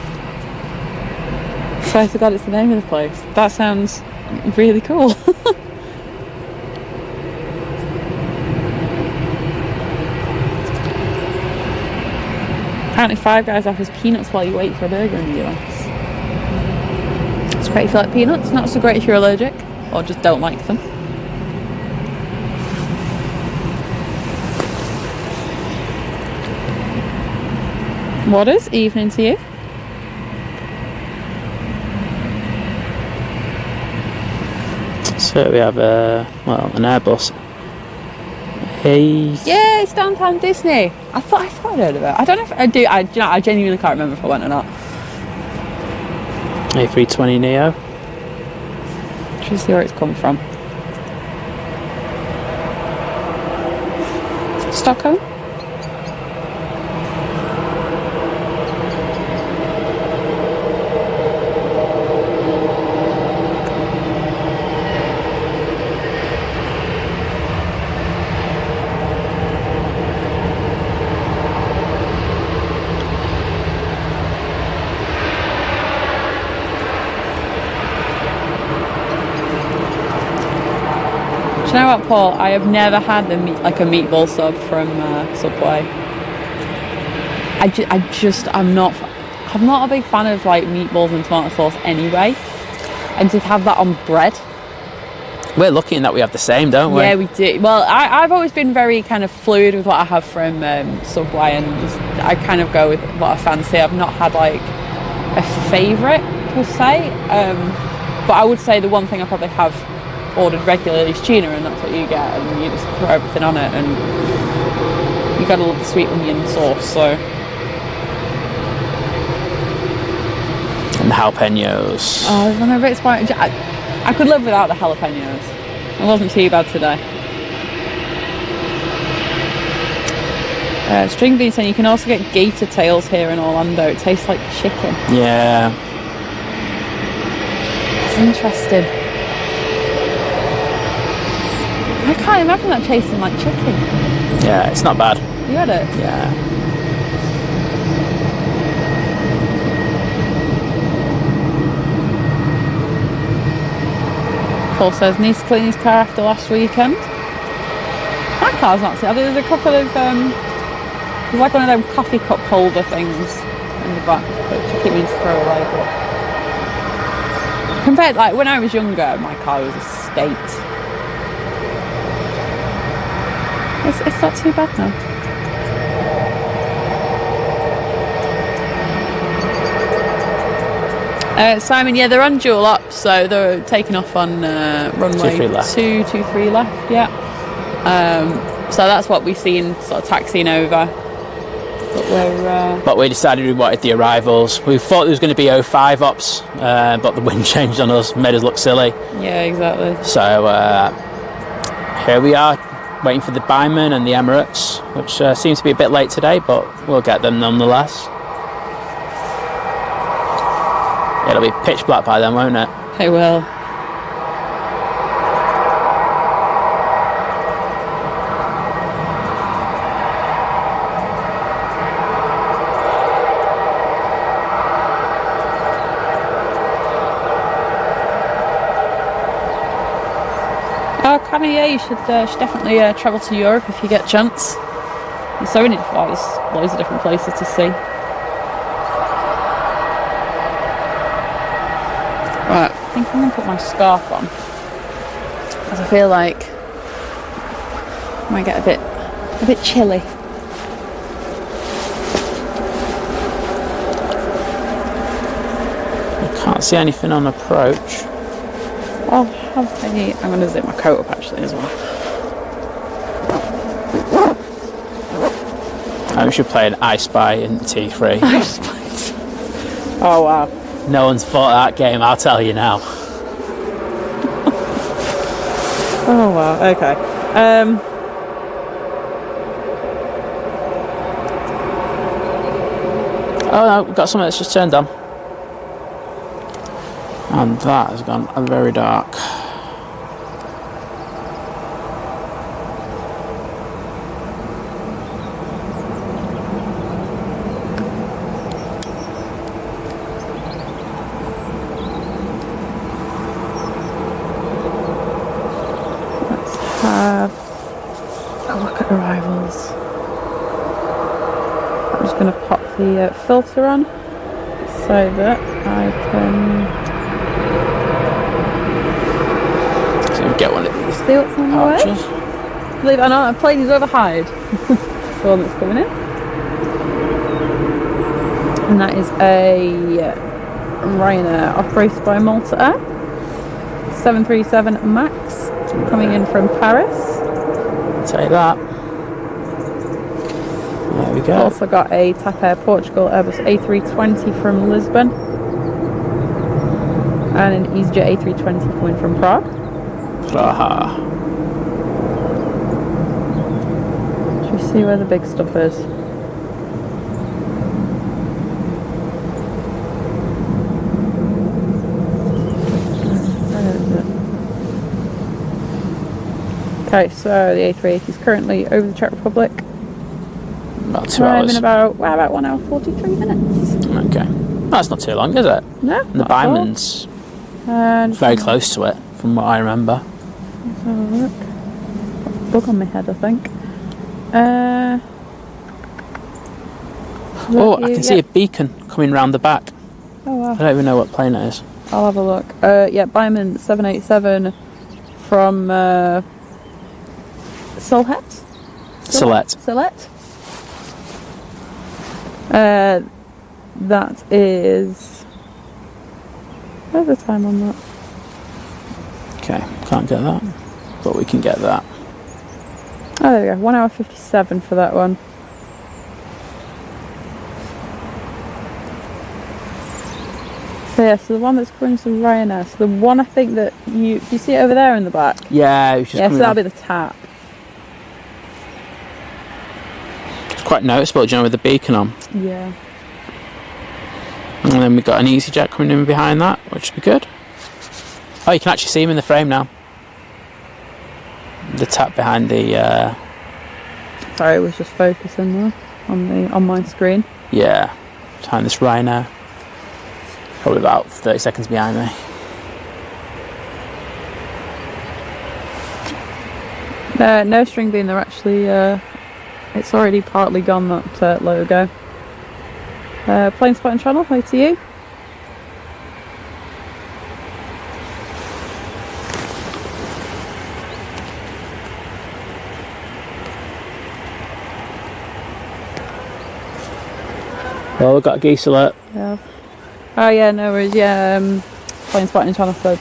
So I forgot it's the name of the place. That sounds really cool. Apparently Five Guys offers peanuts while you wait for a burger in the US. It's great if you like peanuts, not so great if you're allergic or just don't like them. What is evening to you? So we have an Airbus. Hey. Yeah, it's downtown Disney. I thought I'd heard of it. I don't know if I do. I genuinely can't remember if I went or not. A320 Neo. Should see where it's come from. Stockholm. Do you know what, Paul? I have never had a meatball sub from Subway. I'm not a big fan of like meatballs and tomato sauce anyway, and to have that on bread. We're lucky in that we have the same, don't we? Yeah, we do. Well, I've always been very kind of fluid with what I have from Subway, and I kind of go with what I fancy. I've not had like a favourite per se, but I would say the one thing I probably have ordered regularly is tuna, and that's what you get, and you just throw everything on it, and you gotta love the sweet onion sauce. So, and the jalapenos. Oh, they're a bit spicy. I could live without the jalapenos. It wasn't too bad today. String bean saying you can also get gator tails here in Orlando. It tastes like chicken. Yeah. It's interesting. I can't imagine that tasting like chicken. Yeah, it's not bad. You had it? Yeah. Paul says needs to clean his car after last weekend. My car's not too. I think there's a couple of there's like one of them coffee cup holder things in the back, which I keep meaning to throw away. But compared, like when I was younger, my car was a state. It's not too bad now. Simon, yeah, they're on dual up, so they're taking off on runway 223 left, yeah. So that's what we've seen, sort of taxiing over. But we decided we wanted the arrivals. We thought there was going to be 05 ops, but the wind changed on us, made us look silly. Yeah, exactly. So here we are, waiting for the Byman and the Emirates, which seems to be a bit late today, but we'll get them nonetheless. It'll be pitch black by then, won't it? It will. Oh, Canada, yeah, you should definitely travel to Europe if you get a chance. There's so many, there's loads of different places to see. Right, I think I'm going to put my scarf on, because I feel like I might get a bit chilly. I can't see anything on approach. I'm going to zip my coat up actually as well. We should play an I Spy in T3. I Spy. Oh wow. No one's fought that game, I'll tell you now. Oh wow, okay. Oh no, we've got something that's just turned on. And that has gone very dark. Let's have a look at arrivals. I'm just going to pop the filter on so that I can get one of these see what's on the way. Believe it or not, I've played these over hide. The one that's coming in. And that is a Ryanair operated by Malta Air. 737 MAX coming in from Paris. Take that. There we go. Also got a TAP Air Portugal Airbus A320 from Lisbon. And an EasyJet A320 coming from Prague. Aha. Should we see where the big stuff is? Where is it? Okay, so the A380 is currently over the Czech Republic. About 2 hours. In about 1 hour 43 minutes. Okay. That's not too long, is it? No. And the Byman's very close to it, from what I remember. Let's have a look. Got a bug on my head, I think. Oh, I can see a beacon coming round the back. Oh wow. I don't even know what plane it is. I'll have a look. Yeah, Byman 787 from Sylhet? Sylhet. That is... Where's the time on that? Okay, can't get that, but we can get that. Oh, there we go. 1 hour 57 for that one. So yeah, so the one that's coming to Ryanair, so the one I think that do you see it over there in the back? Yeah, it was just so that'll be the tap. It's quite noticeable, do you know, with the beacon on. Yeah. And then we've got an EasyJet coming in behind that, which would be good. Oh, you can actually see him in the frame now. The tap behind the... Sorry, it was just focusing there on my screen. Yeah, behind this Ryanair. Probably about 30 seconds behind me. No string beam, they're actually... it's already partly gone, that logo. Plane spotting channel, over to you. Well, we've got a geese alert. Yeah. Oh yeah, no worries, yeah. Plane spotting channel said,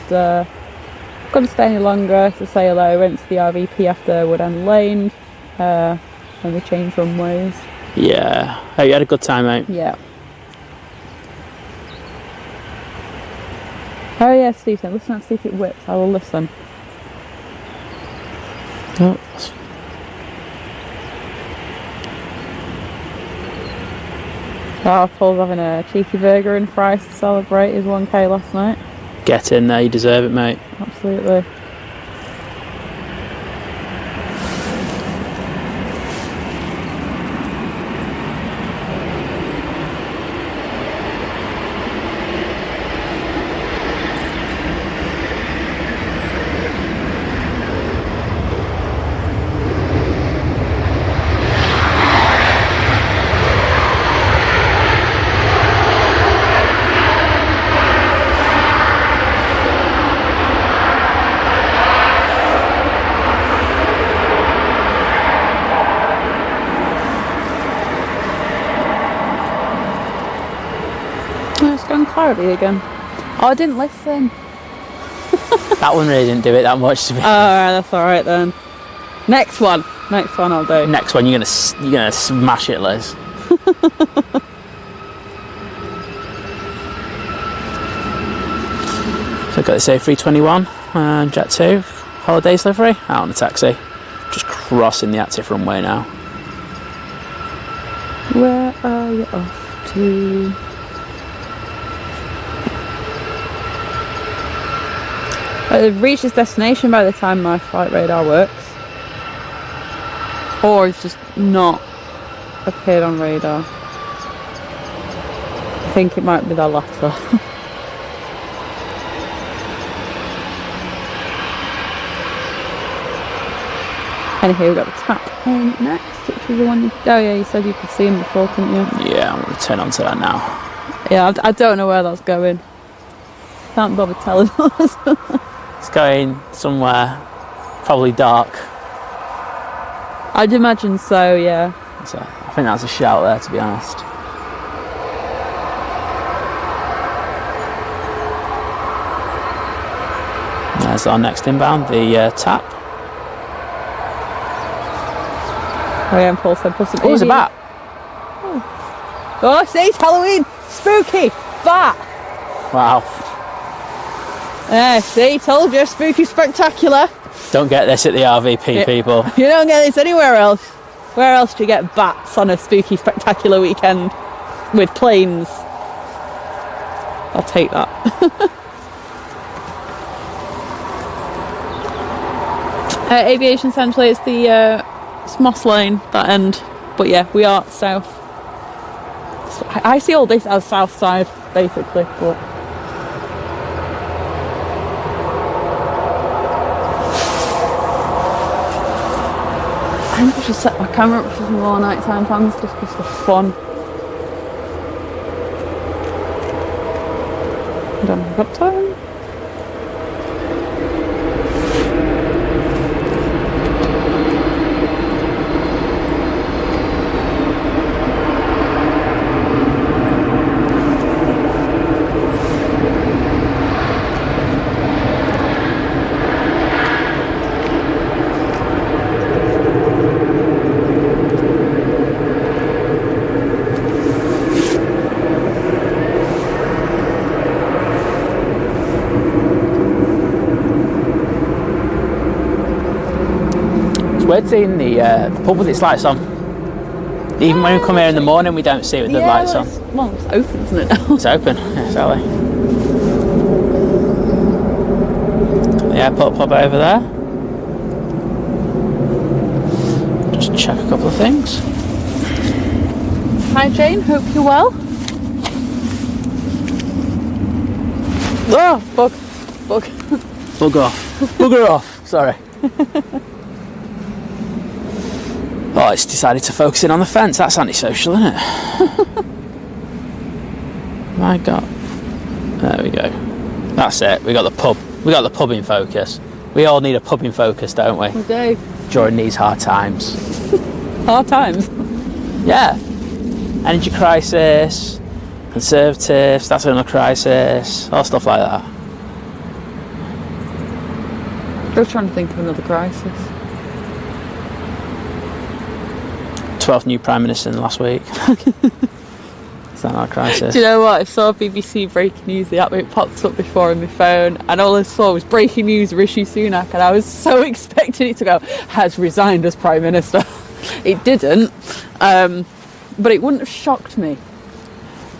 couldn't stay any longer to say hello, went to the RVP after Woodend Lane, and we changed runways. Yeah. Oh, you had a good time, mate? Yeah. Oh yeah, Stephen, listen and see if it whips. I will listen. Oh. Paul's having a cheeky burger and fries to celebrate his 1K last night. Get in there, you deserve it, mate. Absolutely. It's gone cloudy again. Oh, I didn't listen. That one really didn't do it that much to me. Alright, that's alright then. Next one I'll do. Next one, you're gonna smash it, Liz. So I've got this A321 Jet 2 holidays livery out on the taxi. Just crossing the active runway now. Where are you off to? It'll reach its destination by the time my flight radar works. Or it's just not appeared on radar. I think it might be the latter. Anyway, we've got the tap in next, which is the one oh yeah, you said you could see him before, couldn't you? Yeah, I'm going to turn on to that now. Yeah, I don't know where that's going. Can't bother telling us. It's going somewhere, probably dark. I'd imagine so, yeah. So I think that's a shout there, to be honest. There's our next inbound, the tap. Oh yeah, and Paul said plus Oh, there's a bat. Oh, see, it's Halloween! Spooky! Bat! Wow. See, told you, spooky spectacular. Don't get this at the RVP, people. You don't get this anywhere else. Where else do you get bats on a spooky spectacular weekend with planes? I'll take that. Aviation, essentially, it's the Moss Lane, that end. But yeah, we are south. So I see all this as south side, basically, but... I think I should set my camera up for some more nighttime plans just because they're fun. I don't know, I've got time. weird seeing the pub with its lights on. Even when we come here in the morning, we don't see it with the lights on. Well, it's open, isn't it now? It's open, yeah, exactly. The airport pub over there. Just check a couple of things. Hi Jane, hope you're well. Oh, bug. Bug off. Bugger off, sorry. Oh, it's decided to focus in on the fence. That's antisocial, isn't it? My God. There we go. That's it. We got the pub. We got the pub in focus. We all need a pub in focus, don't we? We do. During these hard times. Hard times? Yeah. Energy crisis, Conservatives, that's another crisis, all stuff like that. I was trying to think of another crisis. 12th new Prime Minister in the last week. Is that not a crisis? Do you know what? I saw BBC breaking news, the app, it popped up before on my phone, and all I saw was breaking news, Rishi Sunak, and I was so expecting it to go, has resigned as Prime Minister. It didn't, but it wouldn't have shocked me.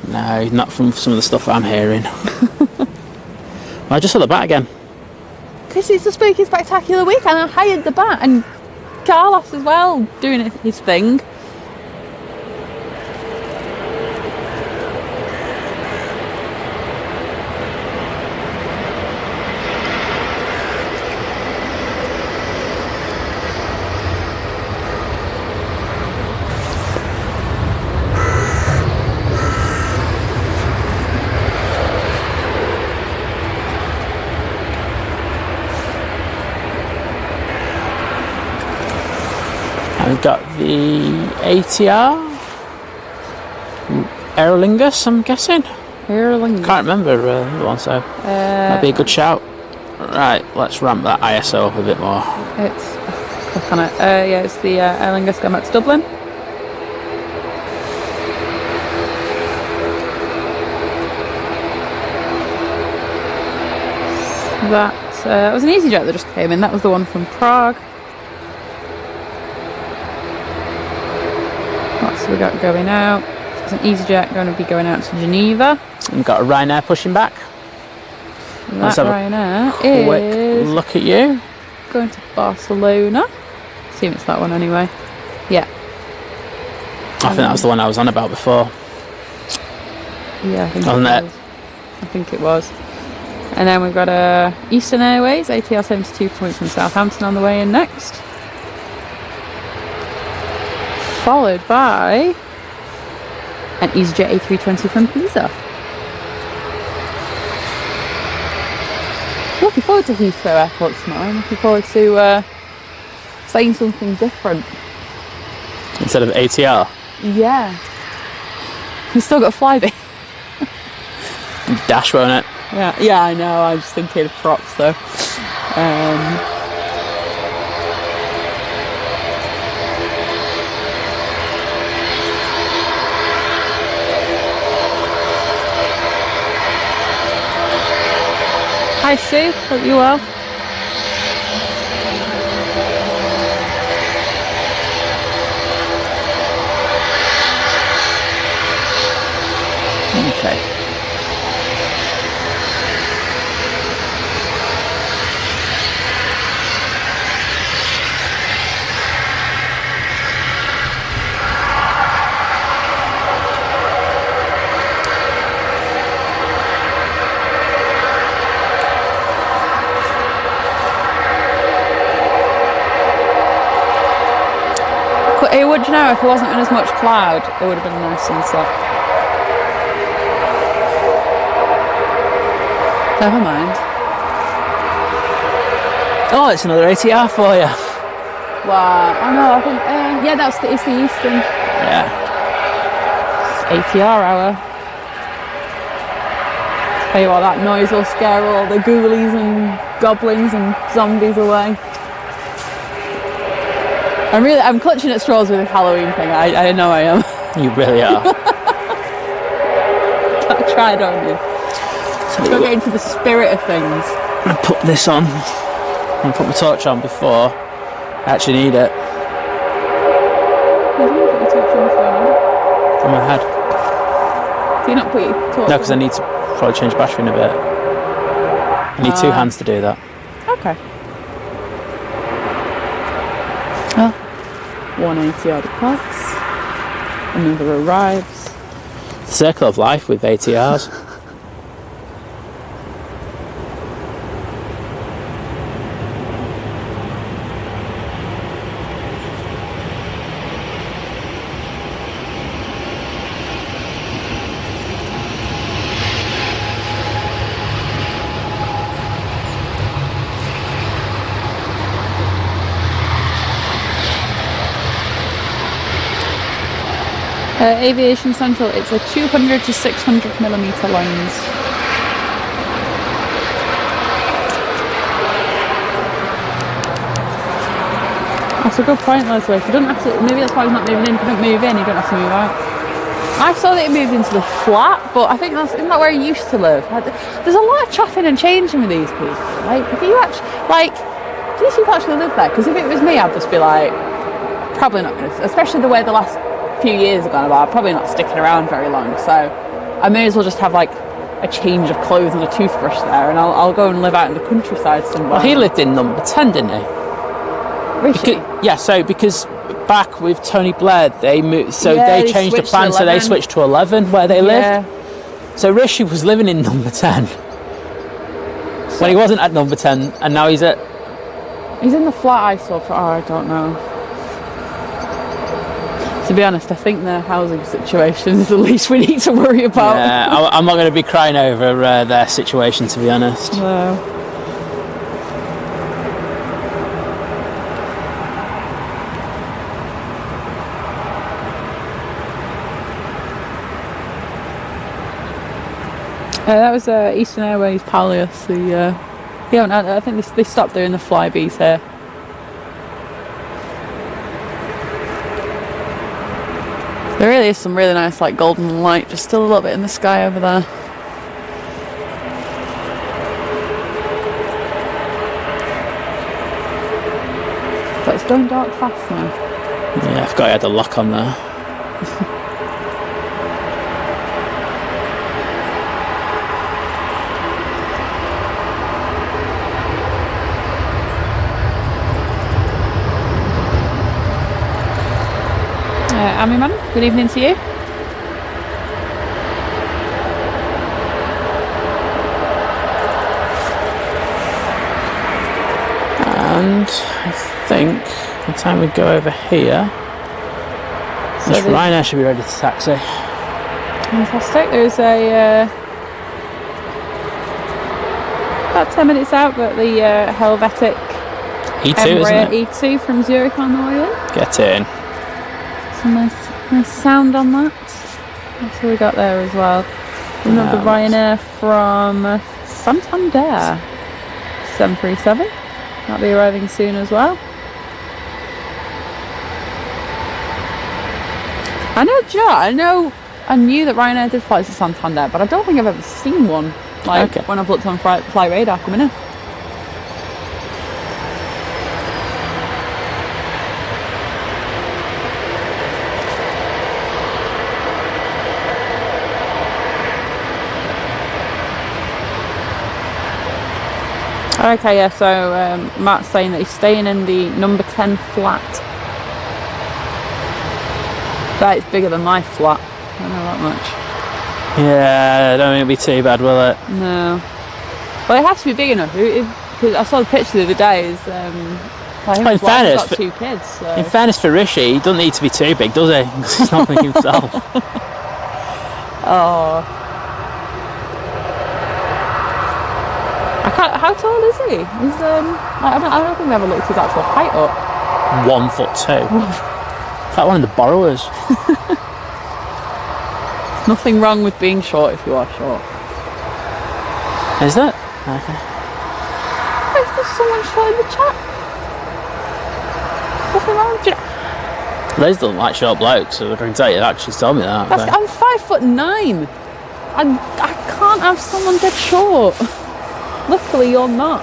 No, not from some of the stuff I'm hearing. Well, I just saw the bat again. Because it's a spooky, spectacular week, and I hired the bat, and Carlos as well, doing his thing. We've got the ATR Aerolingus, I'm guessing. Aerolingus. Can't remember the one, so that'd be a good shout. Right, let's ramp that ISO up a bit more. It's click on it. Yeah, it's the Aer Lingus going back to Dublin. That was an EasyJet that just came in. That was the one from Prague. What's we got going out? It's an EasyJet going to be going out to Geneva. And we've got a Ryanair pushing back. That Ryanair is... look at you. Going to Barcelona. Assume it's that one anyway. Yeah. I think that was the one I was on about before. Yeah, I think Wasn't it was. I think it was. And then we've got Eastern Airways, ATR 72 coming from Southampton on the way in next. Followed by an EasyJet A320 from Pisa. Looking forward to Heathrow Airport tomorrow. I'm looking forward to saying something different. Instead of ATR? Yeah. We've still got Flybe. Dash, won't it? Yeah, I know. I'm just thinking of props though. Hi Sue, hope you're well. Okay. Hey, would you know, if there wasn't been as much cloud, it would have been a nice sunset. Never mind. Oh, it's another ATR for you. Wow. Oh no, I think, yeah, it's the Eastern. Yeah. It's ATR hour. Tell you what, that noise will scare all the ghoulies and goblins and zombies away. I'm clutching at straws with the Halloween thing. I know I am. You really are. I tried on you. So we'll get into the spirit of things. I'm going to put this on. I'm going to put my torch on before I actually need it. of my head. Do you not put your torch? No, because I need to probably change battery in a bit. I need 2 hands to do that. Okay. Oh, 180 odd pods. Another arrives. Circle of life with ATRs. Aviation Central, it's a 200 to 600 millimeter lens. That's a good point, Leslie. You don't have to, maybe that's why he's not moving in. If you don't move in, you don't have to move out. I saw that he moved into the flat, but I think isn't that where he used to live? There's a lot of chopping and changing with these people. Like, do you these people actually live there? Because if it was me, I'd just be like, probably not going to, especially the way the last few years have gone about, I'm probably not sticking around very long, so I may as well just have like a change of clothes and a toothbrush there, and I'll go and live out in the countryside somewhere. Well, he lived in number 10, didn't he? Rishi? Yeah, so because back with Tony Blair, they moved, so they changed the plan, so they switched to 11 where they lived. So Rishi was living in number 10 when he wasn't at number 10, and now he's in the flat I saw for, I don't know. To be honest, I think their housing situation is the least we need to worry about. Yeah, I'm not going to be crying over their situation, to be honest. No. That was Eastern Airways Palace. I think they stopped doing the Flybees here. There really is some really nice like golden light, just still a little bit in the sky over there. But it's going dark fast now. Yeah, I forgot I had the lock on there. Amy Man, good evening to you. And I think by the time we go over here, so Ryanair should be ready to taxi. Fantastic. There's about 10 minutes out, but the Helvetic E2, isn't it? E2 from Zurich on the way in. Get in. Some nice sound on that. That's what we got there as well. We have the Ryanair from Santander 737. That'll be arriving soon as well. I knew that Ryanair did flights to Santander, but I don't think I've ever seen one. When I've looked on Fly Radar coming in. Okay, yeah, so Matt's saying that he's staying in the number 10 flat. That is bigger than my flat. I don't know that much. Yeah, I don't think it'll be too bad, will it? No. Well, it has to be big enough. Because I saw the picture the other day. He's got 2 kids. So. In fairness for Rishi, he doesn't need to be too big, does he? Because he's not for himself. Oh. How tall is he? He's I don't think we ever looked his actual height up. 1'2". It's like one of the borrowers. Nothing wrong with being short if you are short. Is that? Okay. Is there someone short in the chat? Nothing wrong with you. Liz doesn't like short blokes, so I can tell you that. She's told me that. I'm 5'9". I can't have someone dead short. Luckily, you're not.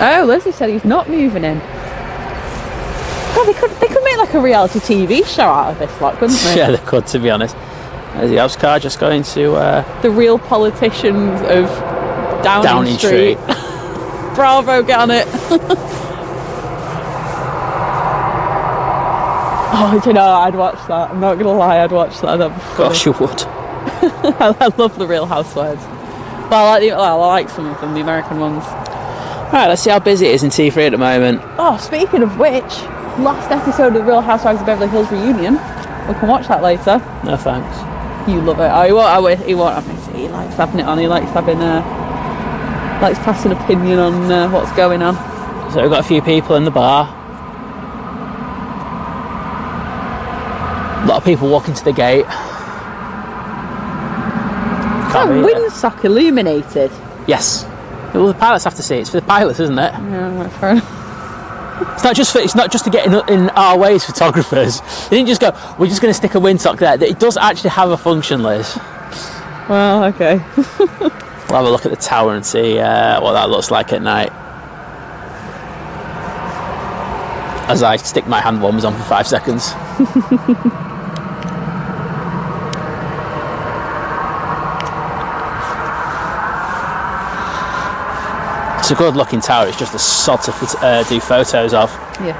Oh, Leslie said he's not moving in. God, they could make like a reality TV show out of this lot, couldn't they? Yeah, they could, to be honest. There's the house car just going to... the real politicians of Downing Street. Bravo, get on it. Oh, do you know, I'd watch that. I'm not going to lie, I'd watch that. That'd be funny. Gosh, you would. I love the Real Housewives. But I like some of them, the American ones. Alright, let's see how busy it is in T3 at the moment. Oh, speaking of which, last episode of the Real Housewives of Beverly Hills reunion. We can watch that later. No thanks. You love it. Oh, he won't have it. He likes having it on. He likes having likes passing opinion on what's going on. So we've got a few people in the bar. A lot of people walking to the gate. Is that windsock illuminated? Yes. Well, the pilots have to see it. It's for the pilots, isn't it? Yeah, fair enough. It's not just to get in our way as photographers. They didn't just go, we're just going to stick a windsock there. It does actually have a function, Liz. Well, okay. We'll have a look at the tower and see what that looks like at night. As I stick my hand warmers on for 5 seconds. It's a good looking tower, it's just a sod to do photos of. Yes,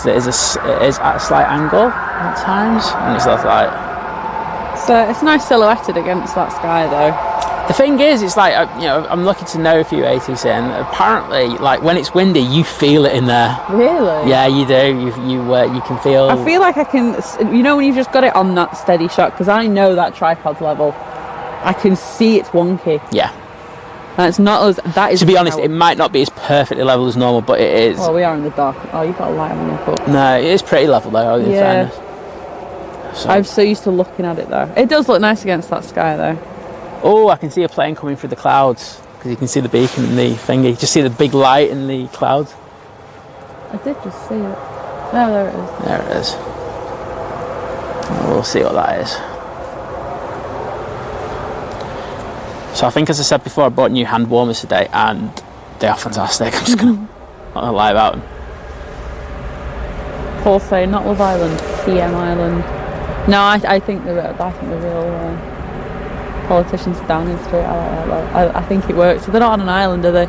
it is. It is at a slight angle at times, and it's like... So it's nice silhouetted against that sky though. The thing is, it's like, I'm lucky to know a few ATC, and apparently, like, when it's windy, you feel it in there. Really? Yeah, you do. You can feel... I feel like I can, when you've just got it on that steady shot, because I know that tripod's level, I can see it's wonky. Yeah. And it's not as... That is... To be honest, it might not be as perfectly level as normal, but it is. Well, we are in the dark. Oh, you've got a light on your foot. No, it is pretty level, though, in fairness. So. I'm so used to looking at it, though. It does look nice against that sky, though. Oh, I can see a plane coming through the clouds, because you can see the beacon and the thingy. Just see the big light in the clouds. I did just see it. No, there it is. There it is. We'll see what that is. So I think, as I said before, I bought new hand warmers today, and they are fantastic. I'm just not gonna lie about them. Paul saying not Love Island, TM Island. No, I think the real politicians are Downing Street. I think it works. They're not on an island, are they?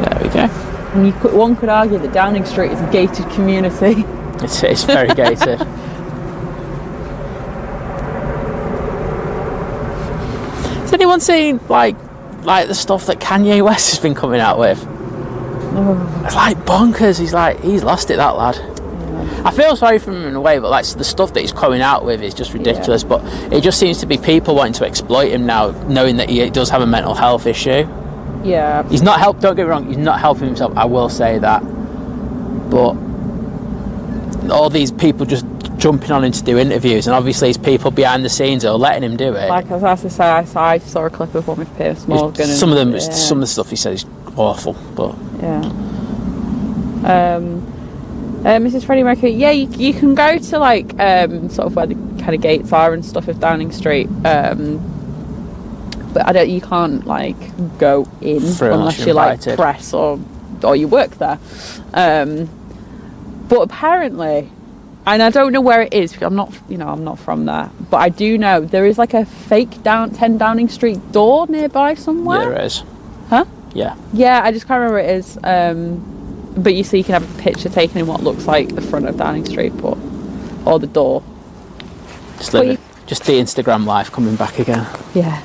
There we go. And one could argue that Downing Street is a gated community. It's very gated. Has anyone seen like the stuff that Kanye West has been coming out with? Oh. It's like bonkers. He's lost it, that lad. Yeah. I feel sorry for him in a way, but like the stuff that he's coming out with is just ridiculous. Yeah. But it just seems to be people wanting to exploit him now, knowing that he does have a mental health issue. Yeah. He's not helped. Don't get me wrong. He's not helping himself. I will say that. But all these people just jumping on him to do interviews, and obviously it's people behind the scenes who are letting him do it. Like I say, I saw a clip of one with Piers Morgan. Some of them, some of the stuff he said is awful, but yeah. Mrs. Freddie Mercury, yeah, you can go to like sort of where the kind of gates are and stuff of Downing Street, but you can't like go in unless you're like press or you work there. But apparently, and I don't know where it is because I'm not from there, but I do know there is like a fake 10 Downing Street door nearby somewhere. Yeah, there is. Huh? Yeah. Yeah, I just can't remember where it is. But you can have a picture taken in what looks like the front of Downing Street, or the door. Just the Instagram life coming back again. Yeah.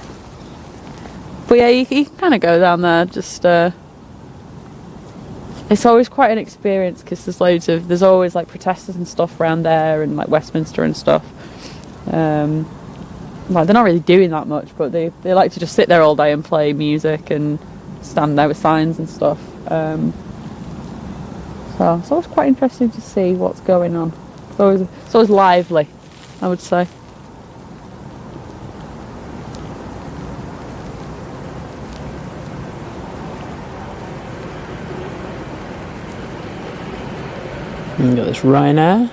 But yeah, you can kind of go down there. Just it's always quite an experience because there's always like protesters and stuff around there, and like Westminster and stuff. Well, they're not really doing that much, but they like to just sit there all day and play music and stand there with signs and stuff. So it's always quite interesting to see what's going on. It's always lively, I would say. We've got this Ryanair.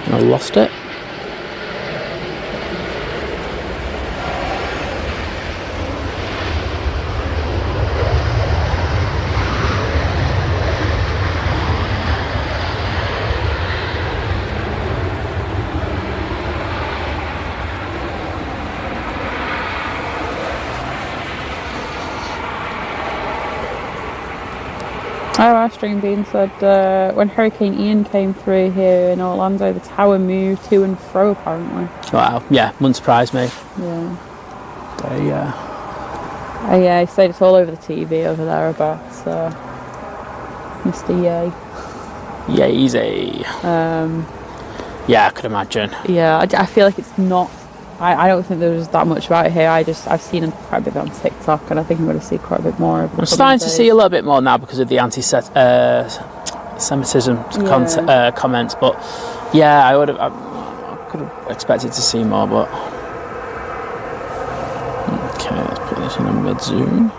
I lost it. our stream being said when Hurricane Ian came through here in Orlando, the tower moved to and fro apparently. Wow, yeah, wouldn't surprise me. Yeah. Yeah, he said it's all over the TV over there about Mr. Yay. Yeezy. Yeah, I could imagine. Yeah, I feel like it's not. I don't think there's that much about it here. I've seen him quite a bit on TikTok, and I think I'm going to see quite a bit more. I'm starting to see a little bit more now because of the anti-Semitism comments. But yeah, I could have expected to see more. But okay, let's put this in a mid zoom.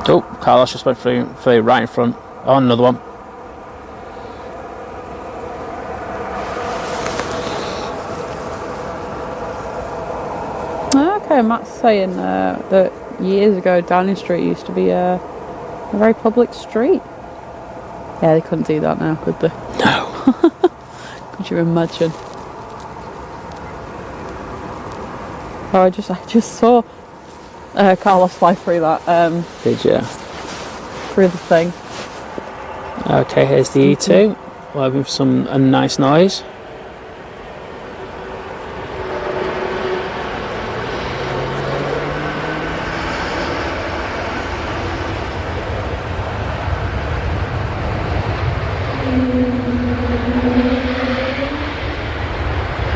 Oh, Carlos just went through right in front. Oh, another one. Okay, Matt's saying that years ago Downing Street used to be a very public street. Yeah, they couldn't do that now, could they? No. Could you imagine? Oh, I just saw Carlos fly through that. Did you? Through the thing. Okay, here's the E2. We're having a nice noise.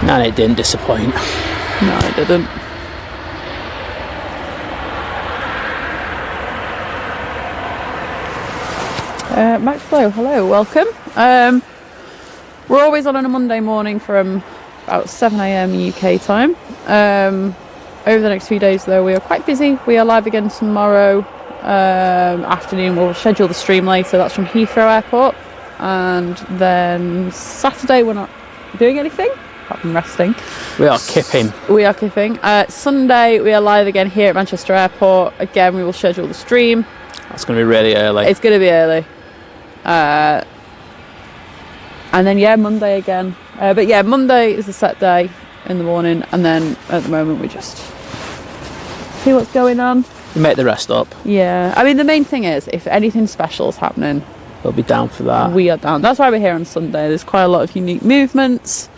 And it didn't disappoint. No, it didn't. Maxwell, hello, welcome. We're always on a Monday morning from about 7 AM UK time. Over the next few days though, we are quite busy. We are live again tomorrow afternoon. We'll schedule the stream later. That's from Heathrow Airport. And then Saturday we're not doing anything. I'm resting. We are kipping. Sunday we are live again here at Manchester Airport. Again, we will schedule the stream. That's going to be really early. It's going to be early. And then yeah, Monday again. But yeah, Monday is a set day in the morning, and then at the moment we just see what's going on. You make the rest up. Yeah, I mean the main thing is if anything special is happening, we'll be down for that. We are down. That's why we're here on Sunday. There's quite a lot of unique movements.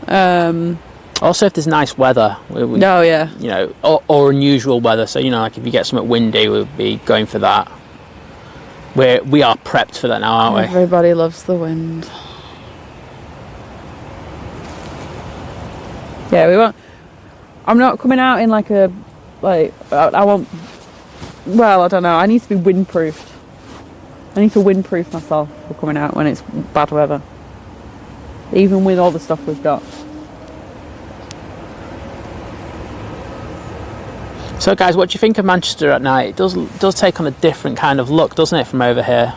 Also, if there's nice weather, yeah, you know, or unusual weather. So you know, like if you get something windy, we'll be going for that. We are prepped for that now, aren't we? Everybody loves the wind. Yeah, we won't. I'm not coming out in I won't. Well, I don't know. I need to be windproofed. I need to windproof myself for coming out when it's bad weather. Even with all the stuff we've got. So guys, what do you think of Manchester at night? It does take on a different kind of look, doesn't it, from over here?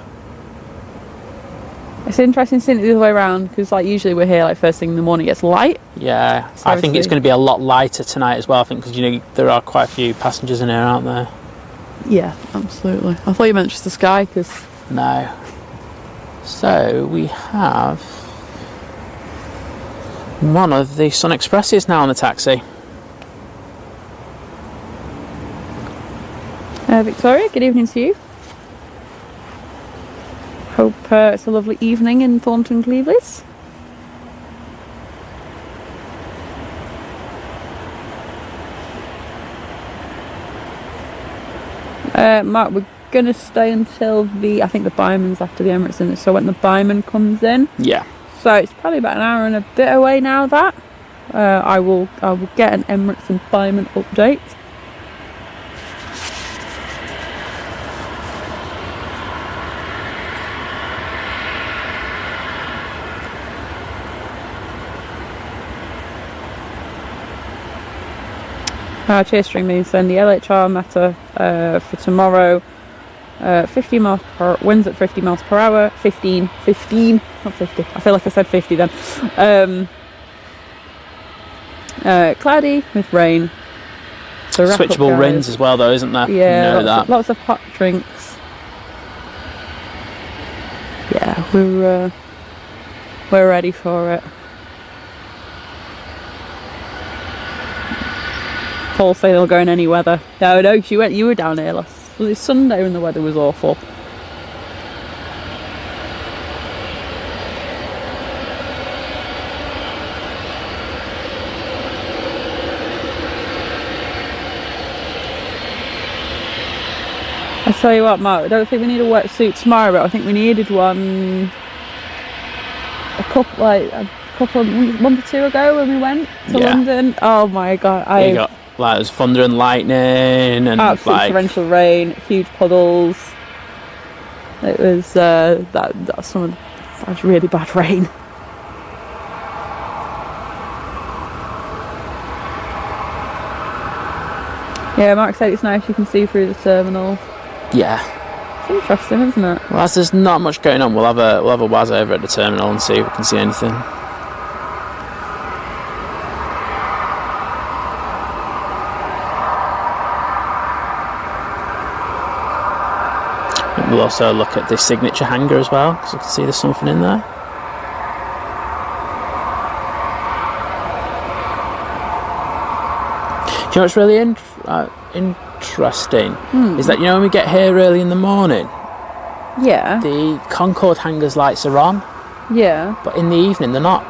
It's interesting seeing it the other way around, because usually we're here first thing in the morning, it gets light. Yeah, so I think it's going to be a lot lighter tonight as well, I think, because there are quite a few passengers in here, aren't there? Yeah, absolutely. I thought you meant just the sky, because... No. So we have one of the Sun Expresses now on the taxi. Victoria, good evening to you. Hope it's a lovely evening in Thornton Cleeveys. Mark, we're going to stay until I think the Byman's after the Emirates, and so when the Byman comes in. Yeah. So it's probably about an hour and a bit away now. That I will get an Emirates and Byman update. Cheers, stream means then the LHR matter for tomorrow. 50 miles per winds at 50 miles per hour. 15, not 50. I feel like I said 50 then. Cloudy with rain. So switchable RINs as well, though, isn't there? Yeah, you know lots of hot drinks. Yeah, we're ready for it. Paul saying they'll go in any weather. No, you were down here last... Was it Sunday when the weather was awful? I tell you what, Mark, I don't think we need a wetsuit tomorrow, but I think we needed one a month or two ago when we went to London. Oh my god, you got like there's thunder and lightning and absolute torrential rain, huge puddles. It was that's really bad rain. Yeah, Mark said it's nice you can see through the terminal. Yeah. It's interesting, isn't it? Well, as there's not much going on, we'll have a waz over at the terminal and see if we can see anything. We'll also look at the signature hangar as well, because I can see there's something in there. Do you know what's really interesting? Is that, you know, when we get here early in the morning, the Concorde hangar's lights are on, but in the evening they're not.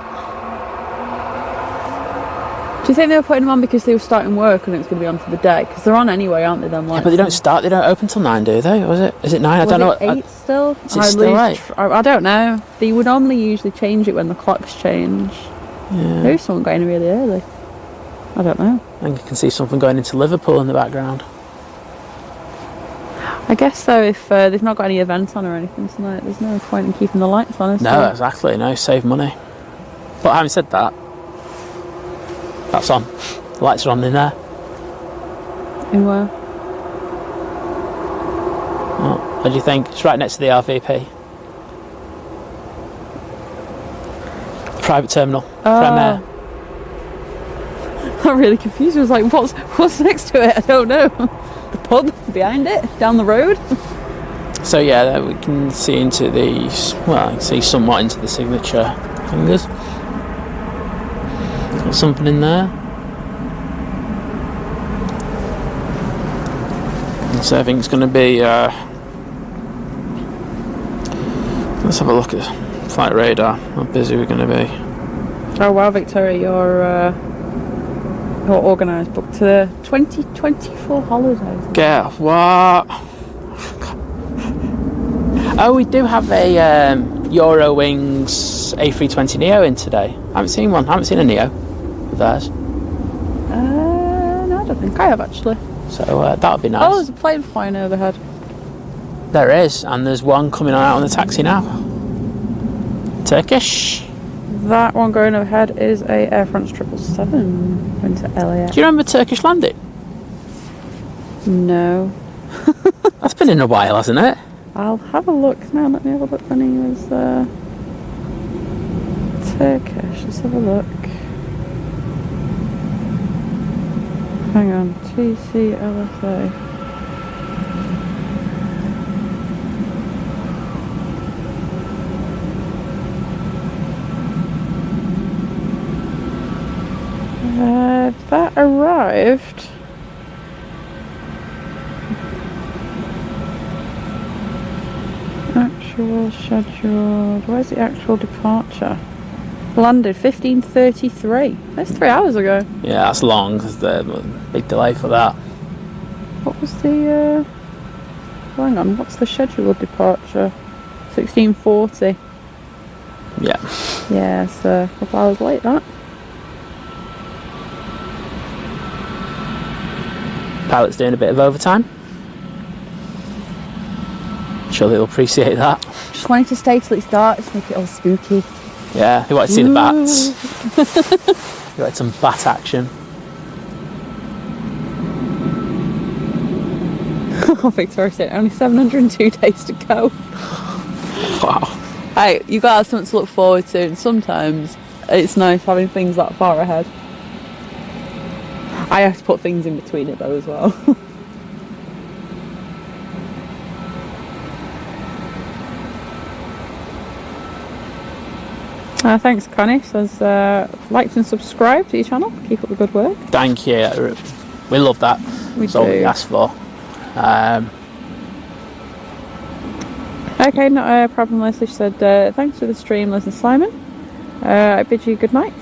Do you think they were putting them on because they were starting work and it was going to be on for the day? Because they're on anyway, aren't they, them lights? Yeah, but they don't open till 9, do they? Is it 9? I don't know. 8 still? Is it still 8? I don't know. They would normally usually change it when the clocks change. Yeah. Maybe someone going really early. I don't know. I think you can see something going into Liverpool in the background. I guess so, if they've not got any events on or anything tonight, there's no point in keeping the lights on. No, exactly. No, save money. But having said that, that's on. The lights are on in there. In where? Oh, what do you think? It's right next to the RVP. Private terminal. Premier. I'm really confused. I was like, what's next to it? I don't know. The pub behind it, down the road. So yeah, there we can see into the, well, I can see somewhat into the signature hangars. Got something in there. So I think it's going to be. Let's have a look at flight radar. How busy we're going to be. Oh wow, Victoria, you're organised, booked to the 2024 holidays. Yeah, what? Oh, we do have a Eurowings A320neo in today. I haven't seen one. I haven't seen a neo of theirs. No, I don't think I have actually. So that would be nice. Oh, there's a plane flying overhead. There is, and there's one coming out on the taxi now. Turkish. That one going overhead is a Air France 777 going to LAX. Do you remember Turkish landing? No. That's been in a while, hasn't it? I'll have a look now. Let me have a look when he was Turkish. Let's have a look. Hang on. TCLSA. That arrived. Actual scheduled. Where's the actual departure? Landed 15:33. That's 3 hours ago. Yeah, that's long. There's a big delay for that. What was the? Hang on. What's the scheduled departure? 16:40. Yeah. Yeah, it's a couple hours late. That. Pilot's doing a bit of overtime. Surely they'll appreciate that. Just wanted to stay till it starts, make it all spooky. Yeah, he wanted to see the bats. He wanted some bat action. Oh, Victoria said only 702 days to go. Wow. Hey, you got to have something to look forward to, and sometimes it's nice having things that far ahead. I have to put things in between it though as well. Thanks, Connie. Says liked and subscribed to your channel. Keep up the good work. Thank you. we love that. That's all we asked for. Okay, not a problem, Leslie. She said, thanks for the stream, Liz and Simon. I bid you good night.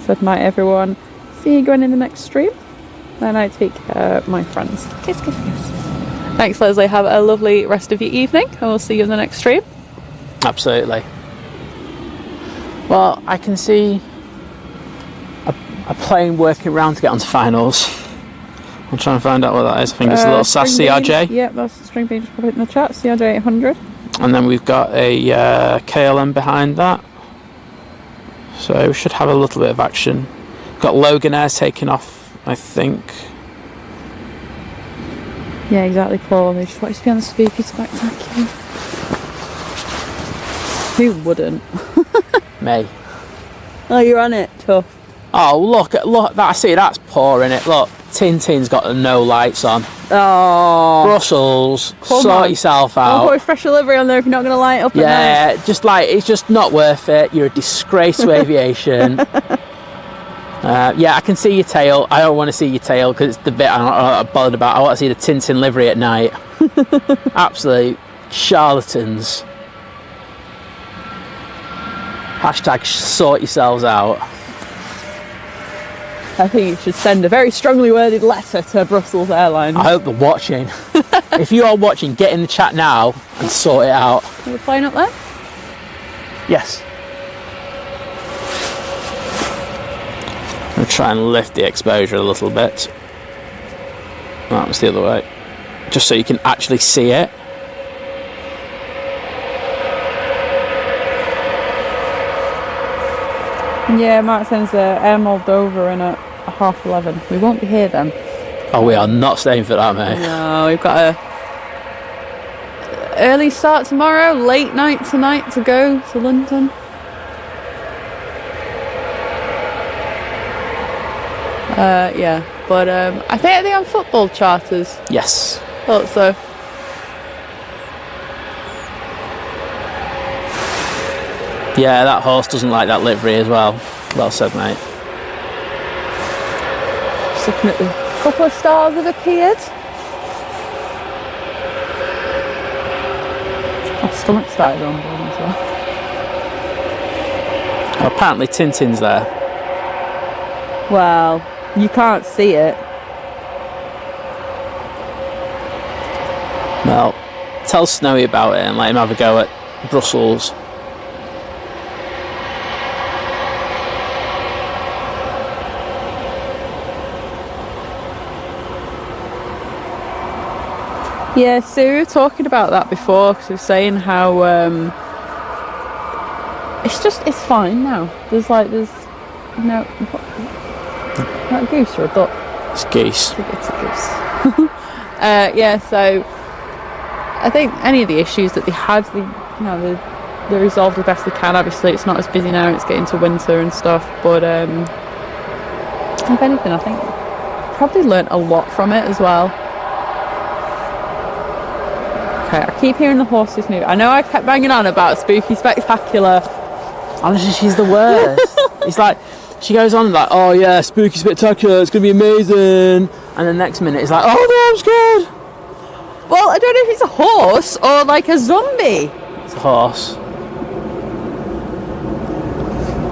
Said night, everyone. See you again in the next stream. And I take care, my friends. Kiss, kiss, kiss. Thanks, Leslie. Have a lovely rest of your evening, and we'll see you in the next stream. Absolutely. Well, I can see a plane working around to get onto finals. I'm trying to find out what that is. I think it's a little SAS CRJ. Yep, that's the string bean. Just put it in the chat. CRJ 800. And then we've got a KLM behind that. So we should have a little bit of action. Got Loganair taking off, I think. Yeah, exactly, Paul. They just want to be on the Spooky Spectacular. Who wouldn't? Me. Oh, you're on it. Tough. Oh, look! That, I see that's pouring it. Look, Tintin's got the no lights on. Oh. Brussels, sort yourself out. I'll put a special livery on there if you're not going to light up at night. Yeah, just like, it's just not worth it. You're a disgrace to aviation. Yeah, I can see your tail. I don't want to see your tail because it's the bit I'm not bothered about. I want to see the Tintin livery at night. Absolute charlatans. Hashtag sort yourselves out. I think you should send a very strongly worded letter to Brussels Airlines. I hope they're watching. If you are watching, get in the chat now and sort it out. Are we flying up there? Yes. I'm going to try and lift the exposure a little bit. That was the other way. Just so you can actually see it. Yeah, Mark sends Air Moldova in at 11:30. We won't be here then. Oh, we are not staying for that, mate. No, we've got a early start tomorrow, late night tonight to go to London. Yeah, but I think they're on football charters. Yes. Thought so. Yeah, that horse doesn't like that livery as well. Well said, mate. Just looking at the couple of stars that have appeared. My stomach started rumbling as well. Well, apparently Tintin's there. Well, you can't see it. Well, tell Snowy about it and let him have a go at Brussels. Yeah, so we were talking about that before because we were saying how it's fine now. There's no, not a goose or a duck. It's geese. It's a goose. Yeah, so I think any of the issues that they had, they resolved the best they can. Obviously, it's not as busy now. It's getting to winter and stuff. But if anything, I think probably learnt a lot from it as well. Okay, I keep hearing the horses move. I know I kept banging on about Spooky Spectacular. Honestly, she's the worst. It's like, she goes on like, oh yeah, Spooky Spectacular, it's going to be amazing. And the next minute it's like, oh no, I'm scared. Well, I don't know if it's a horse or like a zombie. It's a horse.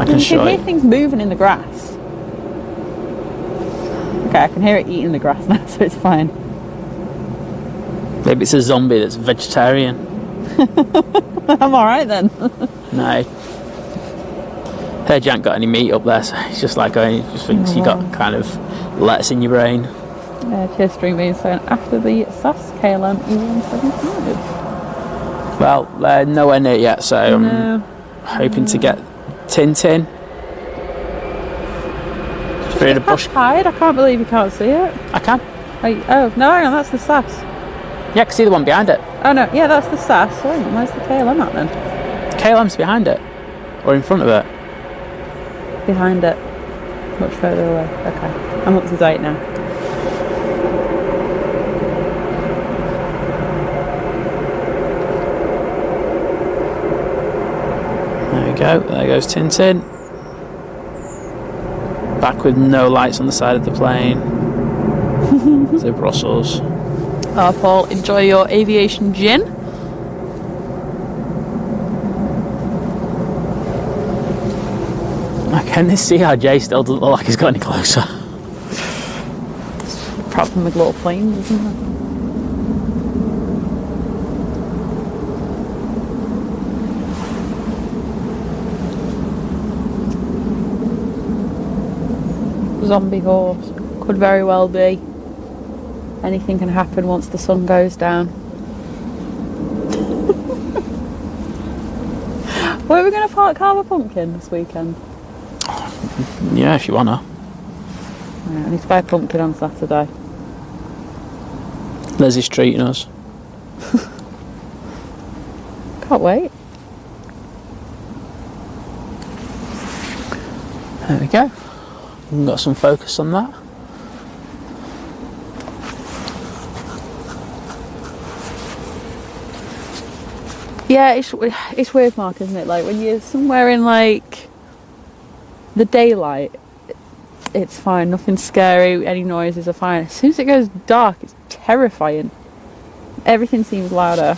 I can show you. You can hear things moving in the grass. Okay, I can hear it eating the grass now, so it's fine. Maybe it's a zombie that's vegetarian. I'm alright then. No. Heard you ain't got any meat up there, so it's just like going, just thinks you got kind of lettuce in your brain. Cheers, String Bean saying after the SAS KLM E175. Well, nowhere near yet, so I'm hoping to get Tintin. Through the bush. Tired? I can't believe you can't see it. I can. Oh, no, hang on, that's the SAS. Yeah, I can see the one behind it. Oh no, yeah, that's the SAS. Wait, where's the KLM at then? KLM's behind it. Or in front of it. Behind it. Much further away. Okay. I'm up to date now. There we go. There goes Tintin. Back with no lights on the side of the plane. So Brussels. Oh, Paul, enjoy your Aviation gin. Can this CRJ still doesn't look like he's got any closer? It's a problem with little planes, isn't it? Zombie horse. Could very well be. Anything can happen once the sun goes down. Where are we going to carve a pumpkin this weekend? Yeah, if you wanna. Right, I need to buy a pumpkin on Saturday. Leslie's treating us. Can't wait. There we go. We've got some focus on that. Yeah, it's weird, Mark, isn't it? Like when you're somewhere in like the daylight, it's fine, nothing's scary, any noises are fine. As soon as it goes dark, it's terrifying. Everything seems louder.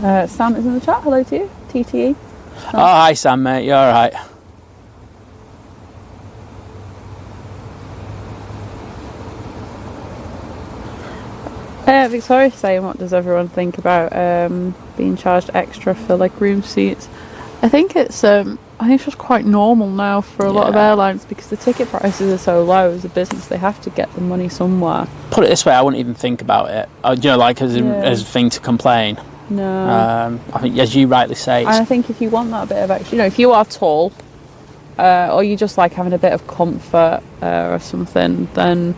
Sam is in the chat. Hello to you, TTE. Oh, hi Sam, mate. You all right? Victoria's saying, what does everyone think about being charged extra for like room seats? I think it's just quite normal now for a lot of airlines because the ticket prices are so low. As a business, they have to get the money somewhere. Put it this way, I wouldn't even think about it. You know, like as a thing to complain. No. I think, as you rightly say, and I think if you want that bit of extra, you know, if you are tall, or you just like having a bit of comfort or something, then.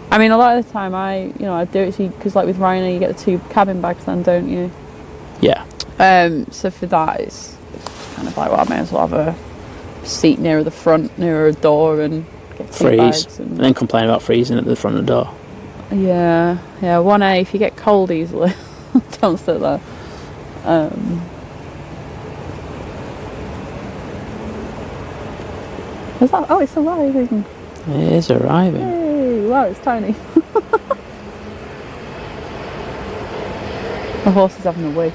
I mean, a lot of the time I do it because like with Ryanair you get the 2 cabin bags then, don't you? Yeah. So for that it's kind of like, well, I may as well have a seat nearer the front, nearer a door and get 2 bags. And then complain about freezing at the front of the door. Yeah. 1A, if you get cold easily, don't sit there. Is that? Oh, it's arriving. It is arriving. Yay. Wow, it's tiny. The horse is having a wee.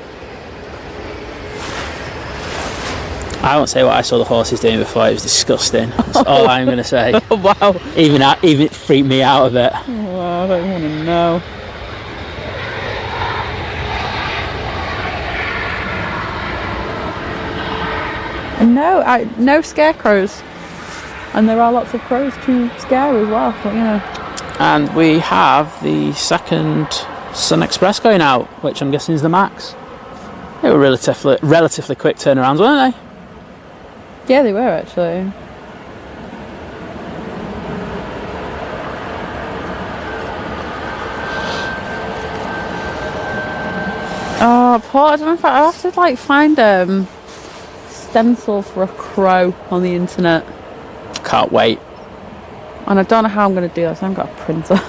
I won't say what I saw the horses doing before. It was disgusting. That's all I'm going to say. Wow. Even it freaked me out a bit. Oh, I don't want to know. And no scarecrows. And there are lots of crows to scare as well, but you know. And we have the second Sun Express going out, which I'm guessing is the Max. They were relatively quick turnarounds, weren't they? Yeah, they were actually. Oh, Paul, I don't know if I'll have to like find a stencil for a crow on the internet. Can't wait. And I don't know how I'm going to do this. I haven't got a printer.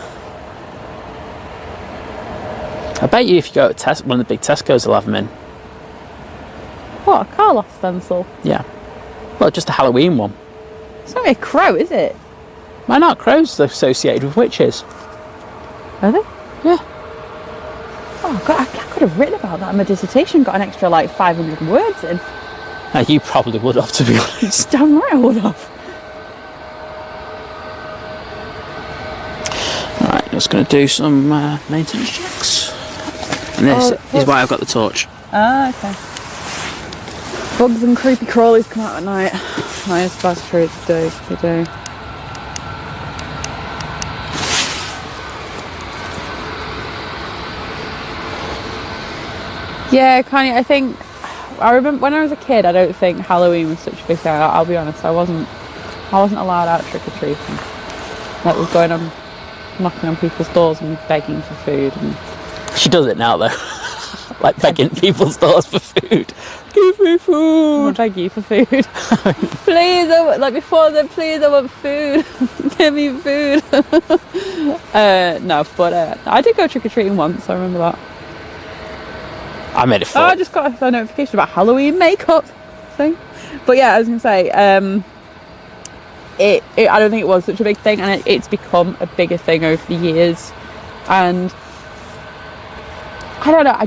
I bet you if you go to one of the big Tesco's, they'll have them in. What, a car loft stencil? Yeah. Well, just a Halloween one. It's not really a crow, is it? Why not? Crows are associated with witches. Are they? Yeah. Oh, God, I could have written about that in my dissertation, got an extra like 500 words in. You probably would have, to be honest. Damn right I would have. Right, just going to do some maintenance checks. And this is why I've got the torch. Ah, okay. Bugs and creepy crawlies come out at night. That's true, they do. Yeah, Connie, I remember when I was a kid, I don't think Halloween was such a big thing. I'll be honest, I wasn't allowed out trick-or-treating. Like, was going on, knocking on people's doors and begging for food. And she does it now, though. Like begging people's doors for food. Give me food. I beg you for food. Please, before then, please, I want food. Give me food. No, but I did go trick-or-treating once, I remember that. I made it fun. Oh, I just got a notification about Halloween makeup thing. But yeah, I was going to say, I don't think it was such a big thing, and it's become a bigger thing over the years. And I don't know, I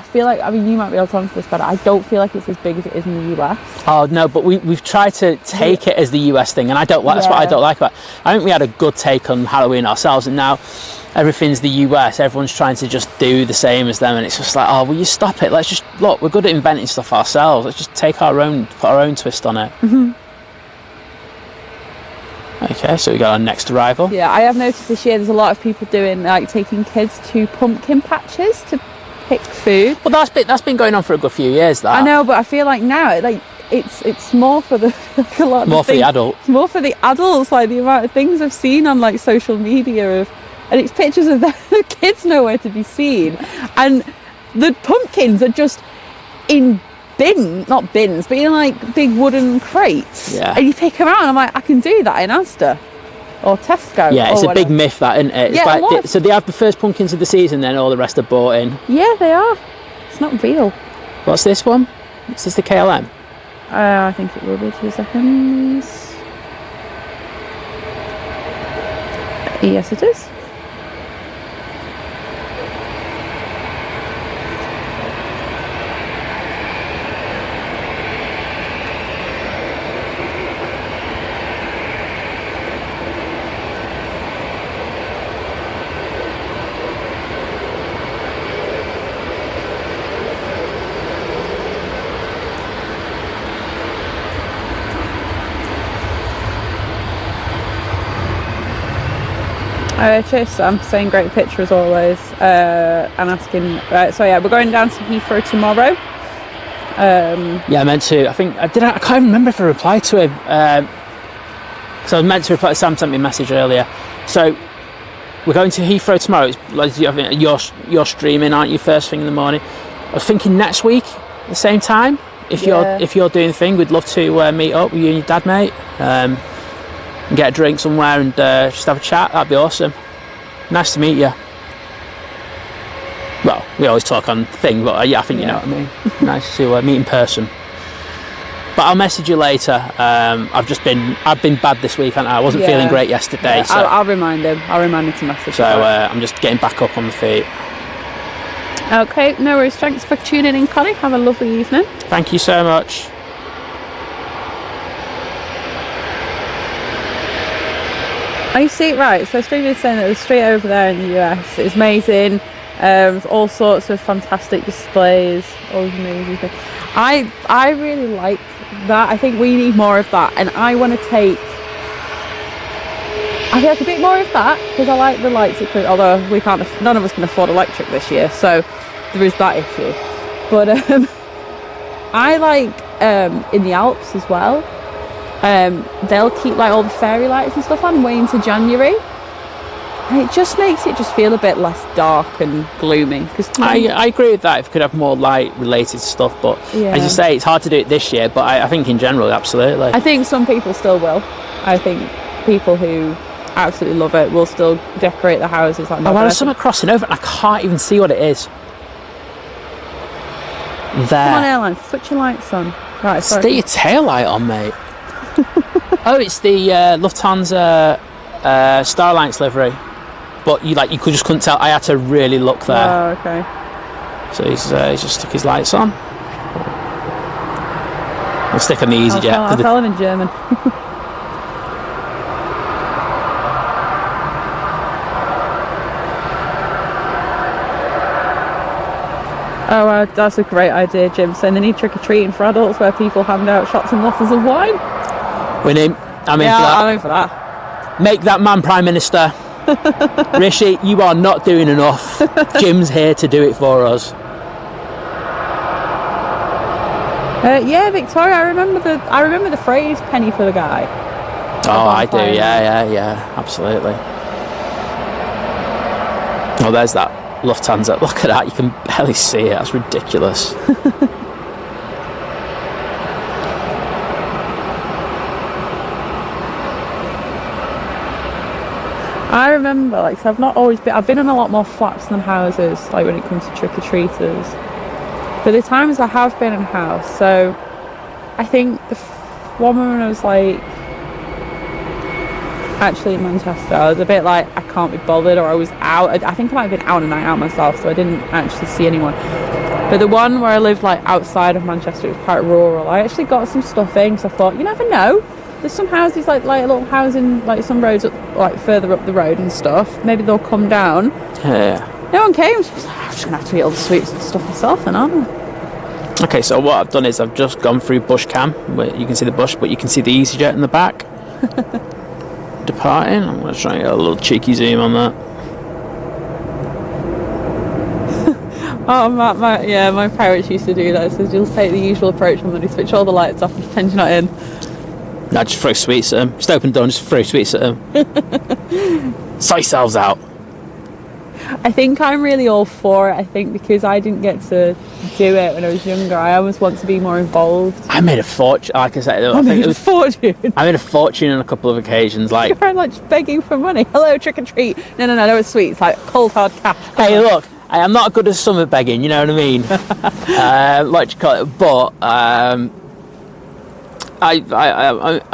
feel like, I mean, you might be able to answer this better, I don't feel like it's as big as it is in the US. Oh no, but we've tried to take it as the US thing, and I don't like, that's what I don't like about it. I think we had a good take on Halloween ourselves, and now everything's the US, everyone's trying to just do the same as them, and it's just like, oh, will you stop it? Let's just, look, we're good at inventing stuff ourselves, let's just take our own, put our own twist on it. Okay, so we got our next arrival. Yeah, I have noticed this year there's a lot of people doing, like, taking kids to pumpkin patches to pick food. Well, that's been going on for a good few years, that. I know, but I feel like now, like, it's more for the like a lot of more for the adults. It's more for the adults, like the amount of things I've seen on like social media and it's pictures of the kids nowhere to be seen, and the pumpkins are just in not bins, but in like big wooden crates. Yeah. And you pick them out, and I'm like, I can do that in Asda or Tesco. Yeah, it's or a big myth, that, isn't it? It's yeah, like so they have the first pumpkins of the season, then all the rest are bought in. Yeah, they are. It's not real. What's this one? Is this the KLM? I think it will be. 2 seconds. Yes, it is. Cheers, Sam. Saying great picture as always. And asking. So yeah, we're going down to Heathrow tomorrow. Yeah, I meant to. I think I did. I can't remember if I replied to him. So I was meant to reply. Sam sent me a message earlier. So we're going to Heathrow tomorrow. It's like, I think you're streaming, aren't you? First thing in the morning. I was thinking next week at the same time. If you're doing the thing, we'd love to meet up with you and your dad, mate. And get a drink somewhere and just have a chat. That'd be awesome. Nice to meet you. Well, we always talk on thing, but yeah, I think you know what I mean. Nice to meet in person. But I'll message you later. I've been bad this week, and I wasn't feeling great yesterday. Yeah, so I'll remind him. I'll remind him to message. So I'm just getting back up on the feet. Okay, no worries. Thanks for tuning in, Connie. Have a lovely evening. Thank you so much. I see it right. So Steve is saying that the street over there in the US is amazing. There's all sorts of fantastic displays, all amazing things. I really like that. I think we need more of that, and I want to take. I feel like a bit more of that because I like the lights. Although we can't, none of us can afford electric this year, so there is that issue. But I like in the Alps as well. They'll keep like all the fairy lights and stuff on way into January, and it just makes it just feel a bit less dark and gloomy. I agree with that. If we could have more light related stuff, but as you say, it's hard to do it this year, but I think in general, absolutely. I think some people still will. I think people who absolutely love it will still decorate the houses like that. Well, there's something crossing over and I can't even see what it is. There. Come on, airline, switch your lights on. Right, sorry. Stick your tail light on, mate. Oh, it's the Lufthansa Star Alliance livery, but you couldn't tell. I had to really look there. Oh, okay. So he's just stuck his lights on. I'll stick on the EasyJet. I'll tell him in German. Oh, that's a great idea, Jim. Saying they need trick-or-treating for adults where people hand out shots and glasses of wine. I'm in for that. I'm in for that. Make that man Prime Minister. Rishi, you are not doing enough. Jim's here to do it for us. Yeah, Victoria, I remember the phrase "penny for the guy." Oh, I do. Yeah, absolutely. Oh, there's that Lufthansa. Look at that. You can barely see it. That's ridiculous. I remember, so I've been in a lot more flats than houses, like when it comes to trick-or-treaters. But the times I have been in a house, so I think the one woman was like actually in Manchester. I was a bit like, I can't be bothered, or I was out. I think I might have been out on a night out myself, so I didn't actually see anyone. But the one where I lived like outside of Manchester, it was quite rural. I actually got some stuff in because I thought, you never know. There's some houses like a little housing, like some roads up, like further up the road and stuff. Maybe they'll come down. Yeah. No one came. So I was like, I'm just gonna have to eat all the sweets and stuff myself, then, aren't I? Okay, so what I've done is I've just gone through bush cam, where you can see the bush, but you can see the EasyJet in the back. Departing. I'm going to try and get a little cheeky zoom on that. Oh, my parents used to do that. So you'll take the usual approach when they switch all the lights off and pretend you're not in. No, just throw sweets at them. Just open the door and just throw sweets at them. Sort yourselves out. I think I'm really all for it. I think because I didn't get to do it when I was younger, I always want to be more involved. I made a fortune, like I said. I made a fortune on a couple of occasions. Like, you're like just begging for money. Hello, trick or treat. No, there was sweets, like cold hard cash. Hey, look, I am not good at summer begging. You know what I mean? Like you call it, but on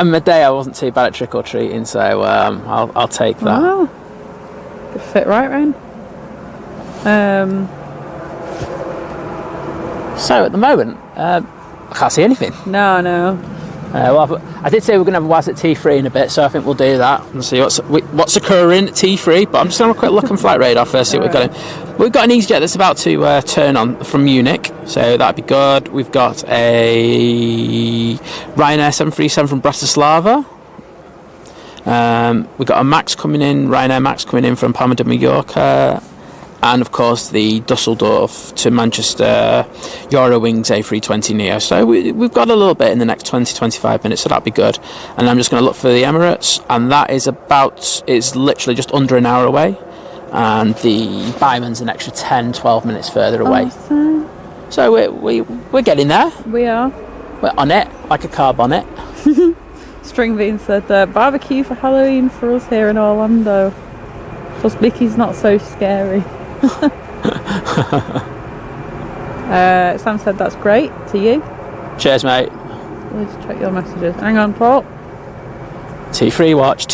my day I wasn't too bad at trick or treating, so I'll take that. Oh, good fit right round. So at the moment, I can't see anything. No. Well, I did say we're going to have a WAS at T3 in a bit, so I think we'll do that and see what's occurring at T3. But I'm just going to have a quick look on flight radar first, see what we've got in. We've got an EasyJet that's about to turn on from Munich, so that'd be good. We've got a Ryanair 737 from Bratislava. We've got a Max coming in, Ryanair Max coming in from Palma de Mallorca. And of course the Dusseldorf to Manchester Eurowings A320neo. So we've got a little bit in the next 20-25 minutes, so that'd be good. And I'm just going to look for the Emirates, and that is it's literally just under an hour away. And the Byman's an extra 10-12 minutes further away. Awesome. So we're getting there. We are. We're on it, like a car bonnet. String Bean said barbecue for Halloween for us here in Orlando. Plus Mickey's not so scary. Sam said that's great to you. Cheers, mate. Let's check your messages. Hang on, Paul. T3 watch.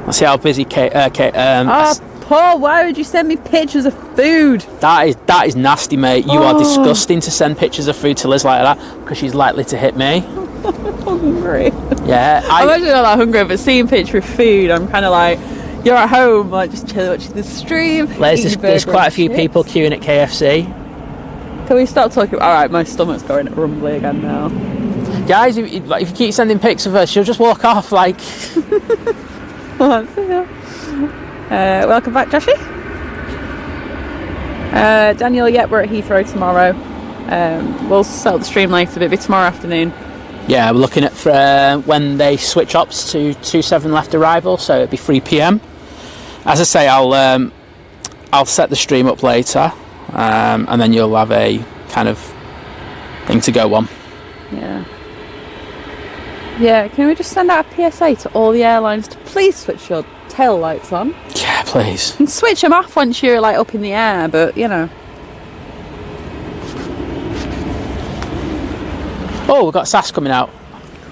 Let's see how busy Paul, why would you send me pictures of food? That is nasty, mate. You are disgusting to send pictures of food to Liz like that, because she's likely to hit me. I'm hungry. Yeah, I'm actually not that hungry, but seeing a picture of food, I'm kind of like, you're at home, like just chilling, watching the stream. There's quite a few people queuing at KFC. Can we stop talking? Alright, my stomach's going rumbly again now. Guys, if you keep sending pics of her, she'll just walk off like... Welcome back, Joshy. Daniel, we're at Heathrow tomorrow. We'll sell the stream later, but it'll be tomorrow afternoon. Yeah, we're looking at when they switch ops to 27 left arrival, so it'll be 3 PM. As I say, I'll set the stream up later, and then you'll have a kind of thing to go on. Yeah, can we just send out a PSA to all the airlines to please switch your tail lights on? Yeah, please. And switch them off once you're like up in the air, but you know. Oh, we've got SAS coming out.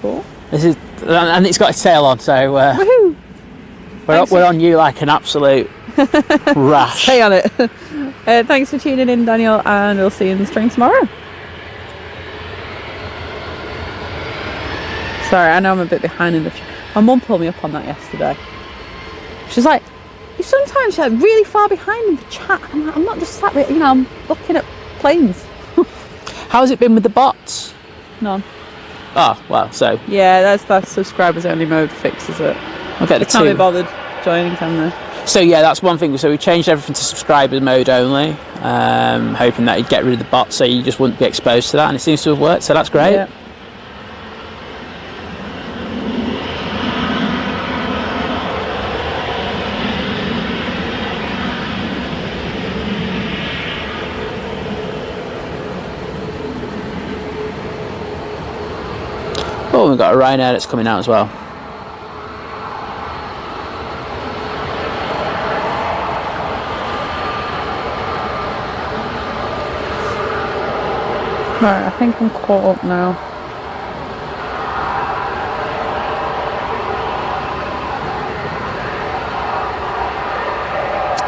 Cool. And it's got its tail on, so woohoo! We're on you like an absolute rash. Stay on it. Thanks for tuning in, Daniel, and we'll see you in the stream tomorrow. Sorry, I know I'm a bit behind in the... My mum pulled me up on that yesterday. She's like, you sometimes like really far behind in the chat. I'm like, I'm not just sat with, I'm looking at planes. How's it been with the bots? None. Oh, well, so... Yeah, that's subscribers only mode fixes it. Okay, they can't be bothered joining, can they? So yeah, that's one thing. So we changed everything to subscriber mode only, hoping that you'd get rid of the bots so you just wouldn't be exposed to that, and it seems to have worked, so that's great. Yeah. Oh, we've got a Ryanair that's coming out as well. Right, I think I'm caught up now.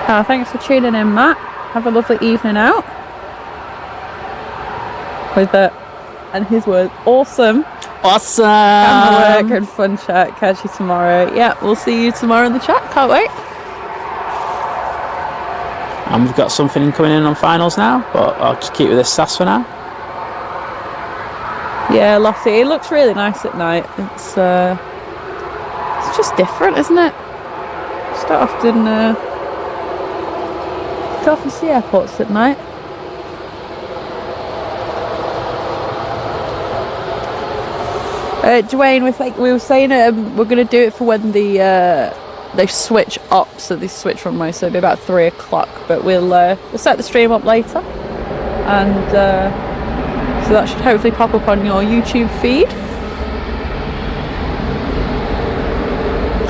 Thanks for tuning in, Matt. Have a lovely evening out. With the, and his words, awesome. Awesome. Camera work and fun chat. Catch you tomorrow. Yeah, we'll see you tomorrow in the chat. Can't wait. And we've got something coming in on finals now, but I'll just keep with this SAS for now. Yeah, Lottie, it looks really nice at night. It's just different, isn't it? Just don't often see airports at night. Dwayne, we were saying we're going to do it for when they switch up, so they switch runway, so it'll be about 3 o'clock. But we'll set the stream up later, and so that should hopefully pop up on your YouTube feed.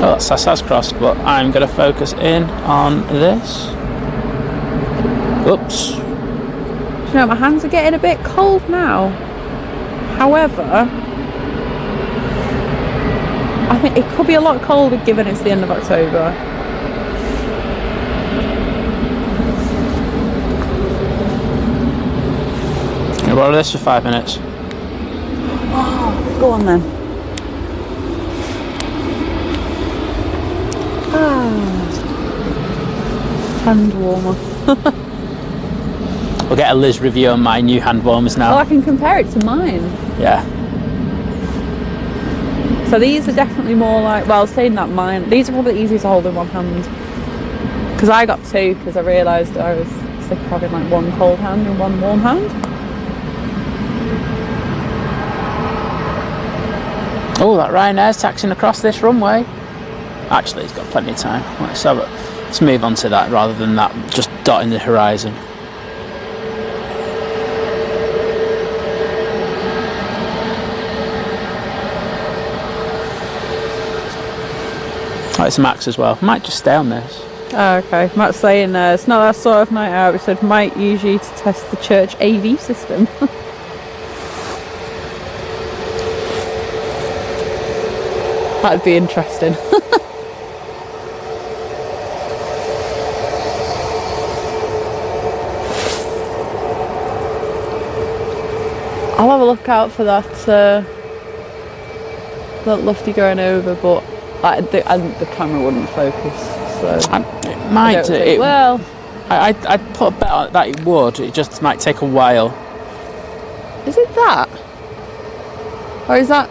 Oh, that's crossed, but I'm going to focus in on this. Oops. You know, my hands are getting a bit cold now. However, I think it could be a lot colder given it's the end of October. Can I borrow this for 5 minutes? Oh, go on then. Hand warmer. We'll get a Liz review on my new hand warmers now. Oh, I can compare it to mine. Yeah. So these are definitely more like, well, saying that mine, these are probably easier to hold in one hand. Because I got two, because I realised I was sick of having like one cold hand and one warm hand. Oh, that Ryanair's taxiing across this runway. Actually, he's got plenty of time. Let's move on to that rather than that just dotting the horizon. Oh, it's Max as well. Might just stay on this. Oh, okay. Matt's saying it's not that sort of night out. We said might use you to test the church AV system. That'd be interesting. I'll have a look out for that lofty going over, but the camera wouldn't focus. So it might. I'd put a bet on that it would. It just might take a while. Is it that? Or is that?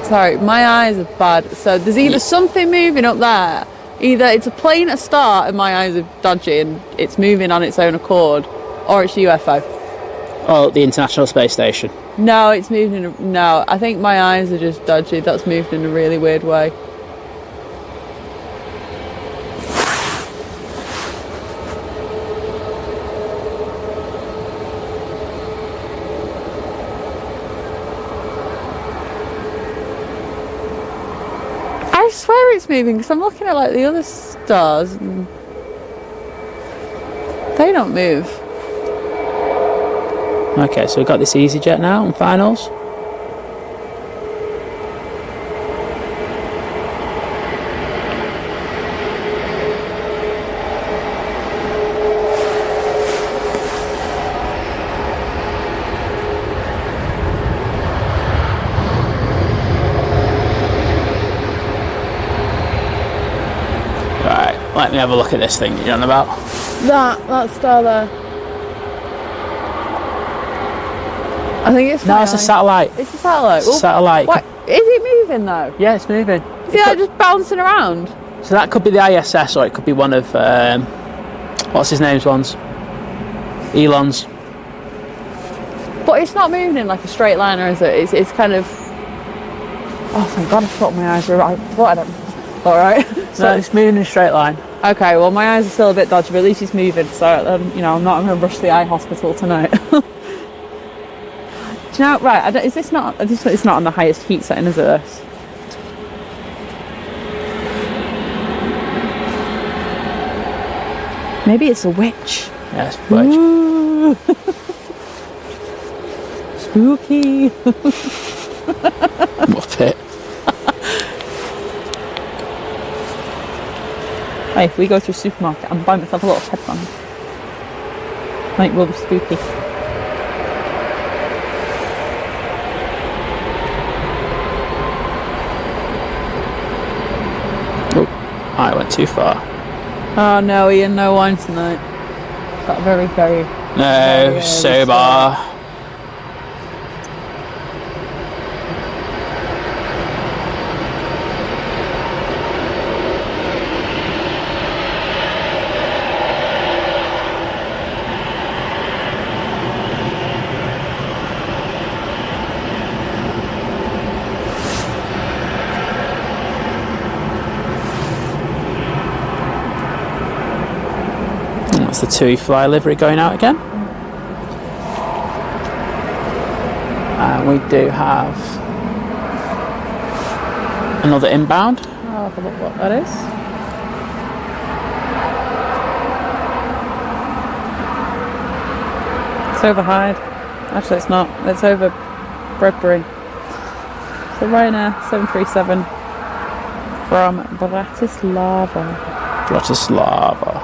Sorry, my eyes are bad. So there's either something moving up there, either it's a plane at start and my eyes are dodgy and it's moving on its own accord, or it's a UFO. Oh, the International Space Station. No, it's moving. No, I think my eyes are just dodgy. That's moved in a really weird way. I swear it's moving because I'm looking at like the other stars and they don't move. Okay, so we've got this EasyJet now on finals. Right, let me have a look at this thing you're on about. That star there. I think it's no, it's a satellite. It's a satellite. It's a satellite. What? Is it moving though? Yeah, it's moving. Is it like just bouncing around? So that could be the ISS, or it could be one of what's his name's ones? Elon's. But it's not moving in like a straight line, or is it? It's kind of. Oh thank God! I thought my eyes were right. What? I don't. All right. So no, it's moving in a straight line. Okay. Well, my eyes are still a bit dodgy, but at least it's moving. So you know, I'm not going to rush to the eye hospital tonight. Do you know, right, is this not, it's not on the highest heat setting, is it, this? Maybe it's a witch. Yes, yeah, witch. Spooky. Muppet. Hey, if we go to a supermarket, I'm buying myself a little headband. Like, will be spooky. Oh, I went too far. Oh no, Ian, no wine tonight. Got very, very... No, very sober. That's the TUI Fly livery going out again. And we do have another inbound. I'll have a look what that is. It's over Hyde. Actually, it's not. It's over Bredbury. So Ryanair 737 from Bratislava. Bratislava.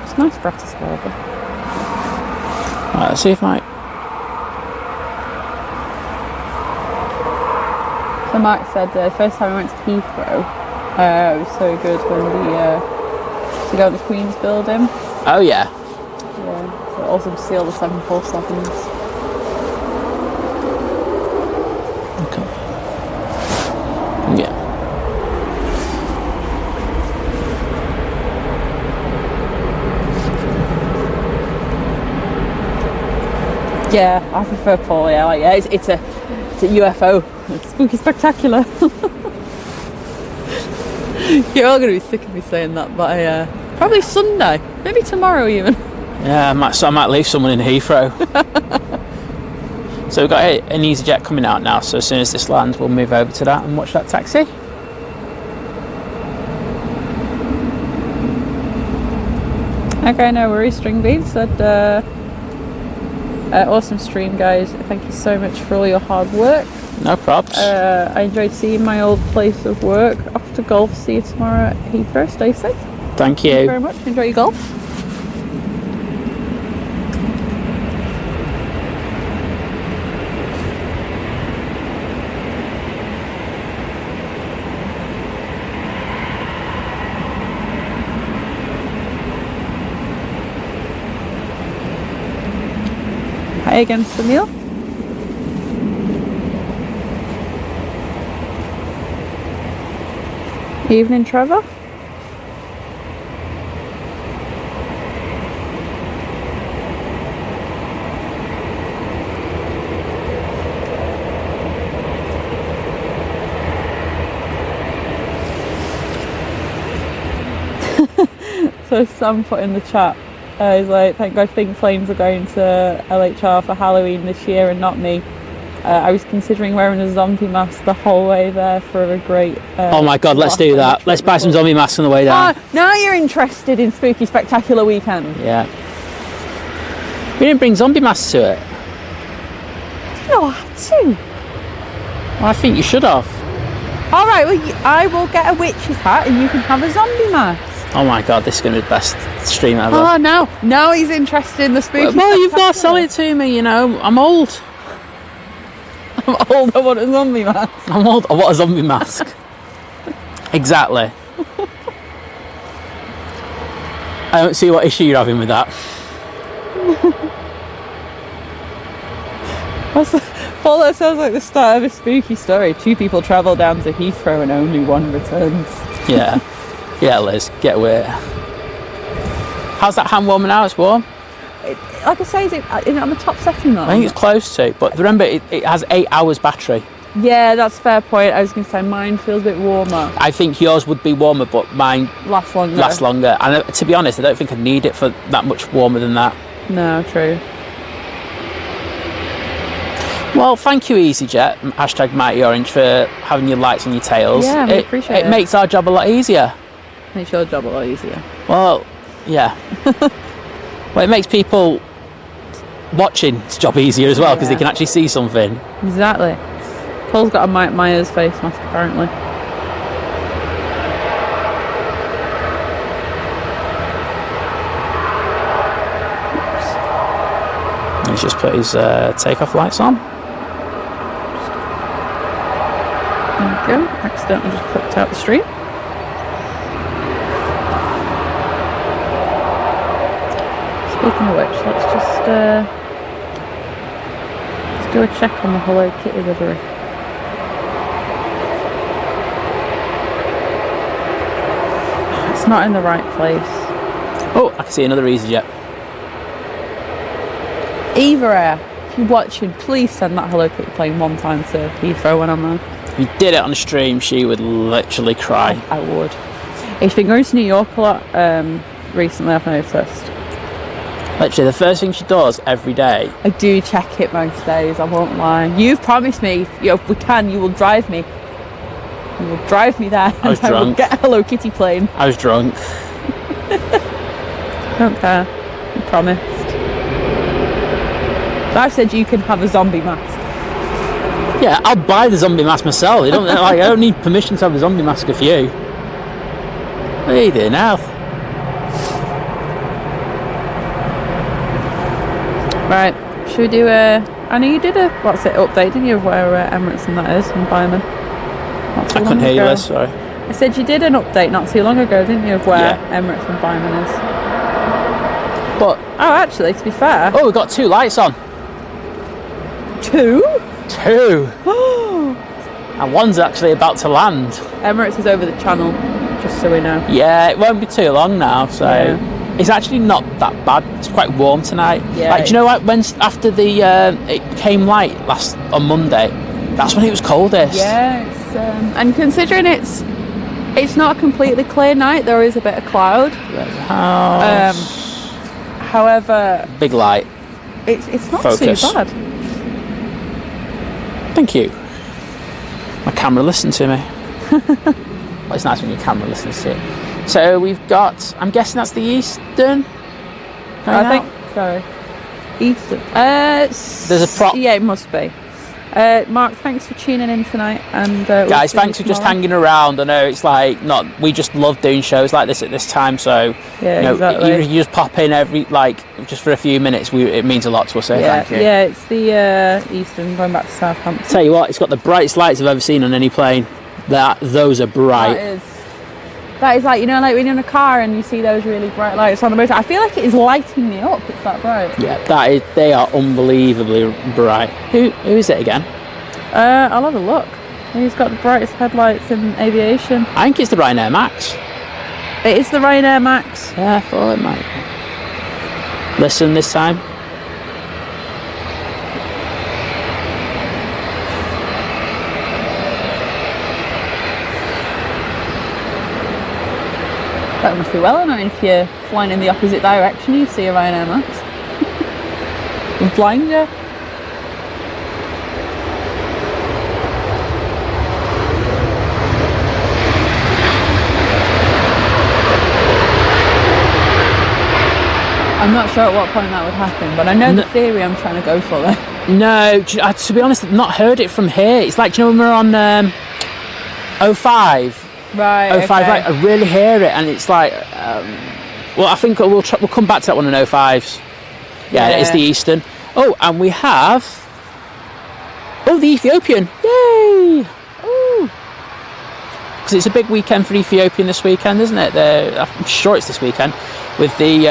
It's nice, Bratislava. Right, let's see if I... So Mark said the first time I went to Heathrow, it was so good when to go to the Queen's building. Oh yeah. Yeah, so awesome to see all the 747s. Okay. Yeah. Yeah, I prefer Paul. Yeah, like it's a UFO. It's spooky spectacular. You're all going to be sick of me saying that, but probably Sunday, maybe tomorrow even. Yeah, I might leave someone in Heathrow. So we've got an EasyJet coming out now, so as soon as this lands we'll move over to that and watch that taxi. Okay, no worries, String Bean said awesome stream, guys. Thank you so much for all your hard work. No props. I enjoyed seeing my old place of work. Off to golf. See you tomorrow at Heathrow. Stay safe. Thank you. Thank you very much. Enjoy your golf. Hi again, Sunil. Evening, Trevor. So Sam put in the chat, he's like, thank God Think Flames are going to LHR for Halloween this year and not me. I was considering wearing a zombie mask the whole way there for a great... oh my God, let's do that. Let's buy some zombie masks on the way down. Oh, now you're interested in Spooky Spectacular Weekend. Yeah. We didn't bring zombie masks to it. No, I had to. Well, I think you should have. All right, well, I will get a witch's hat and you can have a zombie mask. Oh my God, this is going to be the best stream ever. Oh, no. Now he's interested in the Spooky Well, you've got to sell it to me, you know. I'm old. I'm old, I want a zombie mask. I'm old, I want a zombie mask. Exactly. I don't see what issue you're having with that. Paul, that sounds like the start of a spooky story. 2 people travel down to Heathrow and only 1 returns. Yeah. Yeah, Liz, get away. How's that hand warming now? It's warm? Like I say, is it on the top setting though? I think it's close to, but remember it has 8 hours battery. Yeah, that's a fair point. I was going to say mine feels a bit warmer. I think yours would be warmer, but mine lasts longer. And to be honest, I don't think I need it for that much warmer than that. No, true. Well, thank you, EasyJet, hashtag Mighty Orange, for having your lights on your tails. Yeah, we appreciate it. It makes our job a lot easier. Makes your job a lot easier. Well, yeah. Well, it makes people watching's job easier as well, because they can actually see something. Exactly. Paul's got a Mike Myers face mask, apparently. He's just put his takeoff lights on. There we go. Accidentally just clipped out the stream. Speaking of which, let's just do a check on the Hello Kitty livery. It's not in the right place. Oh, I can see another EasyJet. Eva Air, if you're watching, please send that Hello Kitty plane one time to Heathrow when I'm there. If you did it on the stream, she would literally cry. I would. He's been going to New York a lot recently, I've noticed. Literally, the first thing she does every day. I do check it most days, I won't lie. You've promised me, if we can, you will drive me. You will drive me there. I was and drunk. I will get a Hello Kitty plane. I was drunk. Don't care. You promised. I've said you can have a zombie mask. Yeah, I'll buy the zombie mask myself. I don't need permission to have a zombie mask of you. What are you doing now? Right, should we do I know you did update, didn't you, of where Emirates and that is, in Byman? I couldn't hear you, Liz, sorry. I said you did an update not too long ago, didn't you, of where Emirates and Byman is? But oh, actually, to be fair... Oh, we've got 2 lights on. 2? 2! And one's actually about to land. Emirates is over the channel, just so we know. Yeah, it won't be too long now, so... Yeah. It's actually not that bad. It's quite warm tonight. Yeah. Like, do you know what? When after the it became light on Monday, that's when it was coldest. Yeah, and considering it's not a completely clear night, there is a bit of cloud. However, big light. It's not Focus. too bad. Thank you. My camera listened to me. Well, it's nice when your camera listens to it. So we've got, I'm guessing that's the Eastern? I think so. Eastern. There's a prop. Yeah, it must be. Mark, thanks for tuning in tonight. And guys, thanks for just hanging around. I know it's like, we just love doing shows like this at this time. So, yeah, exactly. Even if you just pop in just for a few minutes, it means a lot to us. So thank you. Yeah, it's the Eastern going back to Southampton. Tell you what, it's got the brightest lights I've ever seen on any plane. Those are bright. That is like, like when you're in a car and you see those really bright lights on the motor. I feel like it is lighting me up. It's that bright. Yeah, they are unbelievably bright. Who is it again? I'll have a look. He's got the brightest headlights in aviation. I think it's the Ryanair Max. It is the Ryanair Max. Yeah, I thought it might be. Listen this time. That must be well annoying if you're flying in the opposite direction, you see a Ryanair Max. And blind you. I'm not sure at what point that would happen, but I know the theory I'm trying to go for there. No, to be honest, I've not heard it from here. It's like, do you know when we were on 05? Right. 05, okay. I really hear it, and it's like, well, I think we'll come back to that one in 05s. Yeah, it's the Eastern. Oh, and we have, the Ethiopian. Yay! Because it's a big weekend for Ethiopian this weekend, isn't it? I'm sure it's this weekend with the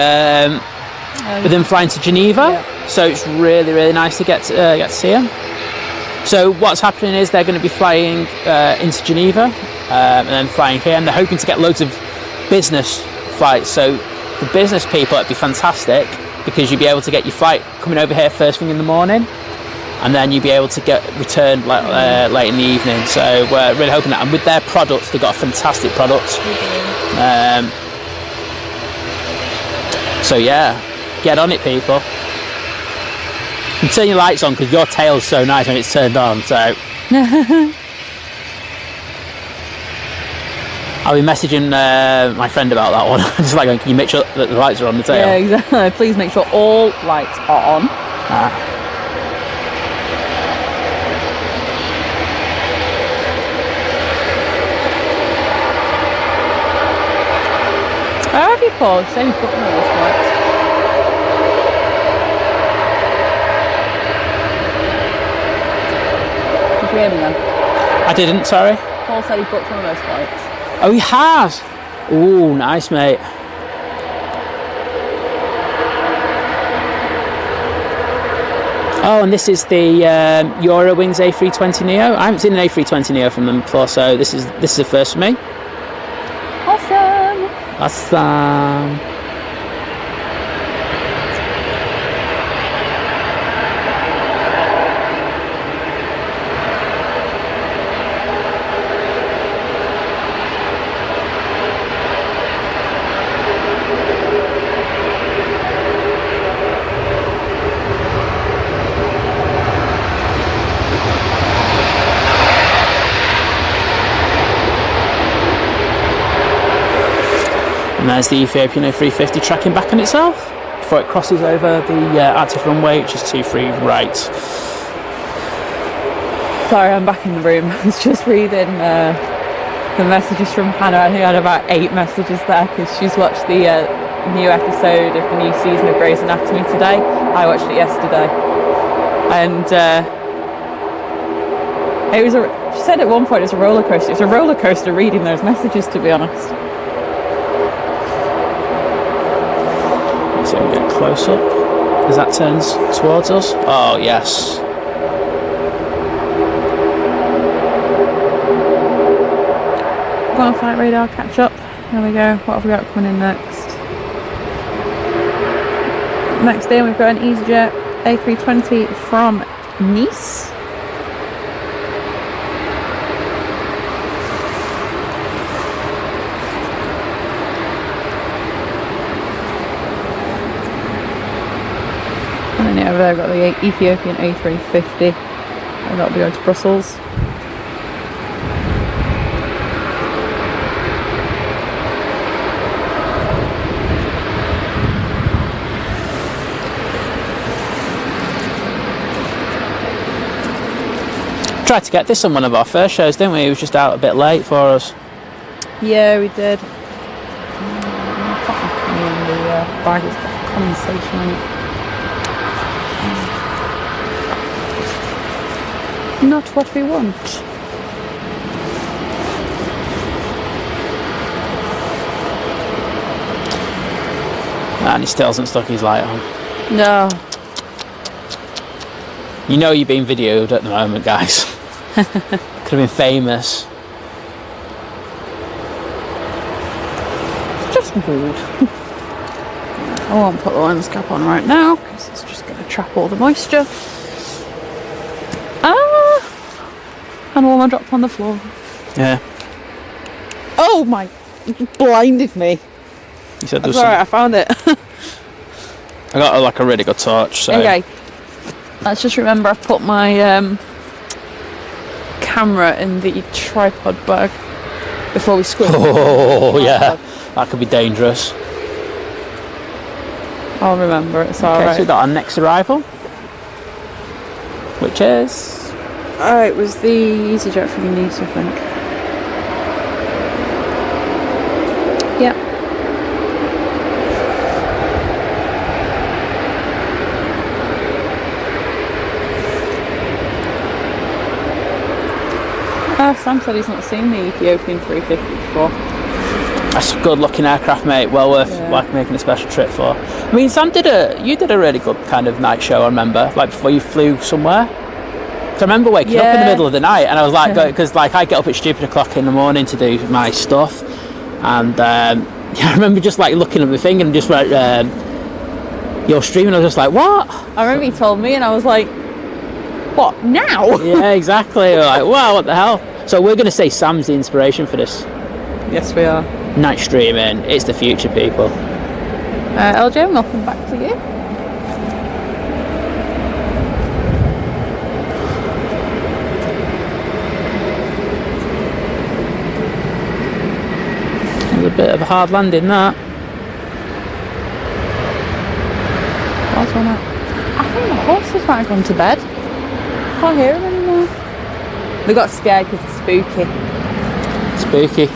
with them flying to Geneva. Yeah. So it's really, really nice to get to see them. So what's happening is they're going to be flying into Geneva. And then flying here, and they're hoping to get loads of business flights. So for business people, it'd be fantastic because you'd be able to get your flight coming over here first thing in the morning, and then you'd be able to get returned late in the evening. So we're really hoping that. And with their products, they've got a fantastic product. So yeah, get on it, people. You can turn your lights on because your tail's so nice when it's turned on. So. I'll be messaging my friend about that one. Just like, can you make sure that the lights are on the tail? Yeah, exactly. Please make sure all lights are on. How have you, Paul? Same button on this flight. hear me then? I didn't, sorry. Paul said he booked one of those flights. Oh, he has? Ooh, nice, mate. Oh, and this is the Eurowings A320neo. I haven't seen an A320neo from them before, so this is the first for me. Awesome. Awesome. And there's the Ethiopian A350 tracking back on itself before it crosses over the active runway, which is 23 right. Sorry, I'm back in the room. I was just reading the messages from Hannah. I think I had about 8 messages there because she's watched the new episode of the new season of Grey's Anatomy today. I watched it yesterday. And she said at one point it was a roller coaster. It was a roller coaster reading those messages, to be honest. So we get close up as that turns towards us. Oh, yes. Go on, flight radar, catch up. There we go. What have we got coming in next? Next in, we've got an EasyJet A320 from Nice. And then over there, I've got the Ethiopian A350, and that'll be going to Brussels. Tried to get this on one of our first shows, didn't we? It was just out a bit late for us. Yeah, we did. The bag is condensation. Not what we want. And he still hasn't stuck his light on. No. You know you're being videoed at the moment, guys. Could have been famous. It's just rude. I won't put the lens cap on right now because it's just going to trap all the moisture. And all I dropped on the floor. Yeah. Oh my! It blinded me. You said That's alright, I found it. I got like a really good torch. So. Okay. Let's just remember I've put my camera in the tripod bag before we squid. Oh yeah, that could be dangerous. I'll remember, it's alright. Okay, so we got our next arrival, which is... Oh, it was the EasyJet from Nice, I think. Yep. Sam said he's not seen the Ethiopian 350 before. That's a good looking aircraft, mate. Well worth like making a special trip for. I mean, Sam you did a really good kind of night show, I remember, like before you flew somewhere. So I remember waking up in the middle of the night and I was like, because like I get up at stupid o'clock in the morning to do my stuff, and I remember just like looking at the thing and just like you're streaming. I was just like, what? I remember he told me and I was like, what now? Yeah, exactly. Like, wow, what the hell? So we're going to say Sam's the inspiration for this. Yes, we are. Night streaming, it's the future, people. LJ, welcome back to you. It was a bit of a hard landing, that. What's on that? I think the horses might have gone to bed. Can't hear them anymore. They got scared because it's spooky. Spooky.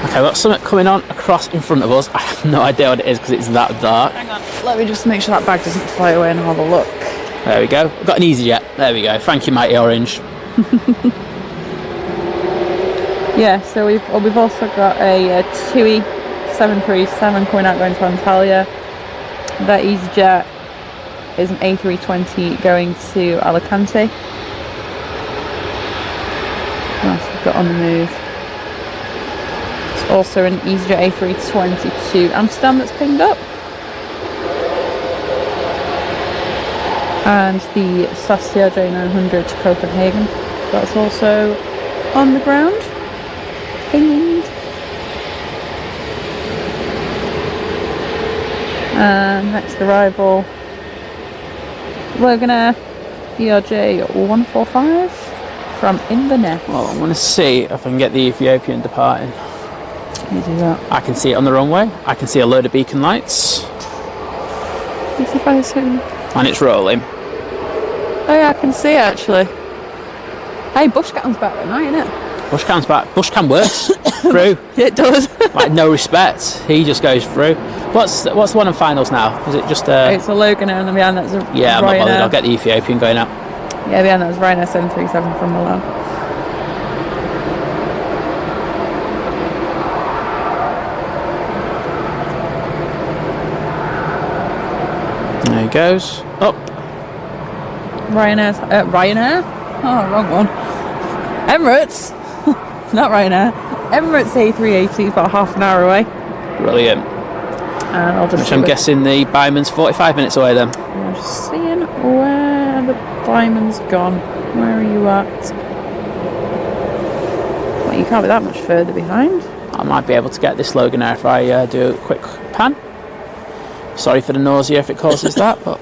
Okay, we've got something coming on across in front of us. I have no idea what it is because it's that dark. Hang on, let me just make sure that bag doesn't fly away and have a look. There we go. I've got an EasyJet. There we go. Thank you, Mighty Orange. Yeah, so we've also got a TUI 737 coming out going to Antalya. That EasyJet is an A320 going to Alicante. What else we've got on the move? It's also an EasyJet A320 to Amsterdam that's pinged up. And the SAS CRJ900 to Copenhagen. That's also on the ground. Pinged. And next arrival, Loganair ERJ 145 from Inverness. Well, I'm going to see if I can get the Ethiopian departing. You do that. I can see it on the runway. I can see a load of beacon lights. And it's rolling. Oh yeah, I can see it actually. Hey, Bushcam's back tonight, isn't it? Bushcam's back. Bushcam works through. Yeah, it does. Like no respect. He just goes through. What's the one in finals now? Is it just It's a Loganair and then behind that's a yeah, I'm not bothered. Ryanair. I'll get the Ethiopian going out. Yeah, behind that's Ryanair 737 from Milan. There he goes. Up. Ryanair? Oh, wrong one. Emirates. Not Ryanair. Emirates A380 about half an hour away. Brilliant. And I'll just Which I'm guessing the Byman's 45 minutes away then. I'm just seeing where the Byman's gone. Where are you at? Well, you can't be that much further behind. I might be able to get this Loganair if I do a quick pan. Sorry for the nausea if it causes that, but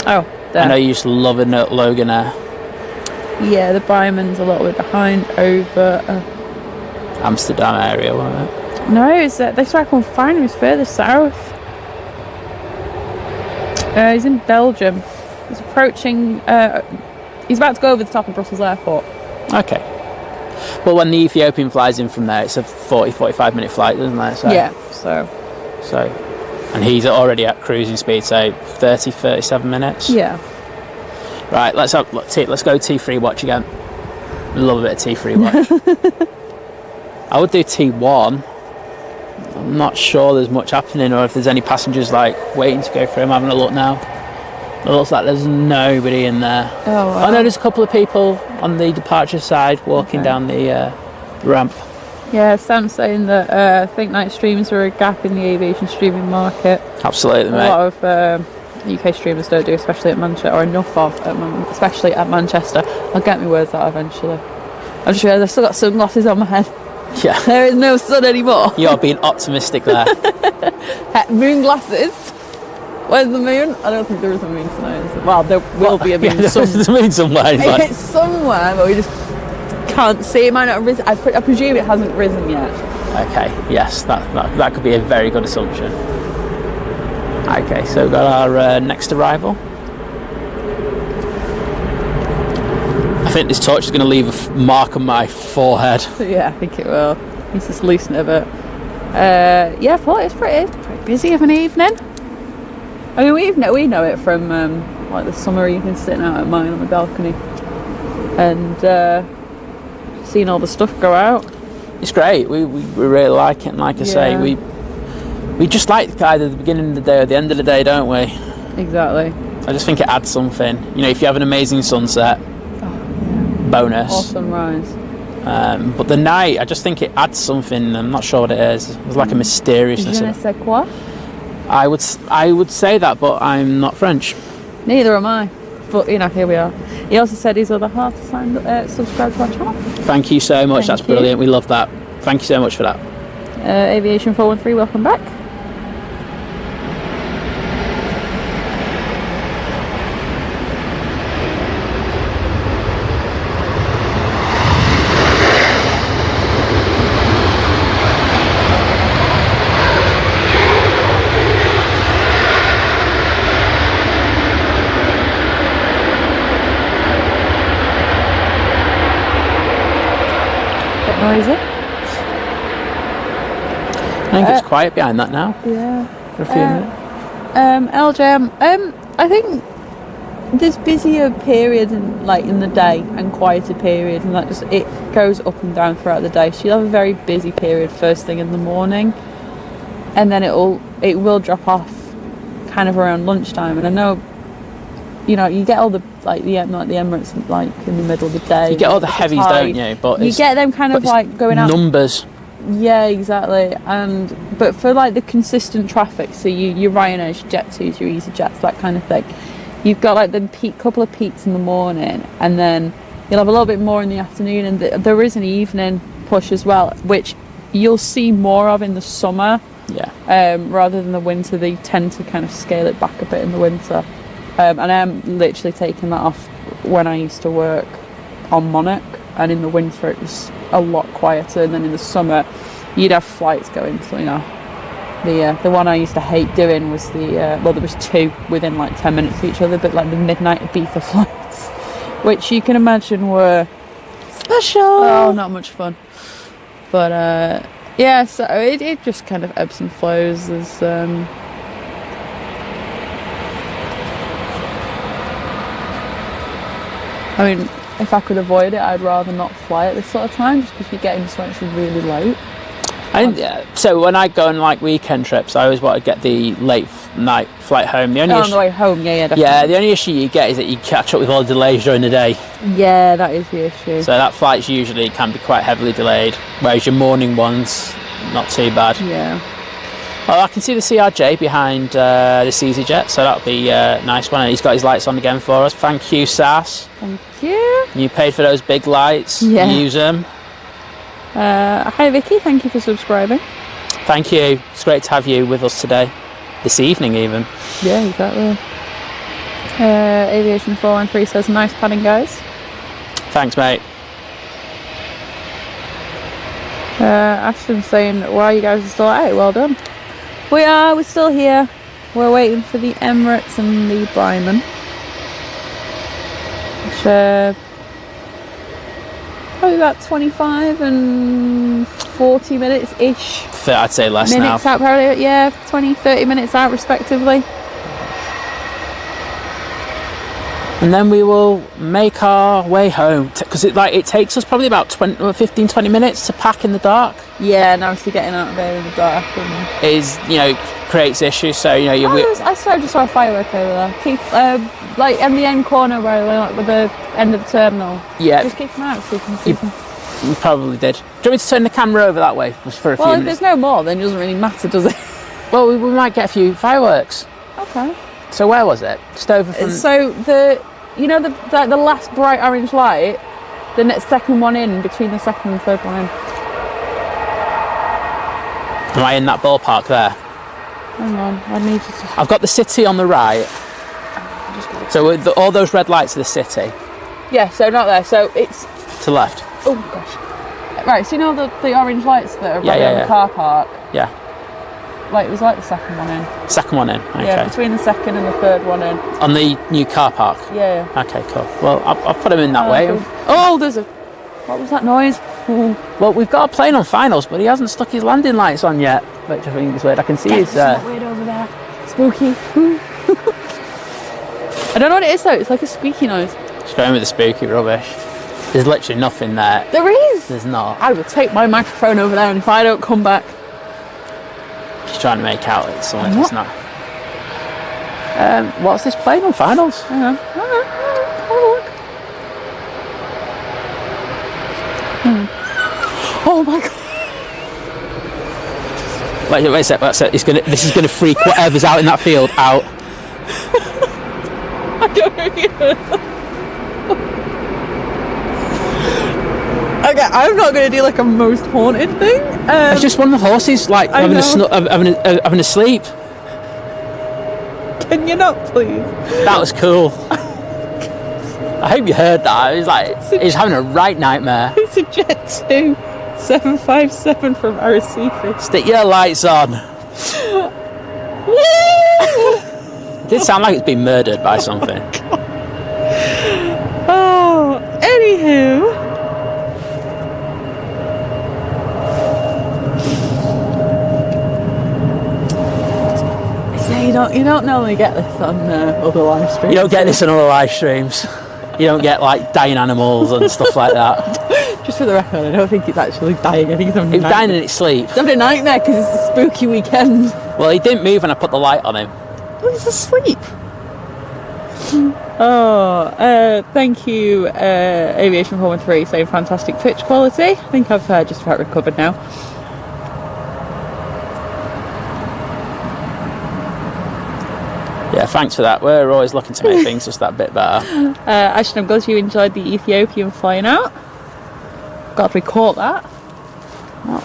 Oh, there. I know you used to love a Loganair. Yeah, the Byman's a little bit behind over... Amsterdam area, wasn't it? No, it's they started going fine. He was further south. He's in Belgium. He's approaching. He's about to go over the top of Brussels Airport. Okay. Well, when the Ethiopian flies in from there, it's a 45 minute flight, doesn't it? So, yeah. So, and he's already at cruising speed, so 37 minutes. Yeah. Right. Let's go T3 watch again. Love a bit of T3 watch. I would do T1. I'm not sure there's much happening or if there's any passengers like waiting to go through. I'm having a look now. It looks like there's nobody in there. Oh, wow. I know there's a couple of people on the departure side walking down the ramp. Yeah, Sam's saying that I think night streams are a gap in the aviation streaming market. Absolutely, mate. A lot of UK streamers don't do, especially at Manchester, or enough of, especially at Manchester. I'll get my words out eventually. I've just realised I've still got sunglasses on my head. Yeah. There is no sun anymore. You're being optimistic there. Moon glasses. Where's the moon? I don't think there is a moon tonight. Well, there will be a moon There's a moon somewhere. It's somewhere, but we just can't see. It might not have risen. I presume it hasn't risen yet. Okay, yes, that could be a very good assumption. Okay, so we've got our next arrival. I think this torch is going to leave a mark on my forehead. Yeah, I think it will. He's just loosen it a bit. Yeah, I thought it's pretty busy of an evening. I mean, we know it from like the summer evening sitting out at mine on the balcony and seeing all the stuff go out. It's great. We really like it, and like I say, we just like either the beginning of the day or the end of the day, don't we? Exactly. I just think it adds something. You know, if you have an amazing sunset, bonus. Or sunrise. But the night, I just think it adds something. I'm not sure what it is. There's like a mysteriousness. Je ne sais quoi? I would say that, but I'm not French. Neither am I. But you know, here we are. He also said his other half signed subscribe to our channel. Thank you so much. Thank That's brilliant. We love that. Thank you so much for that. Aviation 413, welcome back. Noisy. I think it's quiet behind that now. Yeah. For a few minutes. LJM. I think there's busier periods in the day and quieter periods, and it goes up and down throughout the day. So you'll have a very busy period first thing in the morning, and then it will drop off kind of around lunchtime. And I know, you get all the the Emirates in the middle of the day. You get all the heavies, don't you? But you get them kind of going out numbers. Yeah, exactly. But for the consistent traffic, so your Ryanair's, your Jet2s, your EasyJets, that kind of thing, you've got the couple of peaks in the morning, and then you'll have a little bit more in the afternoon, and there is an evening push as well, which you'll see more of in the summer. Yeah. Rather than the winter, they tend to kind of scale it back a bit in the winter. And I'm literally taking that off when I used to work on Monarch, and in the winter it was a lot quieter, and then in the summer you'd have flights going. So the one I used to hate doing was there was two within 10 minutes of each other, but the midnight Ibiza flights, which you can imagine were special. Oh, not much fun. But yeah, so it just kind of ebbs and flows. There's I mean, if I could avoid it, I'd rather not fly at this sort of time, just because you get into something really late. So when I go on weekend trips, I always want to get the late night flight home. On the way home, yeah, definitely. Yeah, the only issue you get is that you catch up with all the delays during the day. Yeah, that is the issue. So that flight's usually can be quite heavily delayed, whereas your morning ones, not too bad. Yeah. Well, I can see the CRJ behind this EasyJet, so that'll be a nice one. And he's got his lights on again for us. Thank you, Sass. Thank you. You paid for those big lights. Yeah. Use them. Hi Vicky, thank you for subscribing. Thank you. It's great to have you with us today. This evening even. Yeah, exactly. Aviation 413 says, nice padding, guys. Thanks, mate. Ashton's saying, wow, you guys are still at it, well done. We're still here. We're waiting for the Emirates and the Bryman, which probably about 25 and 40 minutes ish. I'd say less now. Minutes out, probably, yeah, 20-30 minutes out respectively. And then we will make our way home, because it takes us probably about 15-20 minutes to pack in the dark. Yeah, and obviously getting out there in the dark creates issues. So I just saw a firework over there. Keep in the end corner where with the end of the terminal. Yeah, just keep them out so you can see them. You probably did. Do you want me to turn the camera over that way for a few minutes? Well, if there's no more, then it doesn't really matter, does it? Well, we might get a few fireworks. Okay. So where was it? Just over from... So the last bright orange light, the next second one in, between the second and third one in. Am I in that ballpark there? Hang on, I need you to... I've got the city on the right. So all those red lights are the city? Yeah, so not there, so it's... To left? Oh gosh. Right, so the orange lights that are on the car park? Yeah. It was the second one in. Second one in, okay. Yeah, between the second and the third one in. On the new car park? Yeah. Okay, cool. Well, I'll put them in that way. Cool. Oh, there's a... What was that noise? Well, we've got a plane on finals, but he hasn't stuck his landing lights on yet, which I think is weird. I can see his... weird over there. Spooky. I don't know what it is though, it's like a squeaky noise. Just going with the spooky rubbish. There's literally nothing there. There is! There's not. I will take my microphone over there, and if I don't come back... She's trying to make out it's something that's not. What's this plane on finals? Hang on. Have a look. Oh my god. Wait a sec, that's it. This is gonna freak whatever's out in that field out. I don't know if you heard that. Okay, I'm not going to do a most haunted thing. It's just one of the horses having a sleep. Can you not, please? That was cool. I hope you heard that. It was having a right nightmare. It's a Jet2 757 from Arrecife. Stick your lights on. It did sound like it's been murdered by something. Oh, anywho. You don't normally get this on other live streams. You don't get this on other live streams. You don't get like dying animals and stuff like that. Just for the record, I don't think it's actually dying. I think it's having It's dying in its sleep. It's having a nightmare because it's a spooky weekend. Well, he didn't move when I put the light on him. Well, he's asleep. Oh, thank you, Aviation 413, saying fantastic pitch quality. I think I've just about recovered now. Yeah, thanks for that. We're always looking to make things just that bit better. Ashton, I'm glad you enjoyed the Ethiopian flying out. Glad we caught that. Oh.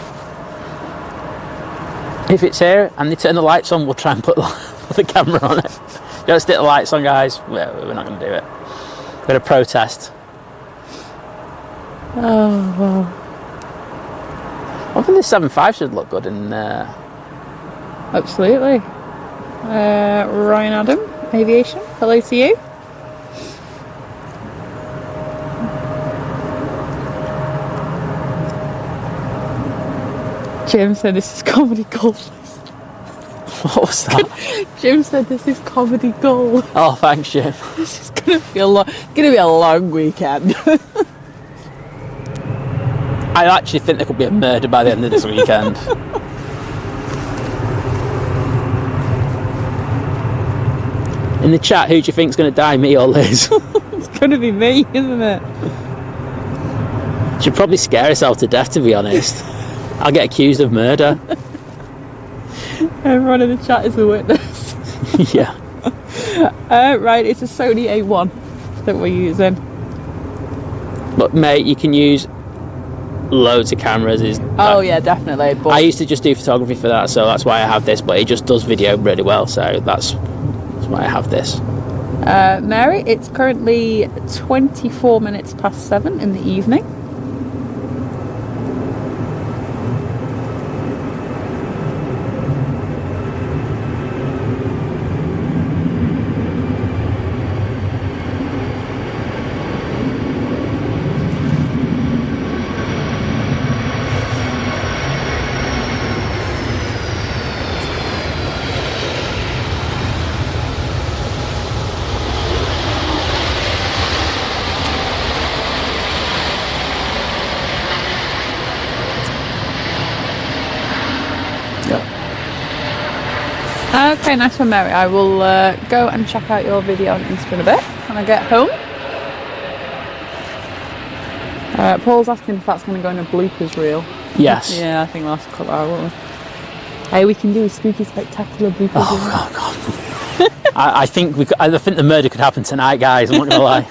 If it's here and they turn the lights on, we'll try and put the camera on it. Don't stick the lights on, guys. We're not going to do it. We're going to protest. Oh, wow. I think this 7.5 should look good in there. Absolutely. Ryan Adam, Aviation, hello to you. Jim said this is comedy gold. What was that? Jim said this is comedy gold. Oh, thanks, Jim. This is gonna be a long weekend. I actually think there could be a murder by the end of this weekend. In the chat, who do you think's going to die, me or Liz? It's going to be me, isn't it? She'd probably scare herself to death, to be honest. I'll get accused of murder. Everyone in the chat is a witness. Yeah. Right, it's a Sony A1 that we're using. But mate, you can use loads of cameras. Oh yeah, definitely. But I used to just do photography for that, so that's why I have this. But it just does video really well, so that's why I have this. Mary, it's currently 24 minutes past 7 in the evening. Okay, nice one, Mary. I will go and check out your video on Insta in a bit when I get home. Paul's asking if that's going to go in a bloopers reel. Yes. Yeah, I think we'll have to cut that out, won't we? Hey, we can do a spooky, spectacular bloopers reel. Oh, God. I think the murder could happen tonight, guys. I'm not going to lie.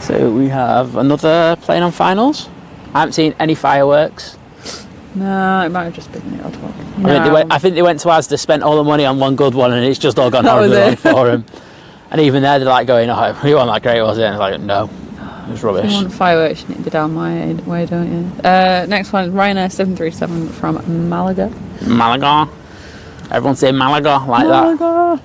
So we have another plane on finals. I haven't seen any fireworks. No, it might have just been the odd one. I think they went to Asda, spent all the money on one good one, and it's just all gone horribly wrong for them. And even there, they're like going, "Oh, you weren't that great, was it?" And it's like, "No, it was rubbish." You want fireworks, you need to be down my way, don't you? Next one is Ryanair 737 from Malaga. Malaga. Everyone say Malaga like Malaga. that.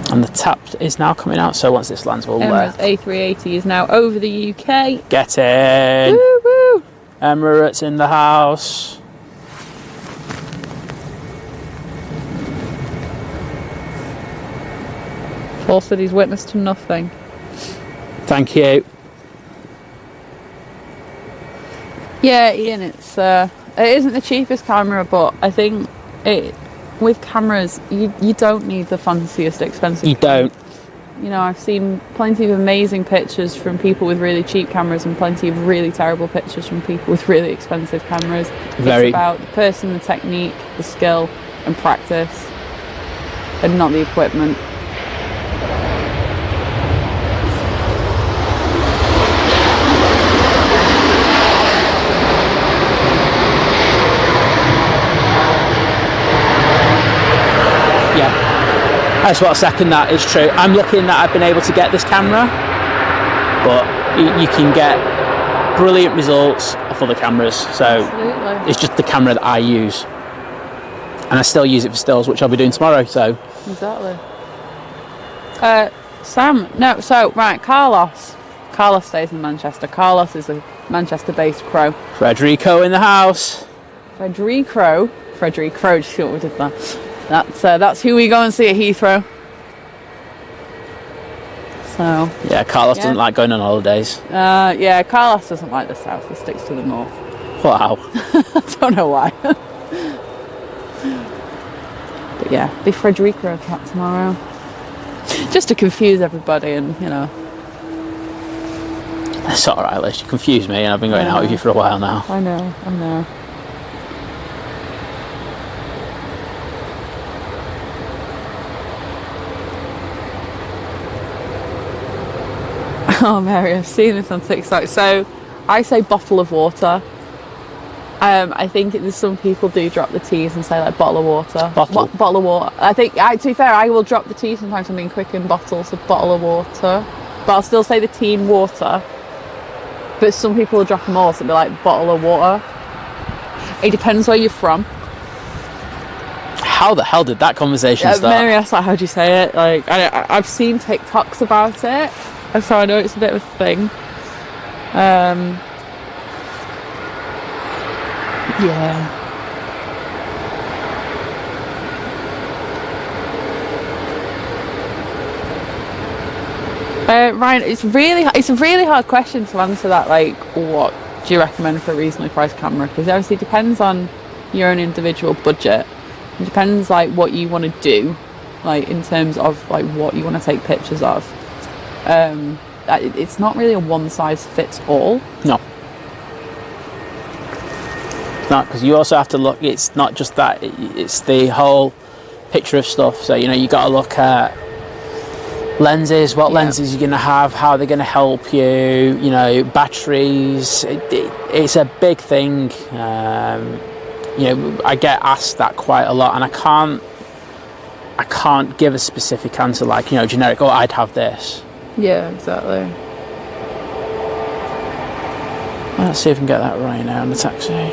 And the tap is now coming out, so once this lands, we'll Emirates A380 is now over the UK. get in. Woo woo! Emirates in the house. Paul said he's witness to nothing. Thank you. Yeah, Ian, it isn't the cheapest camera, but I think with cameras, you don't need the fanciest, expensive. You don't. You know, I've seen plenty of amazing pictures from people with really cheap cameras and plenty of really terrible pictures from people with really expensive cameras. It's about the person, the technique, the skill and practice, and not the equipment. I just want to second that. It's true. I'm lucky in that I've been able to get this camera, but you can get brilliant results off other cameras. So Absolutely. It's just the camera that I use, and I still use it for stills, which I'll be doing tomorrow. So exactly. Sam, no. So right, Carlos Carlos stays in Manchester. Carlos is a Manchester-based crow. Frederico in the house. Frederico, just see what we did there. That's who we go and see at Heathrow. So yeah, Carlos doesn't like going on holidays. Yeah, Carlos doesn't like the south. He sticks to the north. Wow. I don't know why. But yeah, be Frederico attack tomorrow. Just to confuse everybody, and you know. That's alright, Liz. You confuse me, and I've been going out with you for a while now. I know. Oh, Mary, I've seen this on TikTok. So, I say bottle of water. I think some people do drop the T's and say like bottle of water. Bottle of water. I think, to be fair, I will drop the T sometimes I'm being quick in bottles, so bottle of water. But I'll still say the T in water. But some people will drop them all, so it'll be like bottle of water. It depends where you're from. How the hell did that conversation start? Mary asked, like, how do you say it? Like, I've seen TikToks about it, so I know it's a bit of a thing. Yeah. Ryan, it's a really hard question to answer that. Like, what do you recommend for a reasonably priced camera? Because obviously it depends on your own individual budget. It depends like what you want to do, like in terms of like what you want to take pictures of. It's not really a one size fits all. No. Not, because you also have to look. It's not just that. It's the whole picture of stuff. So you know you got to look at lenses. What lenses you're going to have? How they're going to help you? You know, batteries. It's a big thing. You know, I get asked that quite a lot, and I can't give a specific answer like, you know, generic. Oh, I'd have this. Yeah, exactly. Let's see if we can get that right now in the taxi.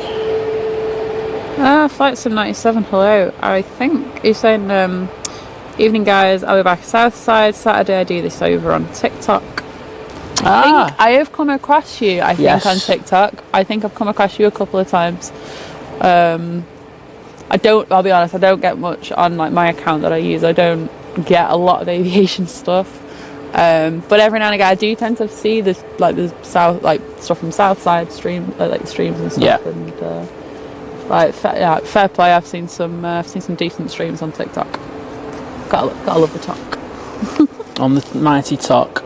Flight Sim 97, hello. I think you're saying, evening guys, I'll be back Southside Saturday. I do this over on TikTok. I think I have come across you, on TikTok. I think I've come across you a couple of times. I'll be honest, I don't get much on like my account that I use. I don't get a lot of aviation stuff. But every now and again I do tend to see the south, like stuff from Southside streams and stuff. Yeah. And fair play. I've seen some decent streams on TikTok. Gotta love the talk. On the mighty talk.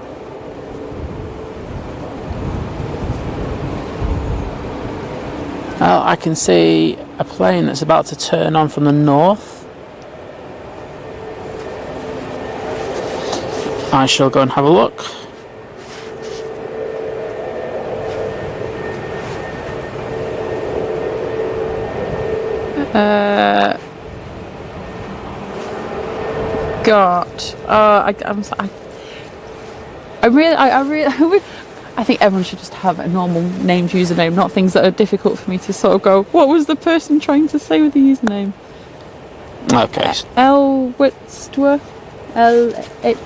Oh, I can see a plane that's about to turn on from the north. I shall go and have a look. I think everyone should just have a normal named username, not things that are difficult for me to sort of go, what was the person trying to say with the username? Okay.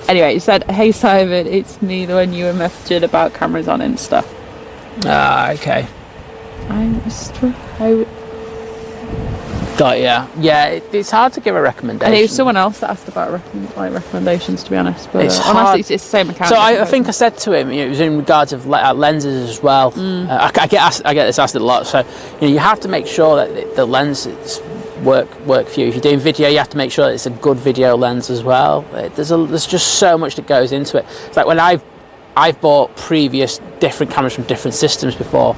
Anyway, it said, hey Simon, it's me, the one you were messaging about cameras on Insta. Okay. I Got ya. Yeah, it's hard to give a recommendation. And it was someone else that asked about recommendations, to be honest. But it's honestly, it's the same account. So I think I said to him, it was in regards of lenses as well. I get this asked a lot. So you have to make sure that the lenses work for you. If you're doing video, you have to make sure that it's a good video lens as well. There's just so much that goes into it. It's like when I've bought previous different cameras from different systems before,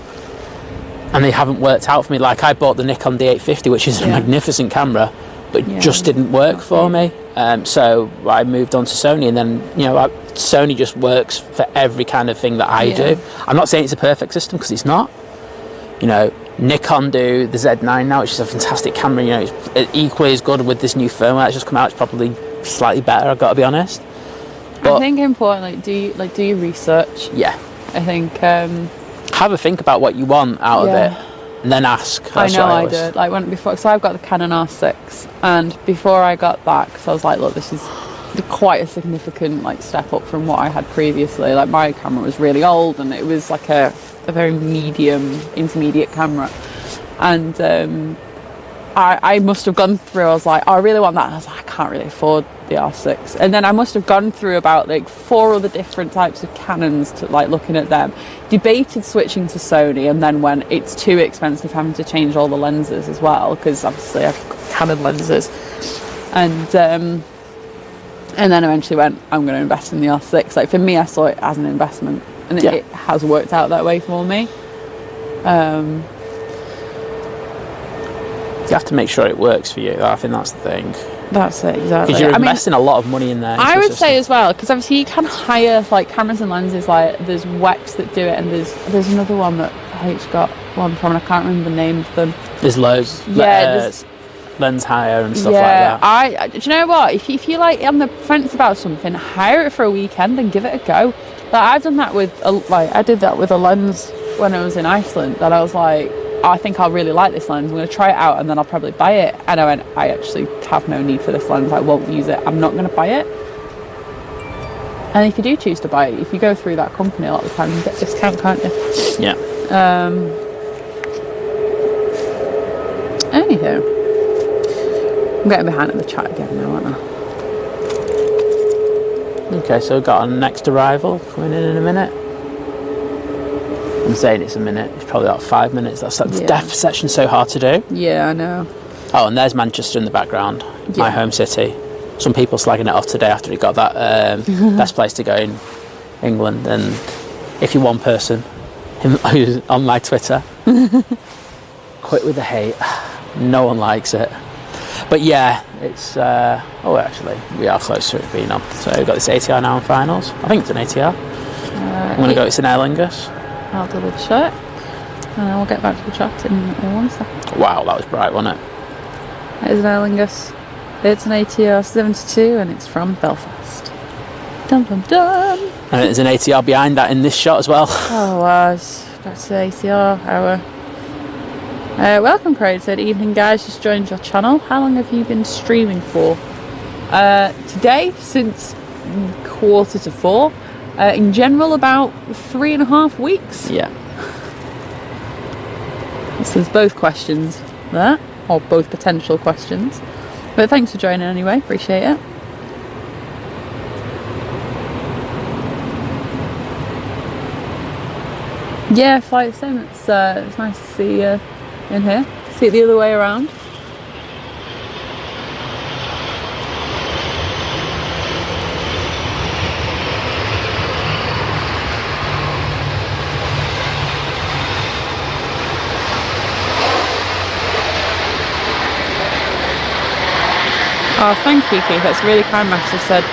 and they haven't worked out for me. Like I bought the Nikon D850, which is a magnificent camera, but just didn't work for me. So I moved on to Sony, and then Sony just works for every kind of thing that I do. I'm not saying it's a perfect system, because it's not. Nikon do the Z9 now, which is a fantastic camera. It's equally as good with this new firmware that's just come out. It's probably slightly better, I've got to be honest. But I think importantly, do your research. Yeah. I think have a think about what you want out of it, and then ask. That's I did. Like before, so I've got the Canon R6, and before I got that, because I was like, look, this is quite a significant like step up from what I had previously. Like my camera was really old, and it was like a very intermediate camera, and I must have gone through, I was like, oh, I really want that, and I was like, I can't really afford the R6. And then I must have gone through about like 4 other different types of Canons to like looking at them, debated switching to Sony, and then when it's too expensive having to change all the lenses as well, because obviously I've got Canon lenses, and then eventually went, I'm going to invest in the R6. Like for me, I saw it as an investment, and it has worked out that way for me. You have to make sure it works for you. I think that's the thing. That's it, exactly. Because you're investing a lot of money in there. I would say as well, because obviously you can hire like cameras and lenses. Like there's Wex that do it, and there's another one that H got one from, and I can't remember the name of them. There's loads. There's lens hire and stuff like that. Do you know what? If you like on the fence about something, hire it for a weekend and give it a go. Like I've done that with I did that with a lens when I was in Iceland. That I was like, I think I'll really like this lens. I'm going to try it out, and then I'll probably buy it. And I went, I actually have no need for this lens. I won't use it. I'm not going to buy it. And if you do choose to buy it, if you go through that company a lot of the time, you get a discount, can't you? Yeah. Anywho, I'm getting behind in the chat again now, aren't I? Okay, so we've got our next arrival coming in a minute. I'm saying it's a minute. It's probably about 5 minutes. That's depth section's so hard to do. Yeah, I know. Oh, and there's Manchester in the background, my home city. Some people slagging it off today after it got that best place to go in England. And if you're one person who's on my Twitter, quit with the hate. No one likes it. But yeah, it's actually we are close to it being on. So we've got this ATR now in finals. I think it's an ATR. I'm gonna go. It's an Aer Lingus. I'll double check, and I'll get back to the chat in 1 second. Wow, that was bright, wasn't it? It is an Aer Lingus. It's an ATR 72, and it's from Belfast. Dum dum dum. And there's an ATR behind that in this shot as well. Oh, wow. Back to the ATR hour. Welcome, Craig. Said, evening, guys. Just joined your channel. How long have you been streaming for? Today, since 3:45. In general, about 3.5 weeks. Yeah. So there's both questions there, or both potential questions. But thanks for joining anyway. Appreciate it. Yeah, flight sim. It's nice to see you in here. See it the other way around. Oh, thank you, Keith. That's really kind. Master said,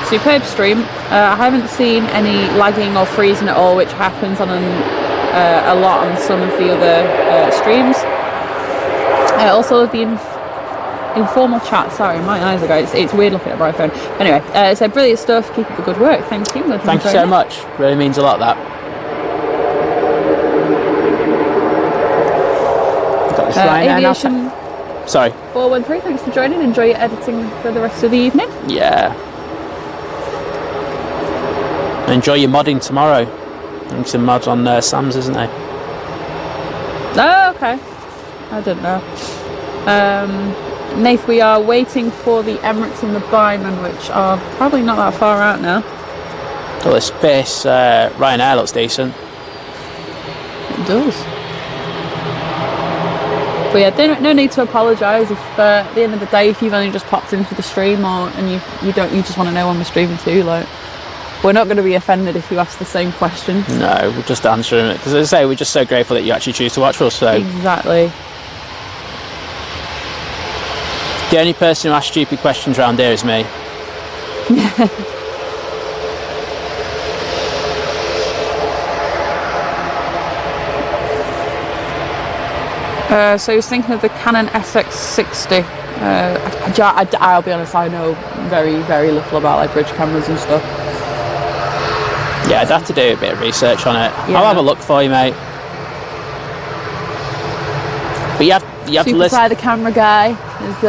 superb stream. I haven't seen any lagging or freezing at all, which happens on a lot on some of the other streams. Also, the informal chat. Sorry, my eyes are going. It's weird looking at my phone. Anyway, it said, brilliant stuff. Keep up the good work. Thank you. Thank you so much. Really means a lot, that. Got this Aviation. Sorry. 413, thanks for joining. Enjoy your editing for the rest of the evening. Yeah. Enjoy your modding tomorrow. There's some mods on Sam's, isn't there? Oh, okay. I don't know. Nath, we are waiting for the Emirates and the Byman, which are probably not that far out now. Well, the space, Ryanair looks decent. It does. But yeah, no need to apologise if at the end of the day, if you've only just popped into the stream and you just want to know when we're streaming too. Like, we're not going to be offended if you ask the same question. No, we're just answering it because, as I say, we're just so grateful that you actually choose to watch us. So exactly. The only person who asks stupid questions around here is me. So he was thinking of the Canon SX60. I'll be honest, I know very, very little about like bridge cameras and stuff. Yeah, I'd have to do a bit of research on it. Yeah. I'll have a look for you, mate. But you have to listen. The camera guy is.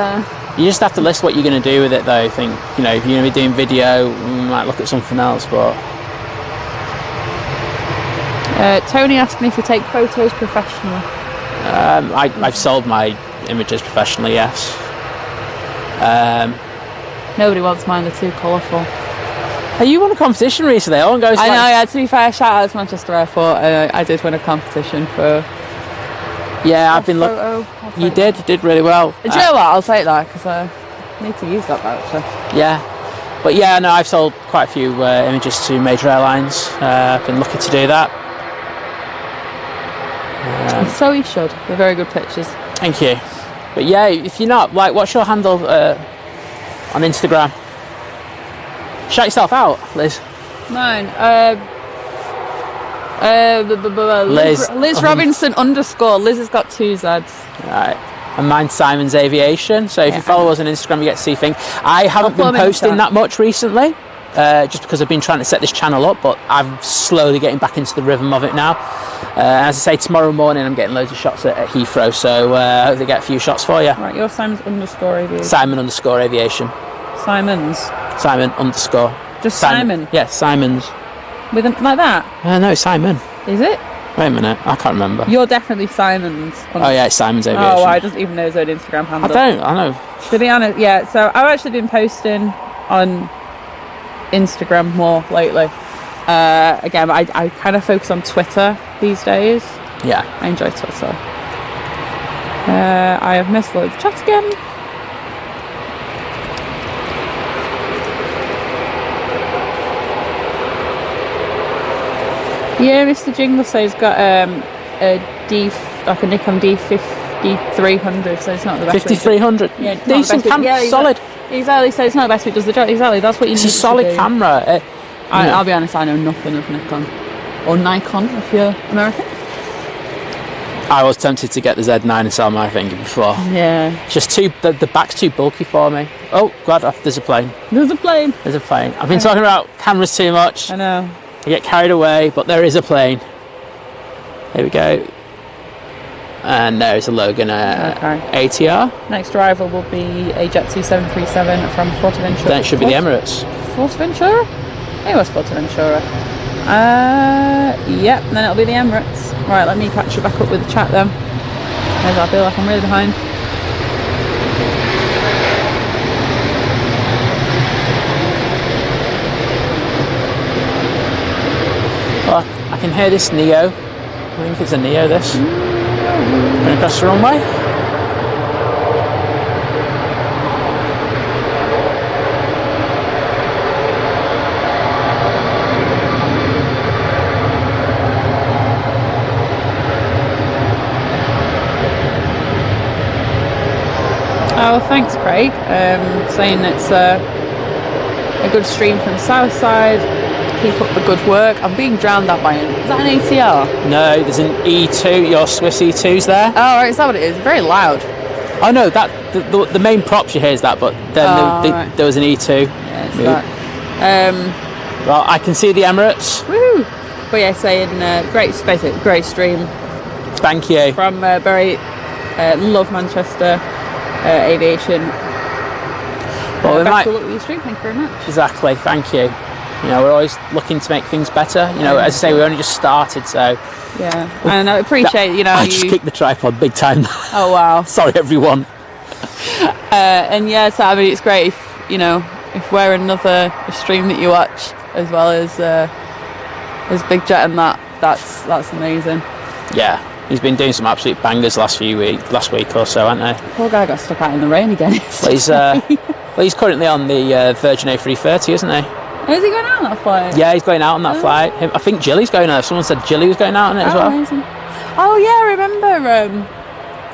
You just have to list what you're going to do with it, though. I think, you know, if you're going to be doing video, we might look at something else, but... Tony asked me if you take photos professionally. I've sold my images professionally, yes. Nobody wants mine, they're too colourful. Hey, you won a competition recently. I know, yeah, to be fair, shout out to Manchester Airport. I did win a competition for... Yeah, I've been looking... You did really well. Do you know what? I'll take that, because I need to use that voucher. Yeah. But yeah, no, I've sold quite a few images to major airlines. I've been lucky to do that. So you should. They're very good pictures. Thank you. But yeah, if you're not, like, what's your handle on Instagram? Shout yourself out, Liz. Mine. Liz Robinson _ Liz has got 2 Zs. Right. And mine's Simon's Aviation. So if you follow us on Instagram, you get to see things. I haven't been posting that much recently, just because I've been trying to set this channel up, but I'm slowly getting back into the rhythm of it now. As I say, tomorrow morning I'm getting loads of shots at Heathrow, so I hope they get a few shots for you. Right, you're Simon's _ Aviation. Simon _ Aviation. Simon's. Simon _ Just Simon? Yes, Simon's. With like that? No, Simon. Is it? Wait a minute, I can't remember. You're definitely Simon's. Oh yeah, it's Simon's Aviation. Oh, I doesn't even know his own Instagram handle. I know. To be honest, yeah, so I've actually been posting on Instagram more lately. Again, I kind of focus on Twitter these days. Yeah. I enjoy Twitter. I have missed loads of chat again. Yeah, Mr. Jingle says he's got a Nikon D5300, so it's not the best. 5300. Yeah, decent camera, solid. Exactly, so it's not the best, but it does the job. Exactly, that's what you need. It's a solid camera. I'll be honest, I know nothing of Nikon or Nikon if you're American. I was tempted to get the Z9 and sell my finger before. Yeah. Just the back's too bulky for me. Oh, God, there's a plane. There's a plane. There's a plane. I've been talking about cameras too much. I know. I get carried away, but there is a plane. There we go. And there's a Logan ATR. Next arrival will be a Jet 737 from Fuerteventura. Then it should be the Emirates. Fuerteventura? It was Fuerteventura. Yep, and then it'll be the Emirates. Right, let me catch you back up with the chat then, as I feel like I'm really behind. Well, I can hear this Neo. I think it's a Neo, this. Going across the runway. Oh, thanks, Craig. Saying it's a good stream from the south side. Keep up the good work. I'm being drowned out by it. Is that an ATR? No, there's an E2. Your Swiss E2's there. Oh, right, is that what it is? Very loud. Oh no, that the main props you hear is that, but then right. there was an E2. Yeah, it's that. Well, I can see the Emirates. Woo! But yeah, saying great space, great stream. Thank you. From Barry, love Manchester Aviation. Well, we might look at your stream. Thank you very much. Exactly. Thank you. You know, we're always looking to make things better. You know, as I say, we only just started, so yeah. And I appreciate I just kicked the tripod big time. Oh wow! Sorry, everyone. And yeah, so I mean, it's great if if we're another stream that you watch as well as Big Jet and that's amazing. Yeah, he's been doing some absolute bangers last week or so, hasn't he? Poor guy got stuck out in the rain again. Well, he's currently on the Virgin A330, isn't he? Is he going out on that flight? Yeah, he's going out on that flight. I think Jilly's going on. Someone said Jilly was going out on it as well. Amazing. Oh yeah, I remember.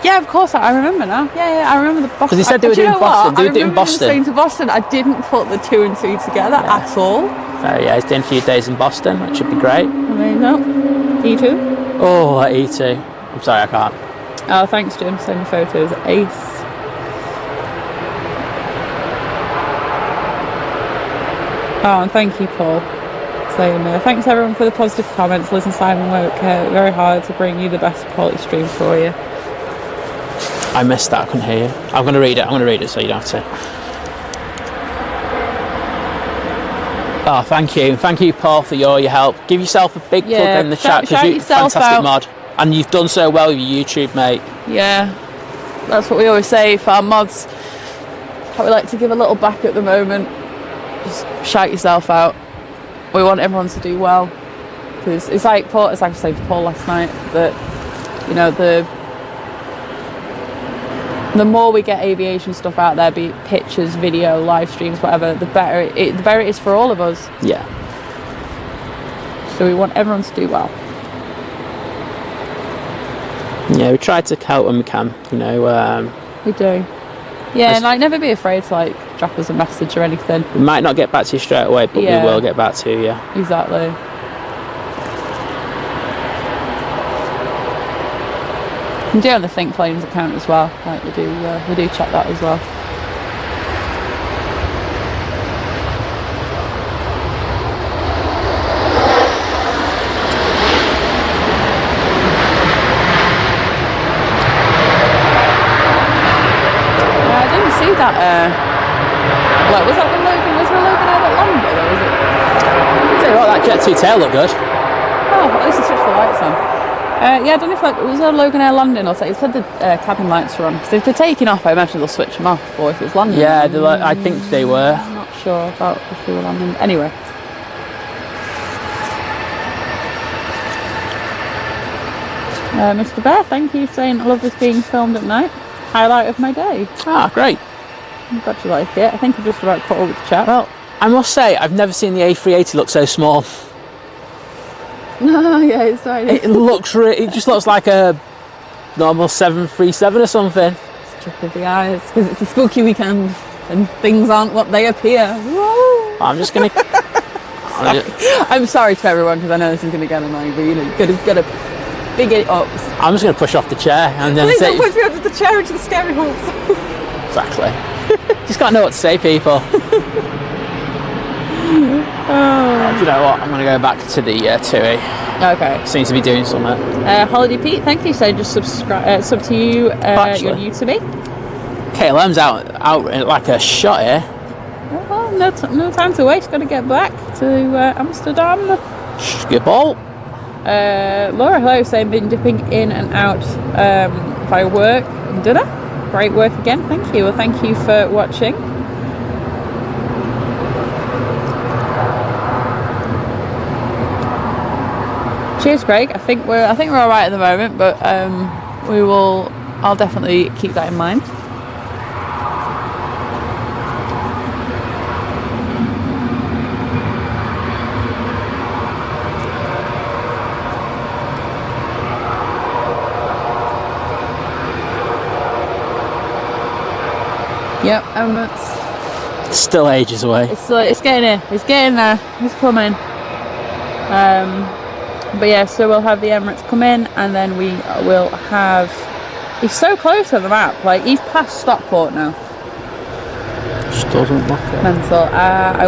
Yeah, of course, I remember now. Yeah, I remember the Boston. Because he said they were doing Boston. They were doing Boston. Saying to Boston, I didn't put the 2 and 2 together at all. So yeah, he's doing a few days in Boston, which should be great. Amazing. E2? Oh, E2. I'm sorry, I can't. Oh, thanks, Jim. Send me photos. Ace. Oh, and thank you, Paul. Saying thanks everyone for the positive comments. Liz and Simon work very hard to bring you the best quality stream for you. I missed that. I couldn't hear you. I'm going to read it. I'm going to read it so you don't have to. Oh, thank you. Thank you, Paul, for your help. Give yourself a big plug in the chat because you're a fantastic mod. And you've done so well with your YouTube, mate. Yeah, that's what we always say for our mods. How we like to give a little back at the moment. Just shout yourself out. We want everyone to do well. Because it's like Paul, it's like I said to Paul last night, that, you know, the more we get aviation stuff out there, be it pictures, video, live streams, whatever, the better it is for all of us. Yeah. So we want everyone to do well. Yeah, we try to help when we can, you know. We do. Yeah, and like never be afraid to like drop us a message or anything. We might not get back to you straight away, but we will get back to you, yeah. Exactly. We do on the Think Planes account as well. Like we do check that as well. I didn't see that. What was that? Was there a Logan Air that landed, or was it? I'll tell you what, that Jet 2 tail looked good. Oh, at least I switched the lights on. Yeah, I don't know if it was a Logan Air landing or something. It said the cabin lights were on. So if they're taking off, I imagine they'll switch them off. Or if it's landing. Yeah, I think they were. I'm not sure about if they were landing. Anyway. Mr. Bear, thank you, saying I love this being filmed at night. Highlight of my day. Ah, great. I'm glad you like it. I think I'm just about caught up with the chat. Well, I must say, I've never seen the A380 look so small. No, yeah, it's tiny. It just looks like a normal 737 or something. It's trick of the eyes, because it's a spooky weekend and things aren't what they appear. Whoa. I'm just going to... I'm sorry to everyone, because I know this is going to get annoying, but you know, you've got to big it up. I'm just going to push off the chair and then Please don't push me under the chair into the scary holes. Exactly. Just got to know what to say, people. Oh. You know what? I'm going to go back to the TUI. Okay. Seems to be doing something. Holiday Pete, thank you. So just sub to you. You're new to me. KLM's out like a shot here. Well, no time to waste. Got to get back to Amsterdam. Good ball. Laura, hello. Saying been dipping in and out via work and dinner. Great work again. Thank you. Well, thank you for watching. Cheers, Craig. I think we're all right at the moment, but I'll definitely keep that in mind. Yep, Emirates. Still ages away. It's getting here. It's getting there. It's coming. But yeah, so we'll have the Emirates come in, and then we will have... He's so close on the map, like he's past Stockport now. Just doesn't look it. Mental.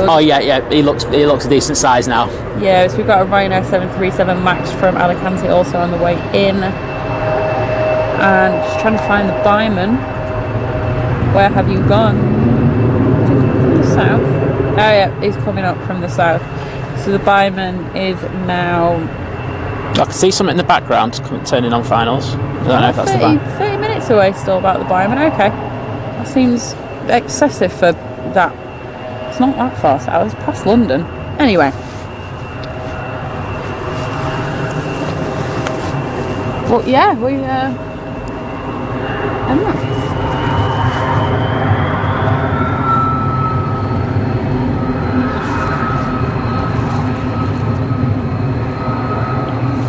Oh yeah, he looks a decent size now. Yeah, so we've got a Ryanair 737 MAX from Alicante also on the way in. And just trying to find the Byman. Where have you gone? From the south. Oh yeah, he's coming up from the south. So the Byman is now... I can see something in the background turning on finals. I don't know if that's 30 minutes away still about the Byman. Okay, that seems excessive for that. It's not that far south. It's past London. Anyway. Well, yeah, we Emirates.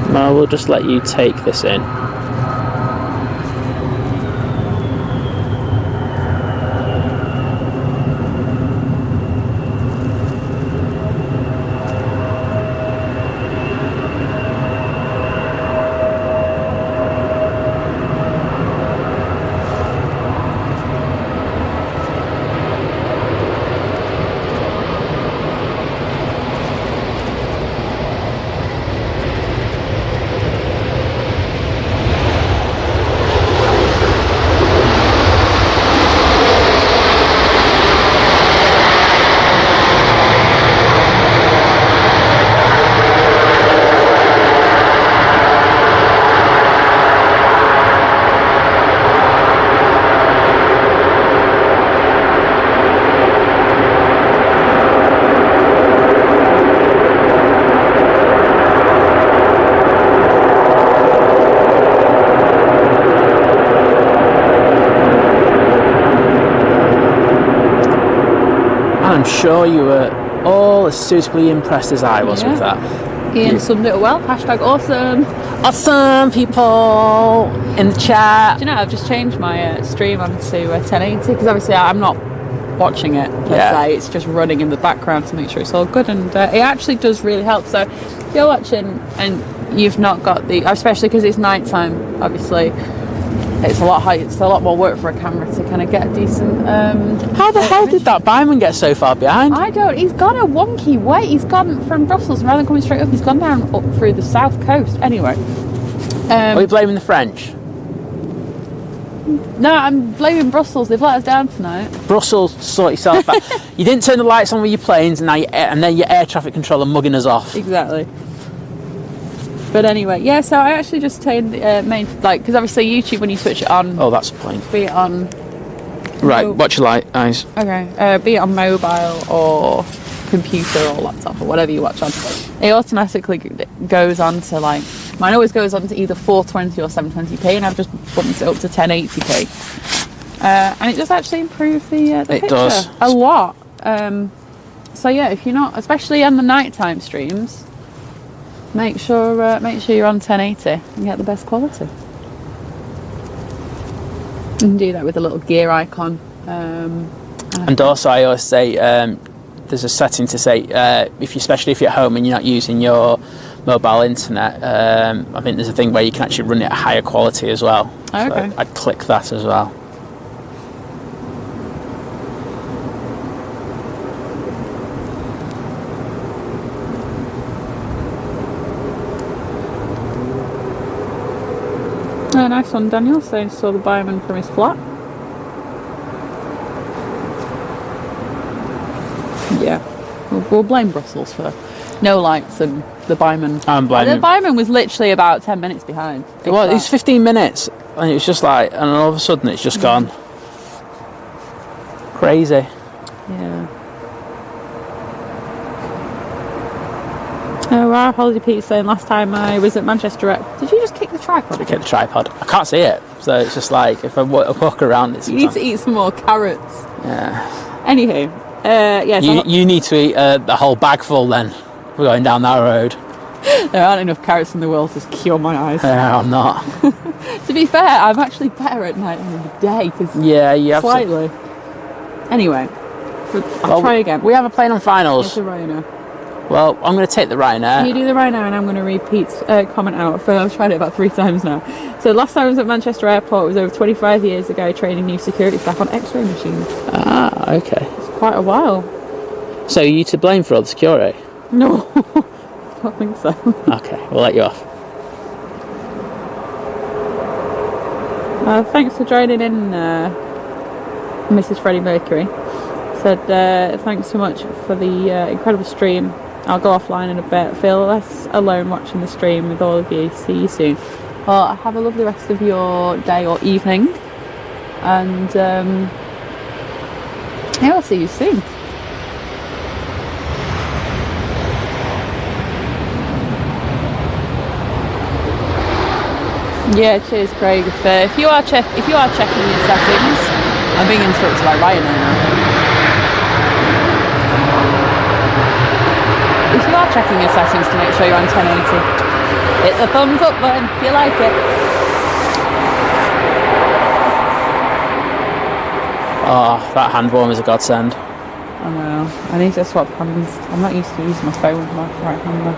Well, we'll just let you take this in. I'm sure you were all as suitably impressed as I was with that. Ian summed it well. Hashtag awesome. Awesome people in the chat. Do you know, I've just changed my stream onto 1080 because obviously I'm not watching it per se, it's just running in the background to make sure it's all good, and it actually does really help. So if you're watching and you've not got the, especially because it's night time, obviously it's a lot more work for a camera to kind of get a decent how the hell did that Byman get so far behind? I don't, he's gone a wonky way. He's gone from Brussels, rather than coming straight up, he's gone down up through the south coast. Anyway, are you blaming the French? No, I'm blaming Brussels. They've let us down tonight. Brussels, sort yourself out. You didn't turn the lights on with your planes, and now and then your air traffic controller mugging us off. Exactly. But anyway, yeah. So I actually just turned because obviously YouTube, when you switch it on. Oh, that's a plane. Be it on. Right, watch your light, eyes. Okay. Be it on mobile or computer or laptop or whatever you watch on, it automatically goes on to mine always goes on to either 420 or 720p, and I've just bumped it up to 1080p, and it does actually improve the picture does a lot. So yeah, if you're not, especially on the nighttime streams, make sure you're on 1080 and get the best quality. You can do that with a little gear icon. And also, I always say there's a setting to say especially if you're at home and you're not using your mobile internet, I think there's a thing where you can actually run it at higher quality as well. Okay. So I'd click that as well. Oh, nice one, Daniel. So saw the Byman from his flat. Yeah, we'll blame Brussels for no lights and the Byman. I'm blaming. The Byman was literally about 10 minutes behind. Well, it's 15 minutes, and it was just and all of a sudden it's just gone. Crazy. Yeah. Oh wow, Holiday Pete's saying last time I was at Manchester. Did you just kick the tripod? I kicked the tripod. I can't see it, so it's just if I walk around, it's. You need to eat some more carrots. Yeah. Anywho, yeah. So you need to eat a whole bag full then. We're going down that road. There aren't enough carrots in the world to cure my eyes. I'm not. To be fair, I'm actually better at night than in the day. Cause you have slightly. Anyway, I'll try again. We have a plane on finals. It's a Ryanair. Well, I'm going to take the Ryanair. You do the Ryanair, and I'm going to repeat comment out. I've tried it about 3 times now. So last time I was at Manchester Airport was over 25 years ago, training new security staff on X-ray machines. Ah, okay. It's quite a while. So are you to blame for all the security? No, I don't think so. Okay, we'll let you off. Thanks for joining in, Mrs. Freddie Mercury. Said thanks so much for the incredible stream. I'll go offline in a bit. Feel less alone watching the stream with all of you. See you soon. Well, have a lovely rest of your day or evening, and yeah, I'll see you soon. Yeah, cheers, Craig. If you are checking your settings, I'm being instructed by Ryanair now. If you are checking your settings to make sure you're on 1080, hit the thumbs up button if you like it. Oh, that hand warm is a godsend. I know. I need to swap hands. I'm not used to using my phone with my right hand.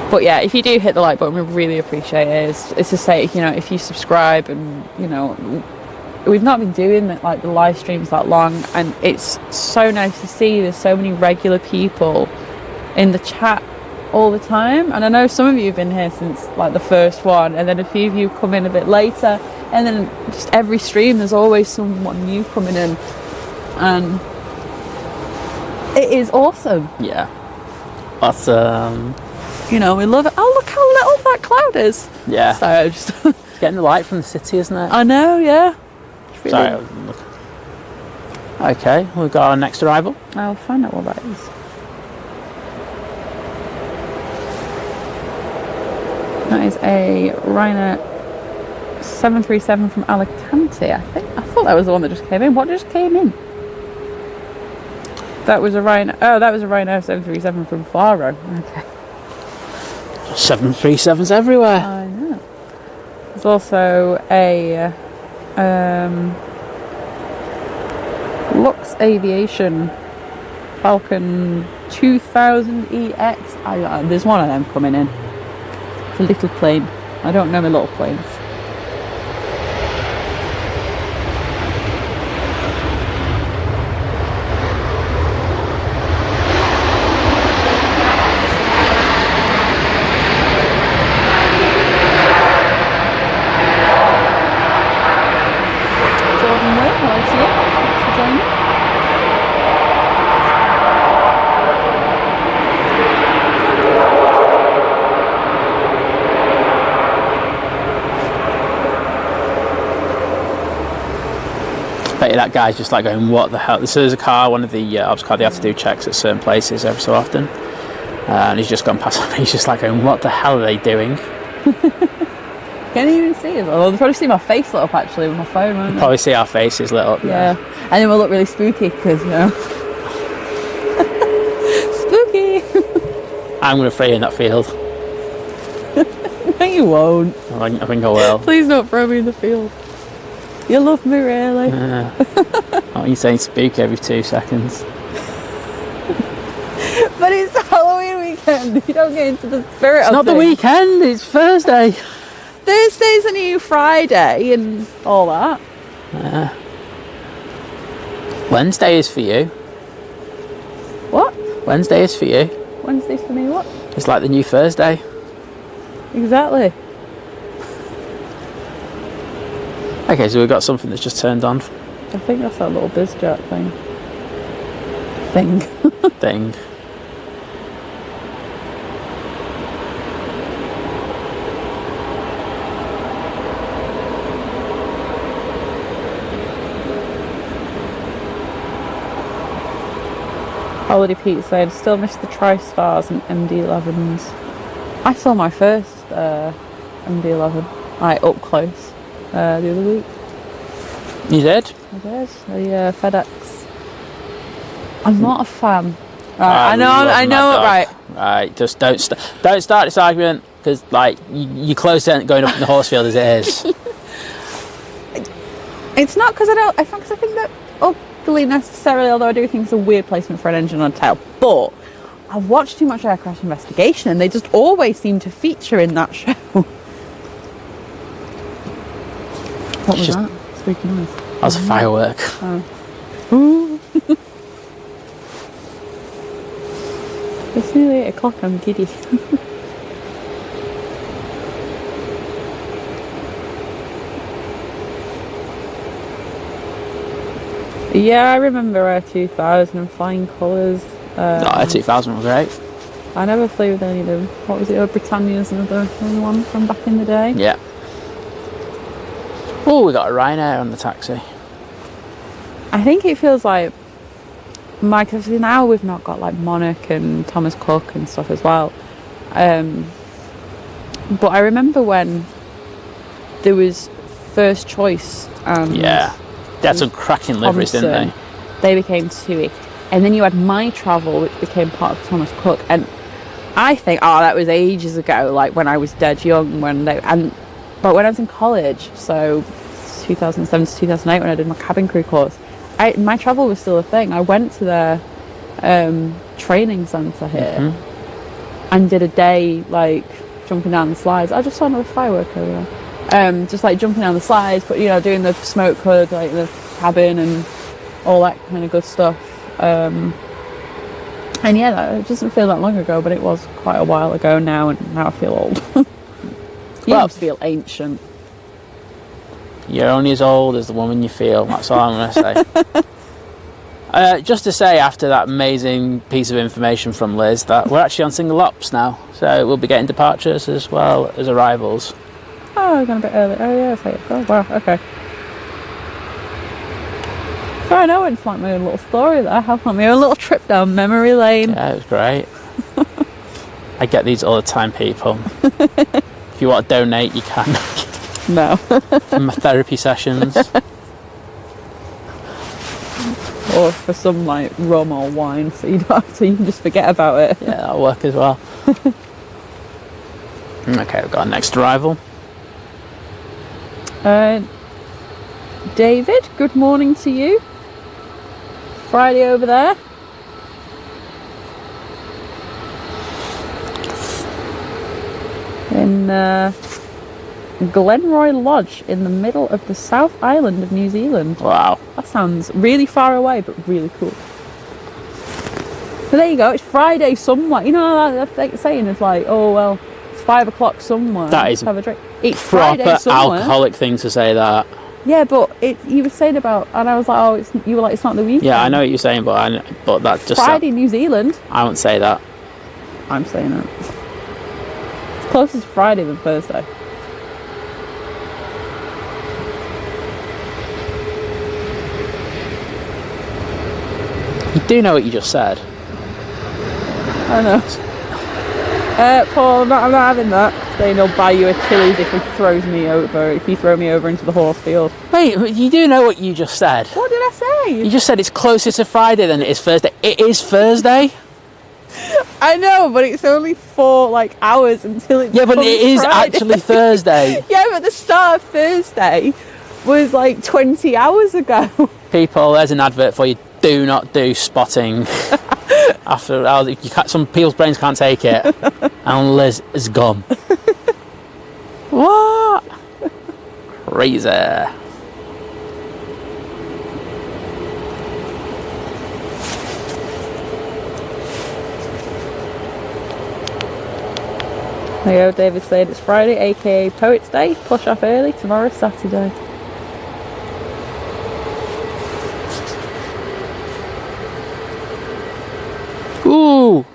But yeah, if you do hit the like button, we really appreciate it. It's to say, if you subscribe, and we've not been doing the live streams that long, and it's so nice to see there's so many regular people in the chat all the time. And I know some of you have been here since the first one, and then a few of you come in a bit later, and then just every stream there's always someone new coming in, and it is awesome. Yeah, awesome. We love it. Oh, look how little that cloud is. Yeah. So just it's getting the light from the city, isn't it? I know, yeah. Really... Sorry. Okay, we've got our next arrival. I'll find out what that is. That is a Ryanair 737 from Alicante, I think. I thought that was the one that just came in. What just came in? That was a Ryanair. Oh, that was a Ryanair 737 from Faro. Okay. 737s everywhere. I know. There's also a Lux Aviation Falcon 2000EX. There's one of them coming in. It's a little plane. I don't know my little planes. That guy's just like going, what the hell? So there's a car, one of the ops car, they have to do checks at certain places every so often, and he's just gone past me. He's just like going, what the hell are they doing? Can't even see us. Well, they'll probably see my face lit up actually with my phone, won't they? Probably see our faces lit up. Yeah, and then we'll look really spooky because, you know. Spooky! I'm going to throw you in that field. No, you won't. I think I will. Please don't throw me in the field. You love me, really. Oh, you're saying spooky every 2 seconds. But it's Halloween weekend. You don't get into the spirit of It's not the weekend, it's Thursday. Thursday's a new Friday and all that. Wednesday is for you. What? Wednesday is for you. Wednesday's for me, what? It's like the new Thursday. Exactly. Okay, so we've got something that's just turned on. I think that's that little bizjet thing. Thing. Holiday Pete said, still miss the TriStars and MD-11s. I saw my first MD-11, like up close, the other week. You did? I did. The FedEx. I'm not a fan. Right, I know it. Right. Right. Just don't start this argument because, like, you're close to going up in the horse field as it is. It's not because I think that ugly necessarily. Although I do think it's a weird placement for an engine on a tail. But I've watched too much Air Crash Investigation, and they just always seem to feature in that show. What was that? Spooky noise. That was a firework. Oh. Ooh. It's nearly 8 o'clock, I'm giddy. Yeah, I remember Air 2000 and flying colours. Air 2000 was great. I never flew with any of them. What was it? Britannia's another one from back in the day. Yeah. Oh, we got a Ryanair on the taxi. I think it feels like because now we've not got like Monarch and Thomas Cook and stuff as well. But I remember when there was First Choice. Yeah, they had some cracking liveries, didn't they? They became TUI, and then you had My Travel, which became part of Thomas Cook. And I think, that was ages ago, like when I was dead young. But when I was in college, so 2007 to 2008, when I did my cabin crew course, My Travel was still a thing. I went to their training centre here and did a day like jumping down the slides. I just saw another firework over there. Just like jumping down the slides, but doing the smoke hood, like the cabin and all that kind of good stuff. And yeah, it doesn't feel that long ago, but it was quite a while ago now, and now I feel old. You must feel ancient. You're only as old as the woman you feel. That's all I'm going to say. Just to say, after that amazing piece of information from Liz, that we're actually on single ops now. So we'll be getting departures as well as arrivals. Oh, we're going a bit early. Oh, yeah. Oh, wow. Okay. So I know it's like my own little story there. Have my own little trip down memory lane. Yeah, it was great. I get these all the time, people. If you want to donate, you can. No. For my therapy sessions. Or for some like rum or wine, so you don't have to, you can just forget about it. Yeah, that'll work as well. Okay, we've got our next arrival. David, good morning to you. Friday over there. In Glenroy Lodge in the middle of the South Island of New Zealand. Wow. That sounds really far away, but really cool. So there you go, it's Friday somewhere. You know, that's like saying it's like, oh well, it's 5 o'clock somewhere. That is have a drink. It's proper Friday somewhere. alcoholic thing to say that. Yeah, but you were saying about, and I was like, oh, you were like, it's not the weekend. Yeah, I know what you're saying, but that's just Friday, New Zealand. I won't say that. I'm saying that. It's closer to Friday than Thursday. You do know what you just said. I know. Paul, I'm not having that. Saying he'll buy you a Chili's if you throw me over into the horse field. Wait, you do know what you just said. What did I say? You just said it's closer to Friday than it is Thursday. It is Thursday. I know, but it's only 4 hours until it. Yeah, but becomes it is Friday. actually Thursday. Yeah, but the start of Thursday was like 20 hours ago. People, there's an advert for you. Do not do spotting. After you can't, some people's brains can't take it, and Liz is gone. What? Crazy. There you go, David said it's Friday, aka Poets Day. Push off early. Tomorrow's Saturday. Ooh,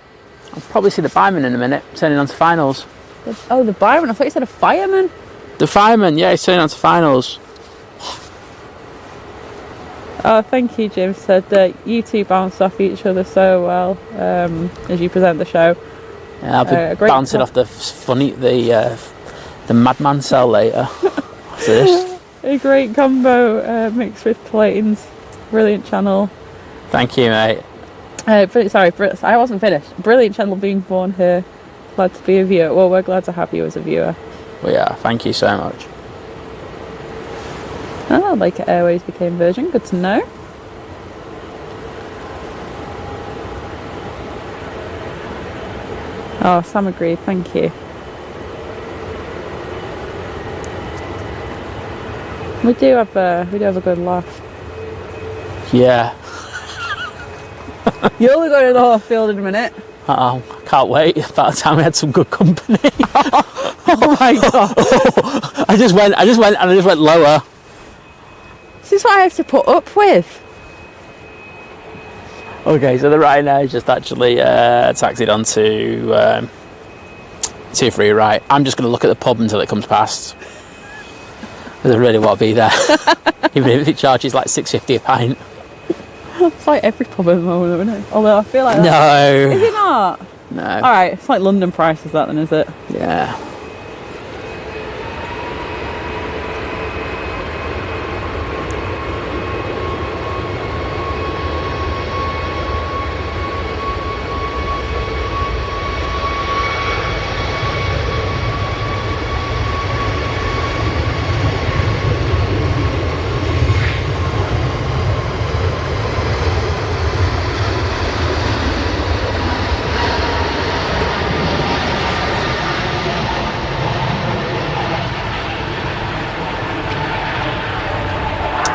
I'll probably see the fireman in a minute, turning on to finals. Oh, the fireman. I thought you said a fireman. The fireman, yeah, he's turning on to finals. Oh, thank you, Jim. Said that you two bounce off each other so well as you present the show. Yeah, I'll be bouncing off the madman cell later. What's this? A great combo mixed with planes. Brilliant channel. Thank you, mate. Sorry, I wasn't finished. Brilliant channel being born here. Glad to be a viewer. Well, we're glad to have you as a viewer. Well, yeah, thank you so much. Oh, Laker Airways became Virgin. Good to know. Oh, Sam agreed. Thank you. We do have a good laugh. Yeah. You're only going to the horse field in a minute. I can't wait. About the time we had some good company. Oh my god! I just went lower. This is what I have to put up with. Okay, so the ride now is just actually taxied onto 2-3 right. I'm just going to look at the pub until it comes past. I really want to be there, even if it charges like $6.50 a pint. It's like every pub at the moment, isn't it? Although I feel like no, is it not? No. All right, it's like London prices, that then, is it? Yeah.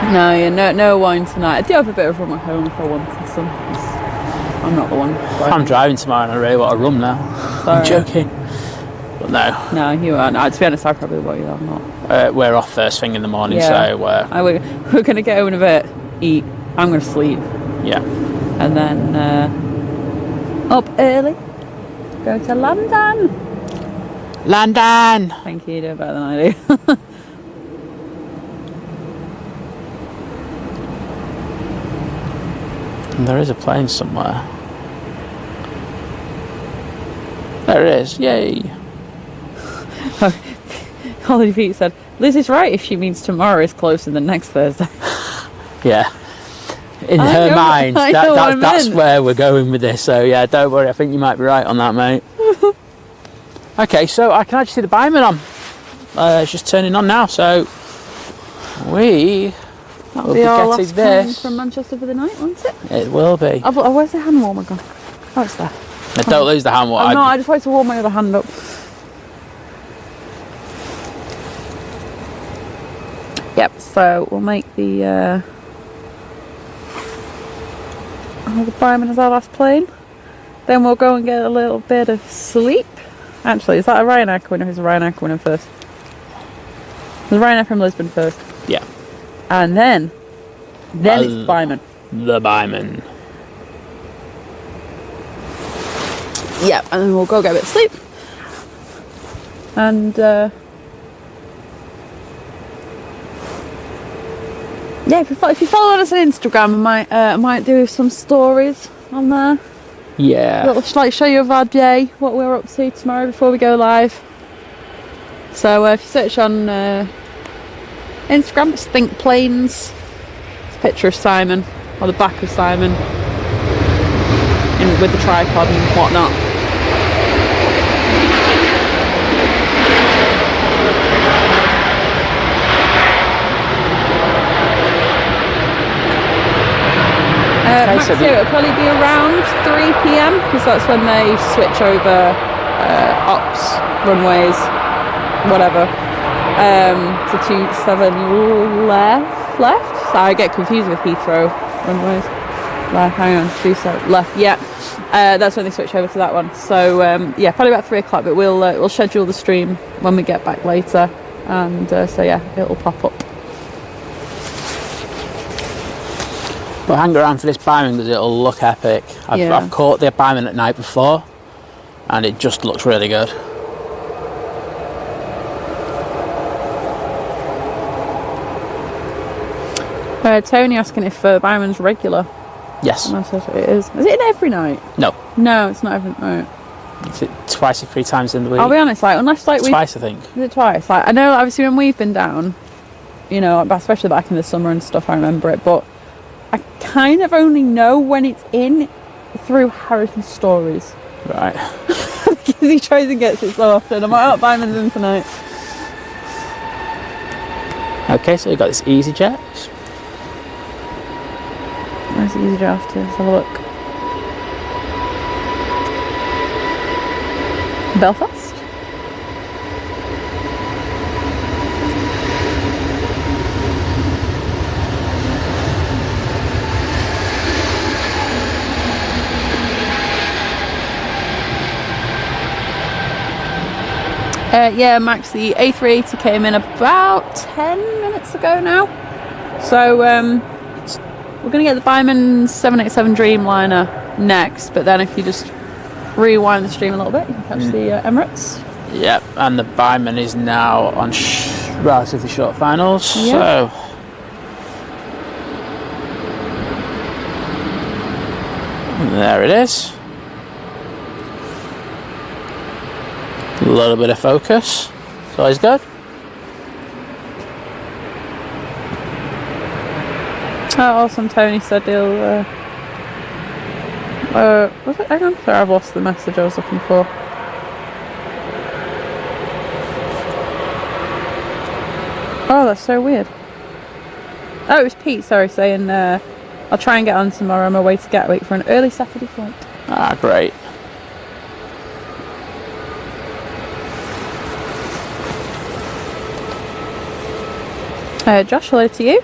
No, yeah, no wine tonight. I do have a bit of rum at home if I wanted some. I'm not the one. I'm driving tomorrow and I really want a rum now. Sorry. I'm joking. But no. No, you are. No, to be honest, I probably won't. I'm not. We're off first thing in the morning, Yeah. so... we're going to get home in a bit, eat. I'm going to sleep. Yeah. And then up early. Go to London. London! Thank you, you do it better than I do. There is a plane somewhere. There it is, yay! Holly Pete said, Liz is right if she means tomorrow is closer than next Thursday. Yeah. in her mind, that's meant. where we're going with this. So yeah, don't worry. I think you might be right on that, mate. Okay, so I can actually see the buyman on. It's just turning on now. So we will be our getting last this from Manchester for the night, won't it? It will be. Oh, where's the hand warmer gone? Oh, it's there. Now, don't lose the hand warmer. No, I just wanted to warm my other hand up. Yep. So we'll make the buyman as our last plane. Then we'll go and get a little bit of sleep. Actually, is that a Ryanair winner? Who's a Ryanair winner first? The Ryanair from Lisbon first. Yeah. And then it's the buyman. The buyman. Yeah, and then we'll go get a bit of sleep. And yeah, if you follow us on Instagram, I might do some stories on there. Yeah. Little like show you of our day, what we're up to tomorrow before we go live. So if you search on Instagram, it's Think Planes. It's a picture of Simon, or the back of Simon, with the tripod and whatnot. Max here, it'll probably be around 3 PM because that's when they switch over ops, runways, whatever, to 27 left. So I get confused with Heathrow runways. Hang on, 27 left. Yeah, that's when they switch over to that one. So yeah, probably about 3 o'clock. But we'll schedule the stream when we get back later, and so yeah, it'll pop up. But hang around for this buyman because it'll look epic. I've caught the buyman at night before and it just looks really good. Tony asking if buyman's regular. Yes. And I said it is. Is it in every night? No. No, it's not every night. Is it twice or 3 times in the week? I'll be honest, like unless like twice, I think. Is it twice? Like I know obviously when we've been down, you know, especially back in the summer and stuff, I remember it, but I kind of only know when it's in through Harrison's stories. Right. Because he tries and gets it so often. I'm like, oh, buyman's in tonight. Okay, so we've got this EasyJet. Where's the EasyJet off to? Let's have a look. Belfast? Yeah, Max, the A380 came in about 10 minutes ago now. So we're going to get the Buyman 787 Dreamliner next, but then if you just rewind the stream a little bit, you can catch the Emirates. Yep, and the Buyman is now on relatively short finals. Yep. So there it is. A little bit of focus. It's always good. Oh, awesome. Tony said he'll was it? Hang on, sorry, I've lost the message I was looking for. Oh, that's so weird. Oh, it was Pete, sorry, saying I'll try and get on tomorrow on my way to Gatwick for an early Saturday flight. Ah, great. Josh, hello to you.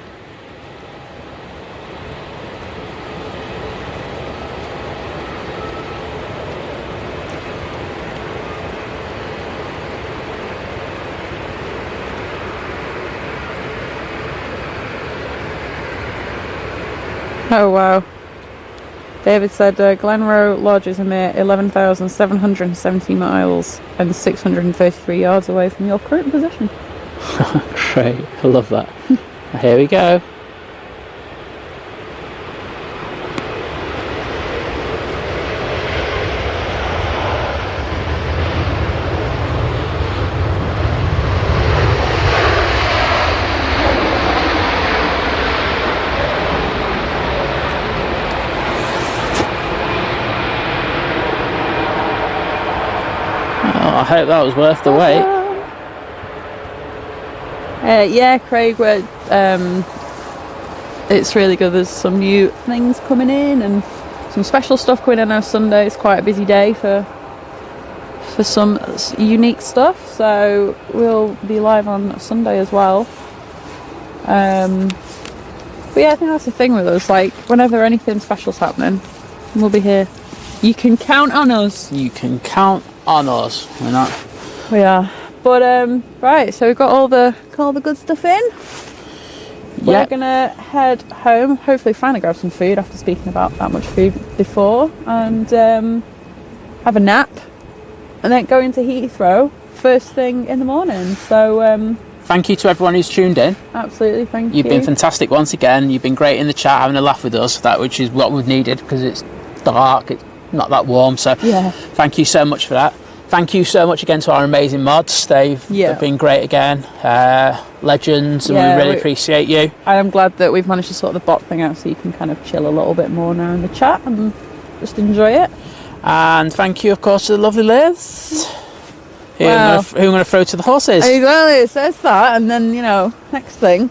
Oh wow. David said Glenroe Lodge is a mere 11,770 miles and 633 yards away from your current position. Great, I love that. Here we go. I hope that was worth the wait. Yeah, Craig, it's really good. There's some new things coming in and some special stuff coming in on Sunday. It's quite a busy day for some unique stuff, so we'll be live on Sunday as well. But yeah, I think that's the thing with us, like whenever anything special's happening, we'll be here. You can count on us. You can count on us. We're not. We are. But right, so we've got all the good stuff in. We're gonna head home, hopefully finally grab some food after speaking about that much food before, and have a nap, and then go into Heathrow first thing in the morning. So thank you to everyone who's tuned in. Absolutely, thank you. You've been fantastic once again. You've been great in the chat, having a laugh with us, which is what we've needed, because it's dark, it's not that warm. So yeah, thank you so much for that. Thank you so much again to our amazing mods. They've been great again. Legends, and we really appreciate you. I am glad that we've managed to sort the bot thing out, so you can kind of chill a little bit more now in the chat and just enjoy it. And thank you, of course, to the lovely Liz. Who I'm going to throw to the horses. Well, it says that, and then, next thing,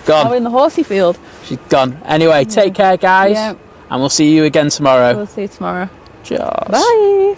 gone. I'm in the horsey field. She's gone. Anyway, take care, guys. And we'll see you again tomorrow. We'll see you tomorrow. Cheers. Bye.